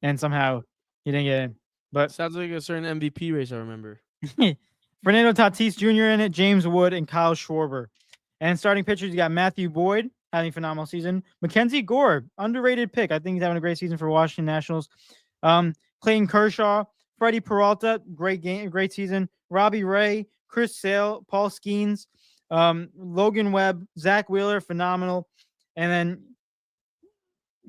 and somehow he didn't get in. But Sounds like a certain MVP race I remember. Fernando Tatis Jr. in it, James Wood, and Kyle Schwarber. And starting pitchers, you got Matthew Boyd having a phenomenal season. Mackenzie Gore, underrated pick. I think he's having a great season for Washington Nationals. Clayton Kershaw, Freddie Peralta, great season. Robbie Ray, Chris Sale, Paul Skeens, Logan Webb, Zach Wheeler, phenomenal. And then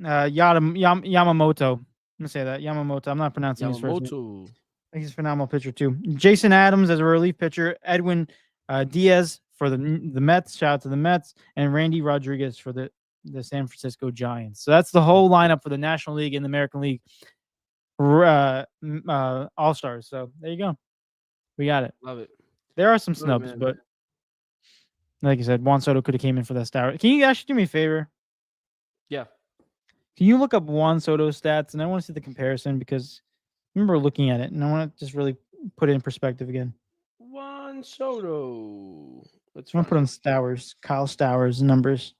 Yamamoto. I'm gonna say that Yamamoto. I'm not pronouncing his first name. Yamamoto. He's a phenomenal pitcher too. Jason Adams as a relief pitcher. Edwin Diaz for the Mets. Shout out to the Mets. And Randy Rodriguez for the San Francisco Giants. So that's the whole lineup for the National League and the American League All-Stars. So there you go. We got it. Love it. There are some snubs, but like I said, Juan Soto could have came in for that star. Can you actually do me a favor? Yeah. Can you look up Juan Soto's stats? And I want to see the comparison because I remember looking at it and I want to just really put it in perspective again. Juan Soto. I'm going to put on Stowers, Kyle Stowers numbers.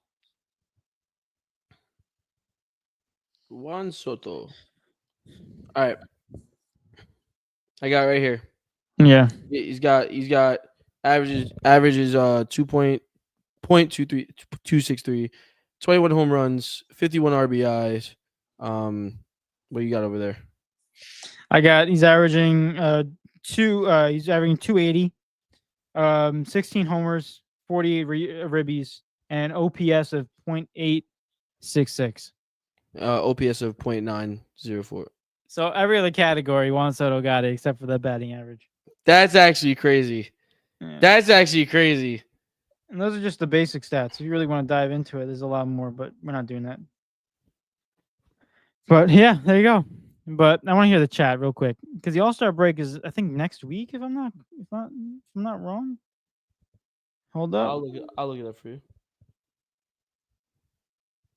Juan Soto. All right. I got it right here. Yeah. He's got averages 2.263, 21 home runs, 51 RBIs. What you got over there? He's averaging he's averaging 280, 16 homers, 48 ribbies, and OPS of 0.866. OPS of 0.904. So every other category, Juan Soto got it except for the batting average. That's actually crazy. Yeah. That's actually crazy. And those are just the basic stats. If you really want to dive into it, there's a lot more, but we're not doing that. But yeah, there you go. But I want to hear the chat real quick because the All-Star break is, I think, next week. If I'm not wrong. Hold up. I'll look it up for you.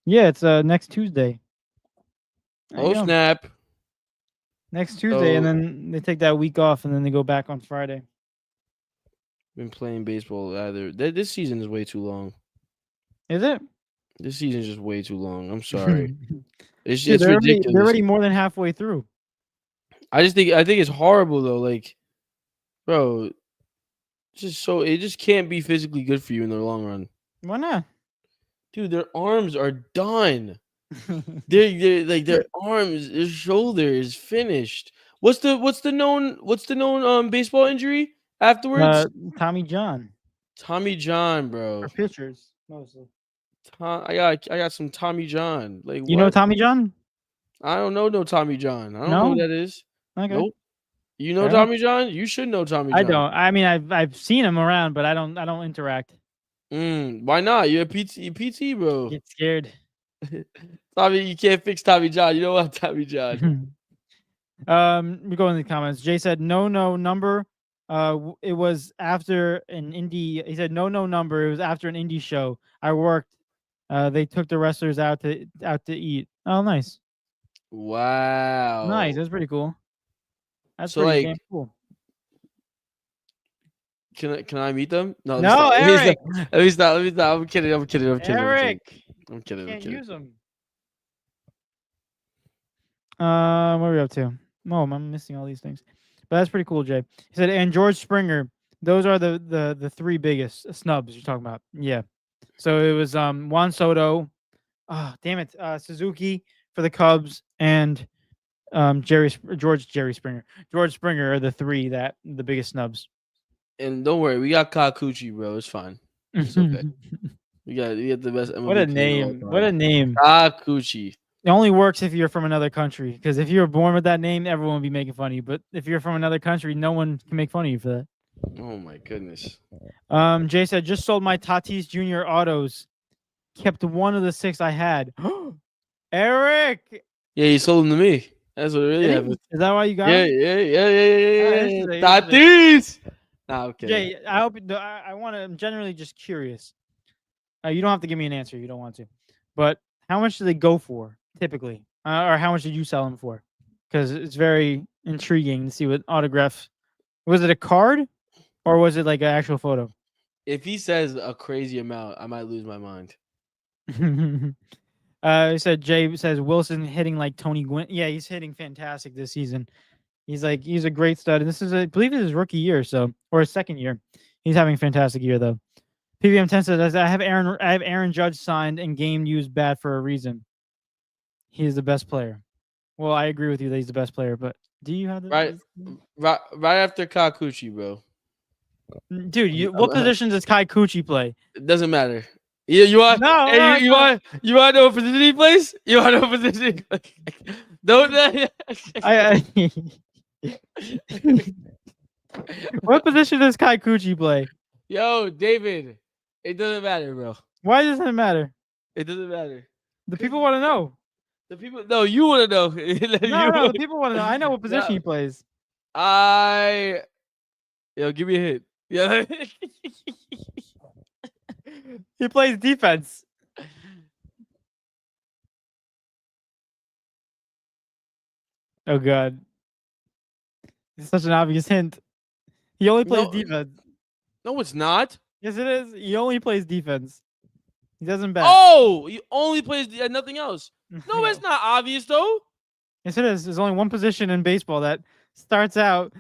Yeah, it's next Tuesday. Oh snap! Next Tuesday, and then they take that week off, and then they go back on Friday. Been playing baseball either. This season is way too long. Is it? This season is just way too long. I'm sorry. It's they're ridiculous. They're already more than halfway through. I think it's horrible though. Like, bro, it just can't be physically good for you in the long run. Why not? Dude, their arms are done. They're like their arms, their shoulder is finished. What's the known baseball injury afterwards? Tommy John. Tommy John, bro. For pitchers, mostly. I got some Tommy John. Like, you know Tommy John? I don't know no Tommy John. I don't know who that is. Okay. Nope. You know Tommy John? You should know Tommy John. I don't. I mean, I've seen him around, but I don't interact. Why not? You're a PT, bro. Get scared. Tommy, you can't fix Tommy John. You know what, Tommy John? We go in the comments. Jay said no number. It was after an indie. He said no number. It was after an indie show. I worked. They took the wrestlers out to eat. Oh, nice. Wow. Nice. That's pretty cool. That's So pretty like, damn cool. can I meet them? No, let me No, stop. Eric. Let me stop. Let me stop. I'm kidding. I'm kidding. I'm kidding. I'm kidding. Eric. I'm kidding. I'm Can't kidding. use them. What are we up to? Oh, I'm missing all these things. But that's pretty cool, Jay. He said, and George Springer. Those are the three biggest snubs you're talking about. Yeah. So it was Juan Soto. Oh, damn it. Suzuki for the Cubs and George Springer. George Springer are the three that the biggest snubs. And don't worry, we got Kakuchi, bro. It's fine. It's okay. We got the best MLB What a player of all name. What a time. name. Kakuchi. It only works if you're from another country. Because if you're born with that name, everyone will be making fun of you. But if you're from another country, no one can make fun of you for that. Oh my goodness. Jay said, just sold my Tatis Jr. autos. Kept one of the 6 I had. Eric! Yeah, he sold them to me. That's what it really Did he? happened. Is that why you got Yeah, him? yeah, yeah, yeah, yeah, This yeah. is a- Tatis. Nah, okay. Jay, I hope I want to. I'm generally just curious. You don't have to give me an answer. You don't want to. But how much do they go for typically, or how much did you sell them for? Because it's very intriguing to see what autograph. Was it a card, or was it like an actual photo? If he says a crazy amount, I might lose my mind. He said Jay says Wilson hitting like Tony Gwynn. Yeah, he's hitting fantastic this season. He's a great stud. And this is I believe this is his rookie year, or his second year. He's having a fantastic year though. PVM 10 says I have Aaron Judge signed and game used bad for a reason. He is the best player. Well, I agree with you that he's the best player, but do you have the Right after Kakuchi, bro. Dude, what position does Kai Kuchi play? It doesn't matter. You want? No, Hey, no, you want to know what position he plays? You want to know what position? He plays? Don't. What position does Kai Kuchi play? Yo, David, it doesn't matter, bro. Why doesn't it matter? It doesn't matter. The people want to know. The people, no, you want to know. No, the people want to know. I know what position he plays. Yo, give me a hit. Yeah. He plays defense. Oh god. It's such an obvious hint. He only plays defense. No, it's not. Yes, it is. He only plays defense. He doesn't bat. Oh, he only plays nothing else. No, it's not obvious though. Yes, it is. There's only one position in baseball that starts out.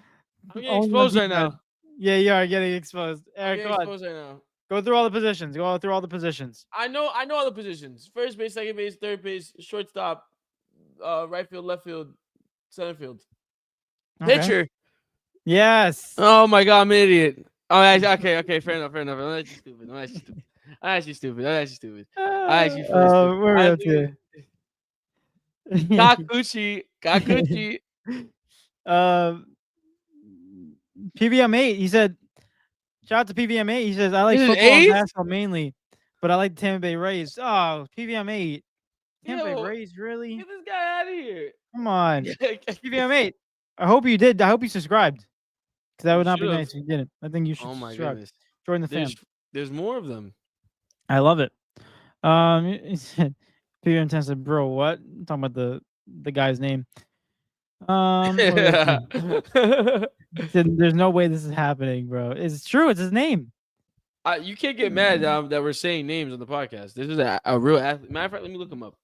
I'm getting exposed right now. Yeah, you are getting exposed. I'm Eric, getting exposed right now. Go through all the positions. Go through all the positions. I know all the positions. First base, second base, third base, shortstop, right field, left field, center field. Okay. Pitcher. Yes. Oh my god, I'm an idiot. Oh, okay, fair enough. I'm actually stupid. I'm actually stupid. Where are we up to? Kakuchi. PVM8. He said, shout out to PVM8. He says, I like football and basketball mainly, but I like the Tampa Bay Rays. Oh, PVM8. Tampa Bay Rays, really? Get this guy out of here. Come on. PVM8. I hope you did. I hope you subscribed. Because that would not be nice if you didn't. I think you should subscribe. Goodness. Join the fam. There's more of them. I love it. He said, PVM10 said, bro, what? I'm talking about the guy's name. There's no way this is happening, bro. It's true. It's his name. You can't get mad that we're saying names on the podcast. This is a real athlete. Matter of fact, let me look him up.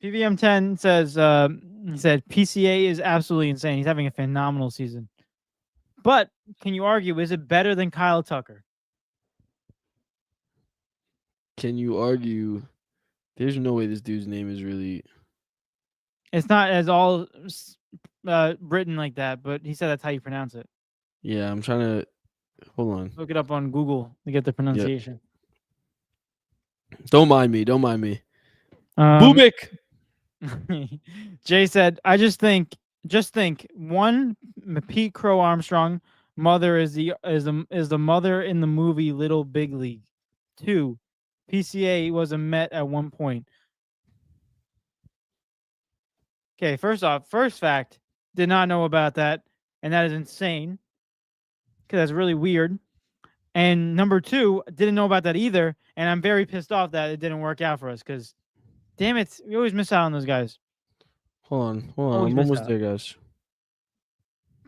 PVM10 says, he said, PCA is absolutely insane. He's having a phenomenal season. But can you argue, is it better than Kyle Tucker? Can you argue? There's no way this dude's name is really. It's not as all written like that, but he said that's how you pronounce it. Yeah, I'm trying to. Hold on. Look it up on Google to get the pronunciation. Yep. Don't mind me. Bubik. Jay said, I just think, one, Pete Crow Armstrong mother is the mother in the movie Little Big League. 2, PCA was a Met at one point. Okay, first fact, did not know about that, and that is insane because that's really weird. And number 2, didn't know about that either, and I'm very pissed off that it didn't work out for us because, damn it, we always miss out on those guys. Hold on. Oh, he's I'm missed almost out. there, guys.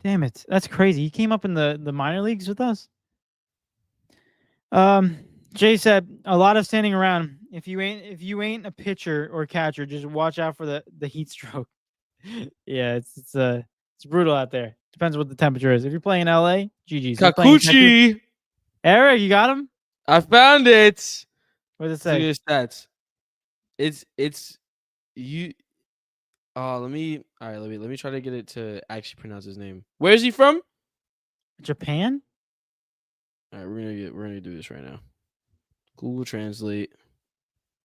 Damn it. That's crazy. He came up in the minor leagues with us. Jay said a lot of standing around. If you ain't a pitcher or catcher, just watch out for the heat stroke. Yeah, it's brutal out there. Depends what the temperature is. If you're playing LA, GG's. If you're playing in Texas, Kikuchi. Eric, you got him? I found it. What does it Let's look at say? his stats. It's you. Let me. All right, let me try to get it to actually pronounce his name. Where is he from? Japan? All right, we're gonna do this right now. Google Translate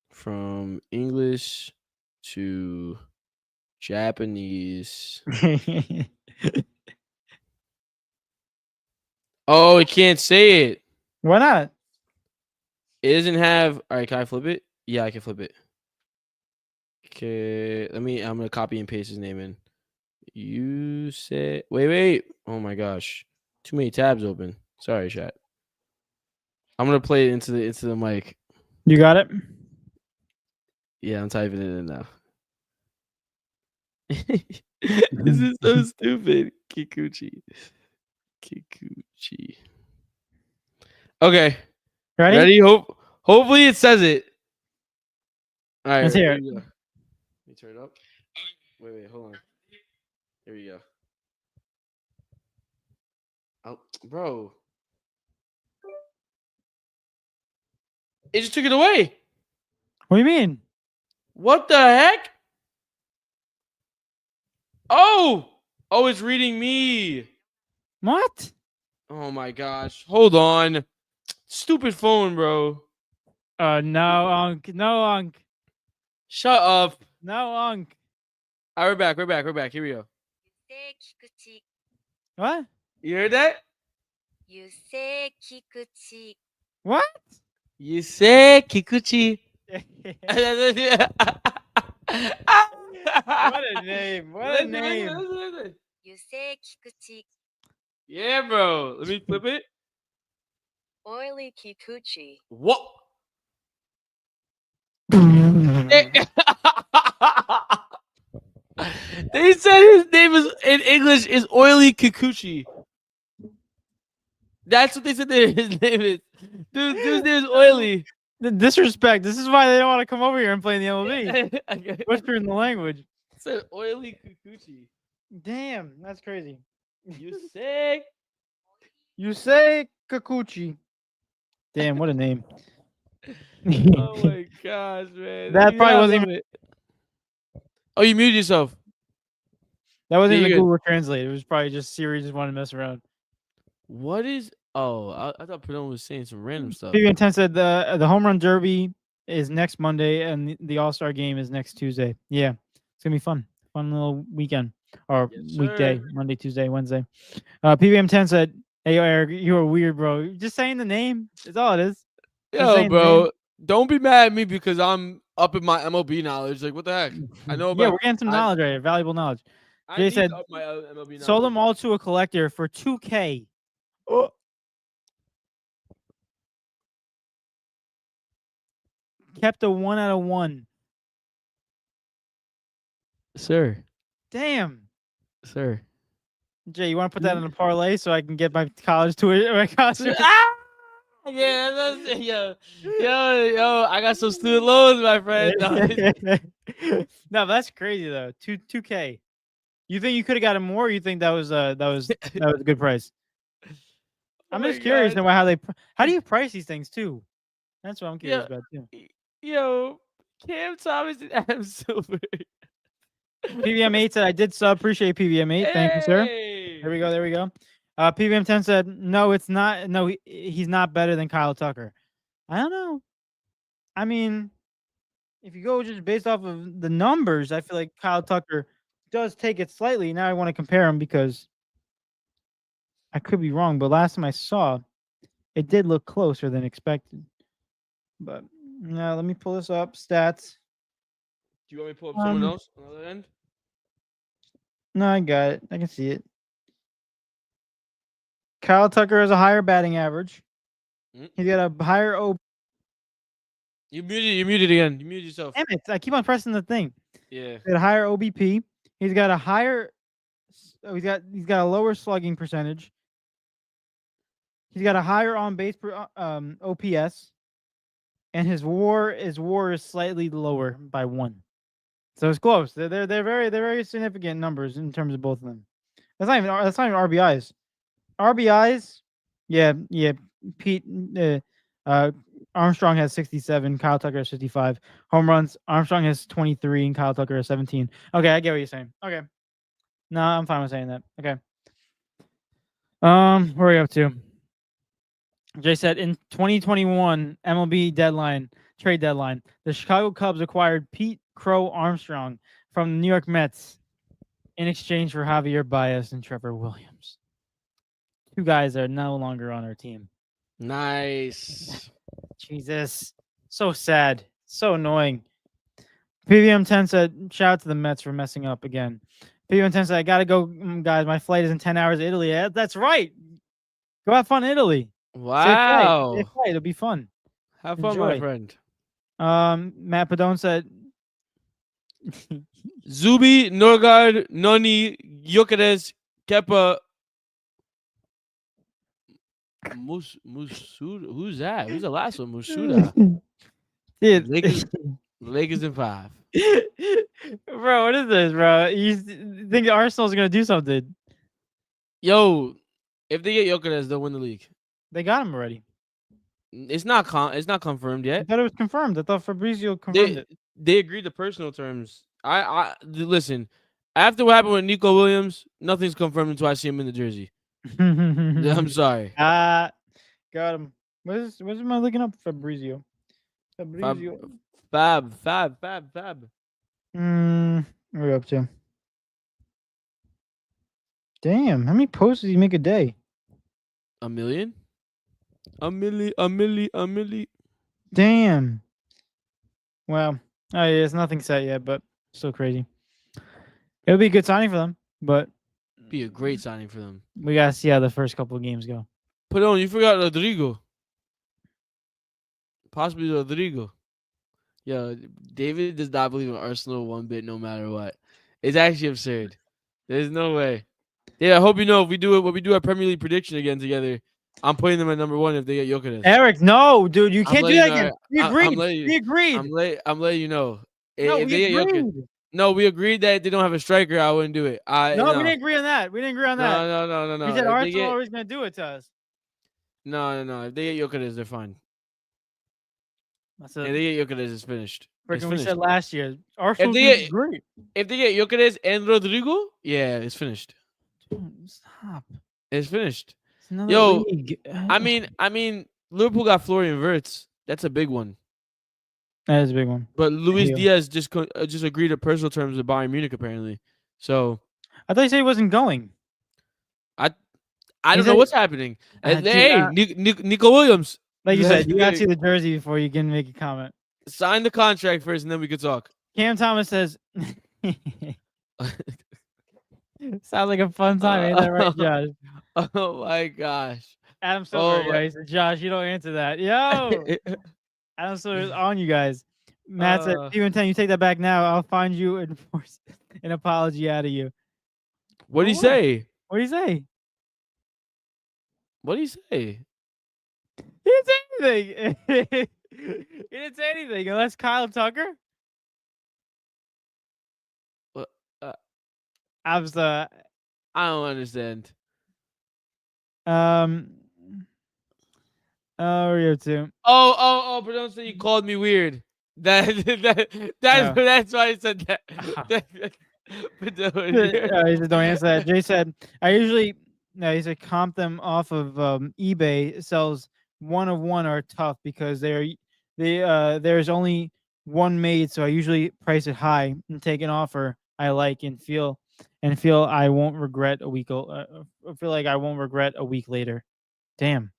from English to Japanese. Oh, it can't say it. Why not? It doesn't have. All right, can I flip it? Yeah, I can flip it. Okay, I'm gonna copy and paste his name in. You said. Wait. Oh my gosh, too many tabs open. Sorry, chat. I'm gonna play it into the mic. You got it? Yeah, I'm typing it in now. This is so stupid. Kikuchi. Okay. Ready? Hopefully it says it. All right. Let's hear here it. we go. Let me turn it up. Wait, hold on. Here we go. Oh, bro. It just took it away. What do you mean? What the heck? Oh, it's reading me. What? Oh my gosh. Hold on. Stupid phone, bro. No, Unk. No, Unk. Shut up. No, Unk. All right, we're back. Here we go. What? You heard that? What? You say Kikuchi. What a name. What a name. Listen. Yeah, bro. Let me flip it. Oily Kikuchi. What? They said his name is in English is Oily Kikuchi. That's what they said his name is. Dude's name is Oily. The disrespect. This is why they don't want to come over here and play in the MLB. Okay. Whispering the language. It said Oily Kikuchi. Damn, that's crazy. You say? You say Kikuchi. Damn, what a name. Oh my gosh, man. That You probably gotta wasn't love it. Oh, you muted yourself. That wasn't Yeah, even you're good. Google Translate. It was probably just Siri just wanted to mess around. What is? Oh, I thought Padon was saying some random stuff. PBM10 said the home run derby is next Monday and the All-Star game is next Tuesday. Yeah, it's gonna be fun. Fun little weekend or Yes, weekday, sir. Monday, Tuesday, Wednesday. PBM10 said, "Hey, yo, Eric, you are weird, bro. Just saying the name. That's all it is. Just Yo, saying the name. bro, don't be mad at me because I'm up in my MLB knowledge. Like, what the heck? I know Yeah, about. we're getting some knowledge right here. Valuable knowledge. I Jay need said, to up my MLB knowledge. sold them all to a collector for $2K. Oh. Kept a 1 out of 1. Sir. Damn. Sir. Jay, you want to put that in a parlay so I can get my college tuition? My college Yeah, that's, yo, I got some student loans, my friend. No, that's crazy though. 2K. You think you could have gotten more? Or you think that was a good price? I'm just curious about how do you price these things too? That's what I'm curious about too. Yo, Cam Thomas and Adam Silver. PVM8 said I did sub. Appreciate PVM8. Thank you, sir. There we go. PVM10 said no, it's not. No, he's not better than Kyle Tucker. I don't know. I mean, if you go just based off of the numbers, I feel like Kyle Tucker does take it slightly. Now I want to compare him because I could be wrong, but last time I saw, it did look closer than expected. But now let me pull this up. Stats. Do you want me to pull up someone else on the other end? No, I got it. I can see it. Kyle Tucker has a higher batting average. He's got a higher O. You muted again. You muted yourself. Damn it! I keep on pressing the thing. Yeah. He had a higher OBP. He's got a higher. He's got a lower slugging percentage. He's got a higher on base OPS, and his WAR is slightly lower by 1. So it's close. They're very significant numbers in terms of both of them. That's not even RBIs. RBIs, yeah. Pete Armstrong has 67. Kyle Tucker has 55. Home runs, Armstrong has 23, and Kyle Tucker has 17. Okay, I get what you're saying. Okay, no, I'm fine with saying that. Okay. Where are we up to? Jay said in 2021 MLB trade deadline, the Chicago Cubs acquired Pete Crow Armstrong from the New York Mets in exchange for Javier Baez and Trevor Williams. 2 guys that are no longer on our team. Nice. Jesus. So sad. So annoying. PVM10 said, shout out to the Mets for messing up again. PVM10 said, I got to go, guys. My flight is in 10 hours to Italy. Yeah, that's right. Go have fun in Italy. Wow. Safe flight. It'll be fun. Have fun, Enjoy. my friend. Matt Padone said, Zubi, Norgard, Noni, Gyökeres, Kepa, Musuda. Who's that? Who's the last one? Musuda. dude. Lakers in 5. Bro, what is this, bro? You think Arsenal's going to do something? Yo, if they get Gyökeres, they'll win the league. They got him already. It's not confirmed I yet. thought it was confirmed. I thought Fabrizio confirmed it. They agreed to personal terms. I listen. After what happened with Nico Williams, nothing's confirmed until I see him in the jersey. I'm sorry. Got him. What am I looking up? Fabrizio. Fab. Where are we up to? Damn, how many posts does he make a day? A million. A milli. Damn. Well, it's nothing set yet, but still crazy. It would be a good signing for them, but Be a great signing for them. we gotta see how the first couple of games go. Put on, you forgot Rodrigo. Possibly Rodrigo. Yo, David does not believe in Arsenal one bit, no matter what. It's actually absurd. There's no way. Yeah, I hope you know if we do it when we do our Premier League prediction again together, I'm putting them at number 1 if they get Gyökeres. Eric, no, dude, you can't do that again. We I'm agreed. letting you- We agreed. I'm letting you know. No, If we they get Gyökeres, agreed. no, we agreed that if they don't have a striker, I wouldn't do it. No, we didn't agree on that. We didn't agree on that. No. We said If they Arsenal get- always gonna do it to us. No. If they get Gyökeres, they're fine. That's If they get Gyökeres, it's finished. It's freaking we finished. said last year. Arsenal they- great. If they get Gyökeres and Rodrigo, yeah, it's finished. Stop. It's finished. It's another Yo, league. I mean, Liverpool got Florian Wirtz. That's a big one. that is a big one. But Luis Deal. Diaz just agreed to personal terms with Bayern Munich apparently. So I thought you said he wasn't going. I don't know what's happening. Dude, Hey, Nico Williams, Like you said, you gotta see the jersey before you can make a comment. sign the contract first, and then we could talk. Cam Thomas says, "Sounds like a fun time, ain't that right, Josh?" Oh my gosh. Adam Silver, my- he said, "Josh, you don't answer that." Yo, Adam Silver's on you guys. Matt said, "Even 10, you take that back now. I'll find you and force an apology out of you." What did he What? say? What do you say? What did he say? He didn't say anything. He didn't say anything unless Kyle Tucker. What? I was I don't understand. Oh, we're too. Oh, but don't say you called me weird. That's why I said that. But He said, "Don't answer that." Jay said, "I usually." No, he said, "Comp them off of eBay. Sells one of one are tough because there's only one made, so I usually price it high and take an offer I like and feel I won't regret a week. Feel like I won't regret a week later. Damn,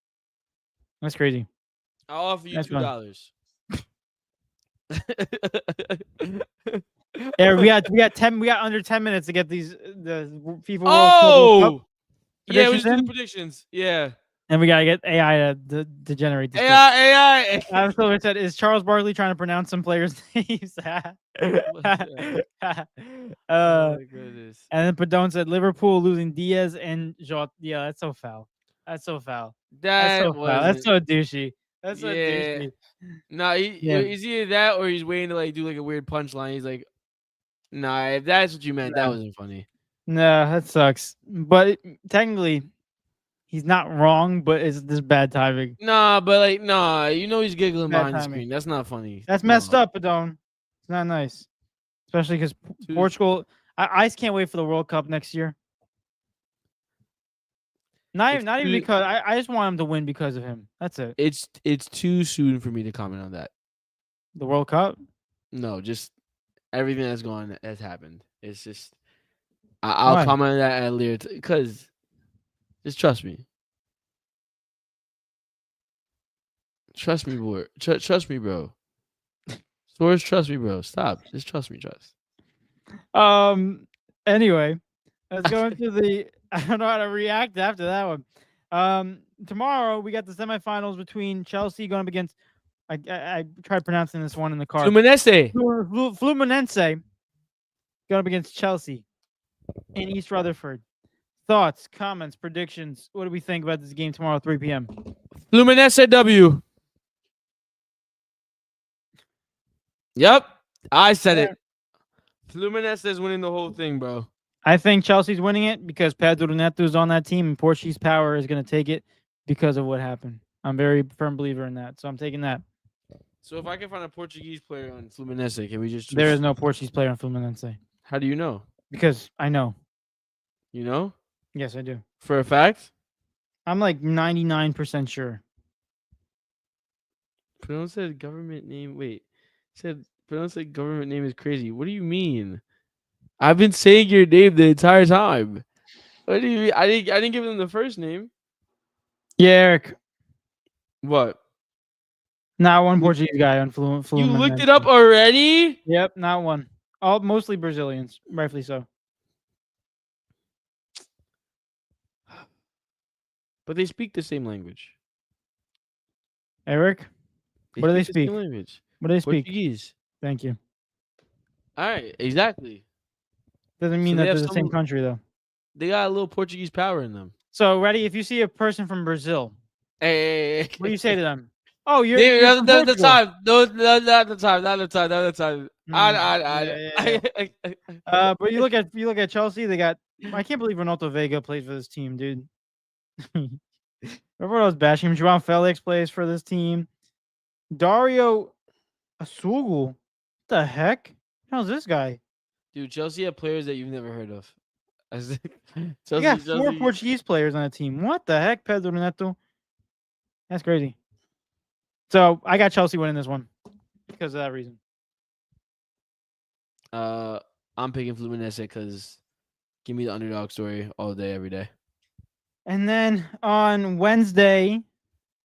that's crazy. I'll offer you That's fun. $2. Yeah, we got under 10 minutes to get the FIFA World Cup Oh, yeah, we predictions just did the in. predictions. Yeah. And we gotta get AI to generate this. AI. Adam Silver said, "Is Charles Barkley trying to pronounce some players' names?" Oh my goodness. And then Padone said, "Liverpool losing Diaz and Jota." Yeah, that's so foul. That's so foul. That's That so foul. That's wasn't. so douchey. That's so Yeah. douchey. No, Yeah. it's either that or he's waiting to like do like a weird punchline. He's like, nah, if that's what you meant, that No. wasn't funny. No, that sucks. But technically, he's not wrong. But it's this bad timing. Nah, but like, nah, he's giggling Bad behind the timing. screen. That's not funny. That's No. messed up, Padone. It's not nice, especially because Too- Portugal. I just can't wait for the World Cup next year. Not It's even, not even too- because I just want him to win because of him. That's it. It's too soon for me to comment on that. The World Cup. No, just everything that's happened. It's just I'll Why? comment on that at later because just trust me. Trust me, boy. Trust me, bro. Source, trust me, bro. Stop. Just trust me, trust. Anyway, let's go into the. I don't know how to react after that one. Tomorrow we got the semifinals between Chelsea going up against. I tried pronouncing this one in the car. Fluminense. Fluminense going up against Chelsea in East Rutherford. Thoughts, comments, predictions. What do we think about this game tomorrow, 3 p.m.? Fluminense W. Yep. I said it. Fluminense is winning the whole thing, bro. I think Chelsea's winning it because Pedro Neto is on that team and Portuguese Power is going to take it because of what happened. I'm a very firm believer in that. So I'm taking that. So if I can find a Portuguese player on Fluminense, can we just There is no Portuguese player on Fluminense How do you know? because I know. You know? Yes, I do. For a fact? I'm like 99% sure. Pronounce said government name. Wait. Said pronounce said government name is crazy. What do you mean? I've been saying your name the entire time. What do you mean? I didn't give them the first name. Yeah, Eric. What? Not one Portuguese guy on Fluminense. You looked it up already? Yep, not one. All mostly Brazilians, rightfully so. But they speak the same language. Eric, what do they the same speak? language. What do they speak? Portuguese. Thank you. All right, exactly. Doesn't mean So they that have they're the same some- country though. They got a little Portuguese power in them. So ready? If you see a person from Brazil, Hey. what do you say to them? Oh, you're from the Portugal. time. No, not the time. Not the time. Not the time. Yeah. But you look at Chelsea. They got. I can't believe Renato Vega plays for this team, dude. Everyone else bashing him. João Felix plays for this team. Dario Asugul. What the heck? How's this guy? Dude, Chelsea have players that you've never heard of. They got 4 Portuguese players on the team. What the heck, Pedro Neto? That's crazy. So I got Chelsea winning this one because of that reason. I'm picking Fluminense because give me the underdog story all day, every day. And then on Wednesday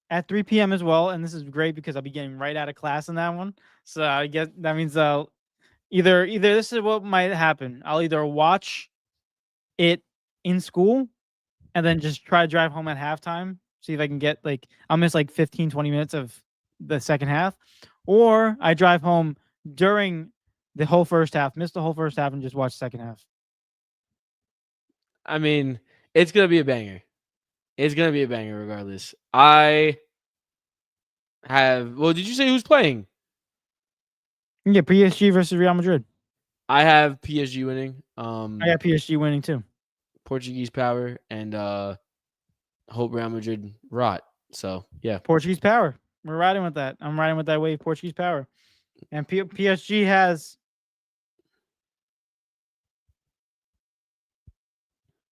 at 3 p.m. as well, and this is great because I'll be getting right out of class on that one. So I guess that means either this is what might happen. I'll either watch it in school and then just try to drive home at halftime, see if I can get I'll miss 15, 20 minutes of the second half, or I drive home during the whole first half, miss the whole first half, and just watch the second half. I mean, it's gonna be a banger. It's gonna be a banger regardless. I have. Well, did you say who's playing? Yeah, PSG versus Real Madrid. I have PSG winning. I got PSG winning too. Portuguese power and hope Real Madrid rot. So yeah, Portuguese power. We're riding with that. I'm riding with that wave. Portuguese power. And PSG has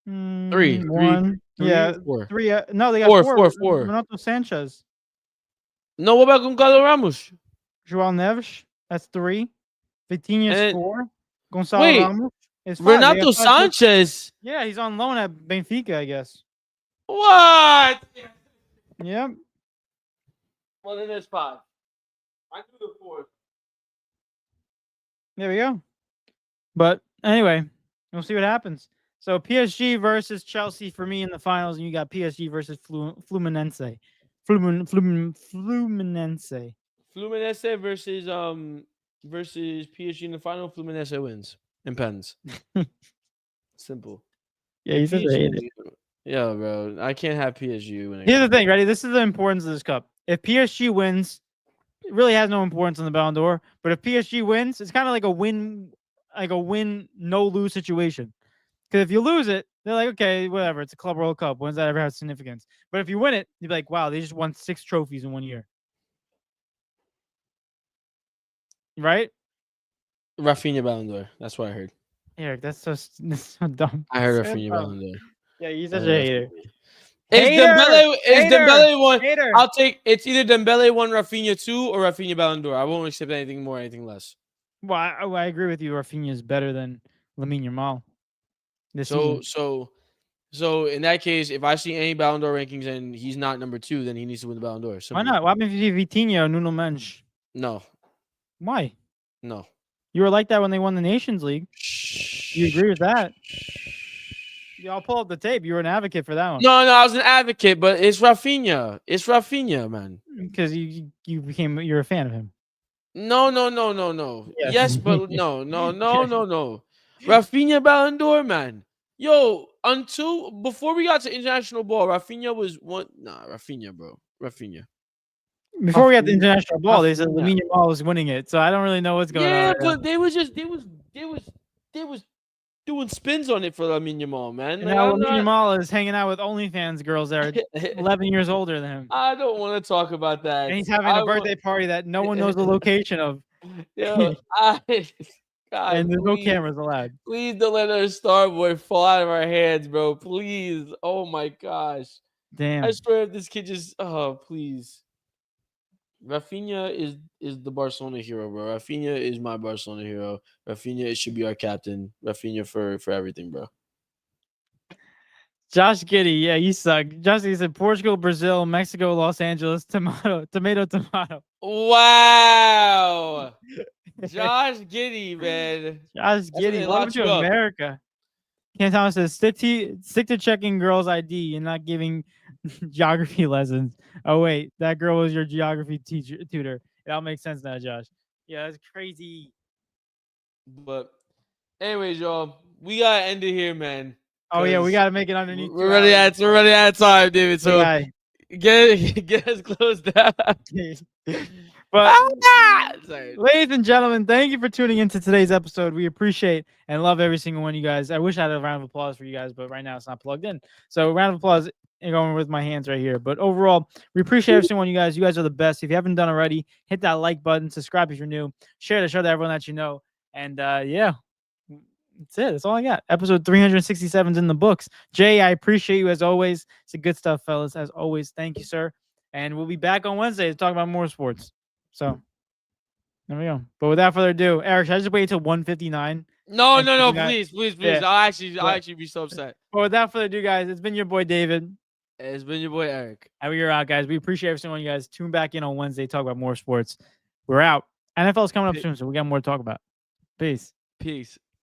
three. One. Yeah, four. 3. No, they got Four. Renato Sanchez. No, what about Gonzalo Ramos? João Neves. That's 3. Vitinha's And- 4. Gonzalo Wait, Ramos is 5. They Renato got 5 players. Sanchez. Yeah, he's on loan at Benfica, I guess. What? Yep. Well, then there's 5. I do the 4. There we go. But anyway, we'll see what happens. So PSG versus Chelsea for me in the finals, and you got PSG versus Fluminense. Fluminense. Fluminense versus PSG in the final. Fluminense wins and pens. Simple. Yeah, he's such a hater. Yeah, bro. I can't have PSG winning. Here's the thing, ready? This is the importance of this cup. If PSG wins, it really has no importance on the Ballon d'Or. But if PSG wins, it's kind of like a win, no lose situation. Because if you lose it, they're like, okay, whatever. It's a Club World Cup. When's that ever have significance? But if you win it, you'd be like, wow, they just won 6 trophies in 1 year. Right? Rafinha Ballon d'Or. That's what I heard. Eric, that's so dumb. I heard So Rafinha dumb. Ballon d'Or. Yeah, he's such a hater. Is Dembele one? Hater. I'll take. It's either Dembele 1, Rafinha 2, or Rafinha Ballon d'Or. I won't accept anything more, anything less. Well, I agree with you. Rafinha is better than Lamine Yamal. So in that case, if I see any Ballon d'Or rankings and he's not number 2, then he needs to win the Ballon d'Or. Why not? Why happens if you see Vitinha or Nuno Mendes? No. Why? No. You were like that when they won the Nations League. You agree with that? Yeah, I'll pull up the tape. You were an advocate for that one. No, I was an advocate, but it's Rafinha. It's Rafinha, man. Because you're a fan of him. No. Yes. Yes, but no. Rafinha Ballon d'Or, man. Yo, before we got to international ball, Rafinha was one. Nah, Rafinha, bro. Rafinha. Before we got the international ball, they said Lamine Yamal was winning it. So I don't really know what's going on. Yeah, but they was doing spins on it for Lamine Yamal, man. And now Lamine Yamal is hanging out with OnlyFans girls that are 11 years older than him. I don't want to talk about that. And he's having a birthday party that no one knows the location of. Yeah, God, and there's no cameras allowed. Please don't let our star boy fall out of our hands, bro. Please. Oh my gosh. Damn. I swear if this kid just please. Rafinha is the Barcelona hero, bro. Rafinha is my Barcelona hero. Rafinha should be our captain. Rafinha for everything, bro. Josh Giddey, yeah, you suck. Josh Giddey said Portugal, Brazil, Mexico, Los Angeles, tomato. Wow. Josh Giddey, man. Josh Giddey, welcome to America. Cam Thomas says, stick to checking girls' ID and not giving geography lessons. Oh, wait, that girl was your geography tutor. It all makes sense now, Josh. Yeah, that's crazy. But anyways, y'all, we got to end it here, man. Oh, yeah, we got to make it underneath. We're running out of time, David. So get us close down. But ladies and gentlemen, thank you for tuning into today's episode. We appreciate and love every single one of you guys. I wish I had a round of applause for you guys, but right now it's not plugged in. So round of applause going with my hands right here. But overall, we appreciate every single one of you guys. You guys are the best. If you haven't done already, hit that like button, subscribe if you're new, share the show to everyone that you know. And yeah, that's it. That's all I got. Episode 367 is in the books. Jay, I appreciate you as always. It's good stuff, fellas. As always, thank you, sir. And we'll be back on Wednesday to talk about more sports. So there we go. But without further ado, Eric, should I just wait until 1:59? No, please. Yeah. I'll actually be so upset. But without further ado, guys, it's been your boy David. It's been your boy Eric. And we're out, guys. We appreciate every single one of you guys. Tune back in on Wednesday, talk about more sports. We're out. NFL's coming up soon, so we got more to talk about. Peace.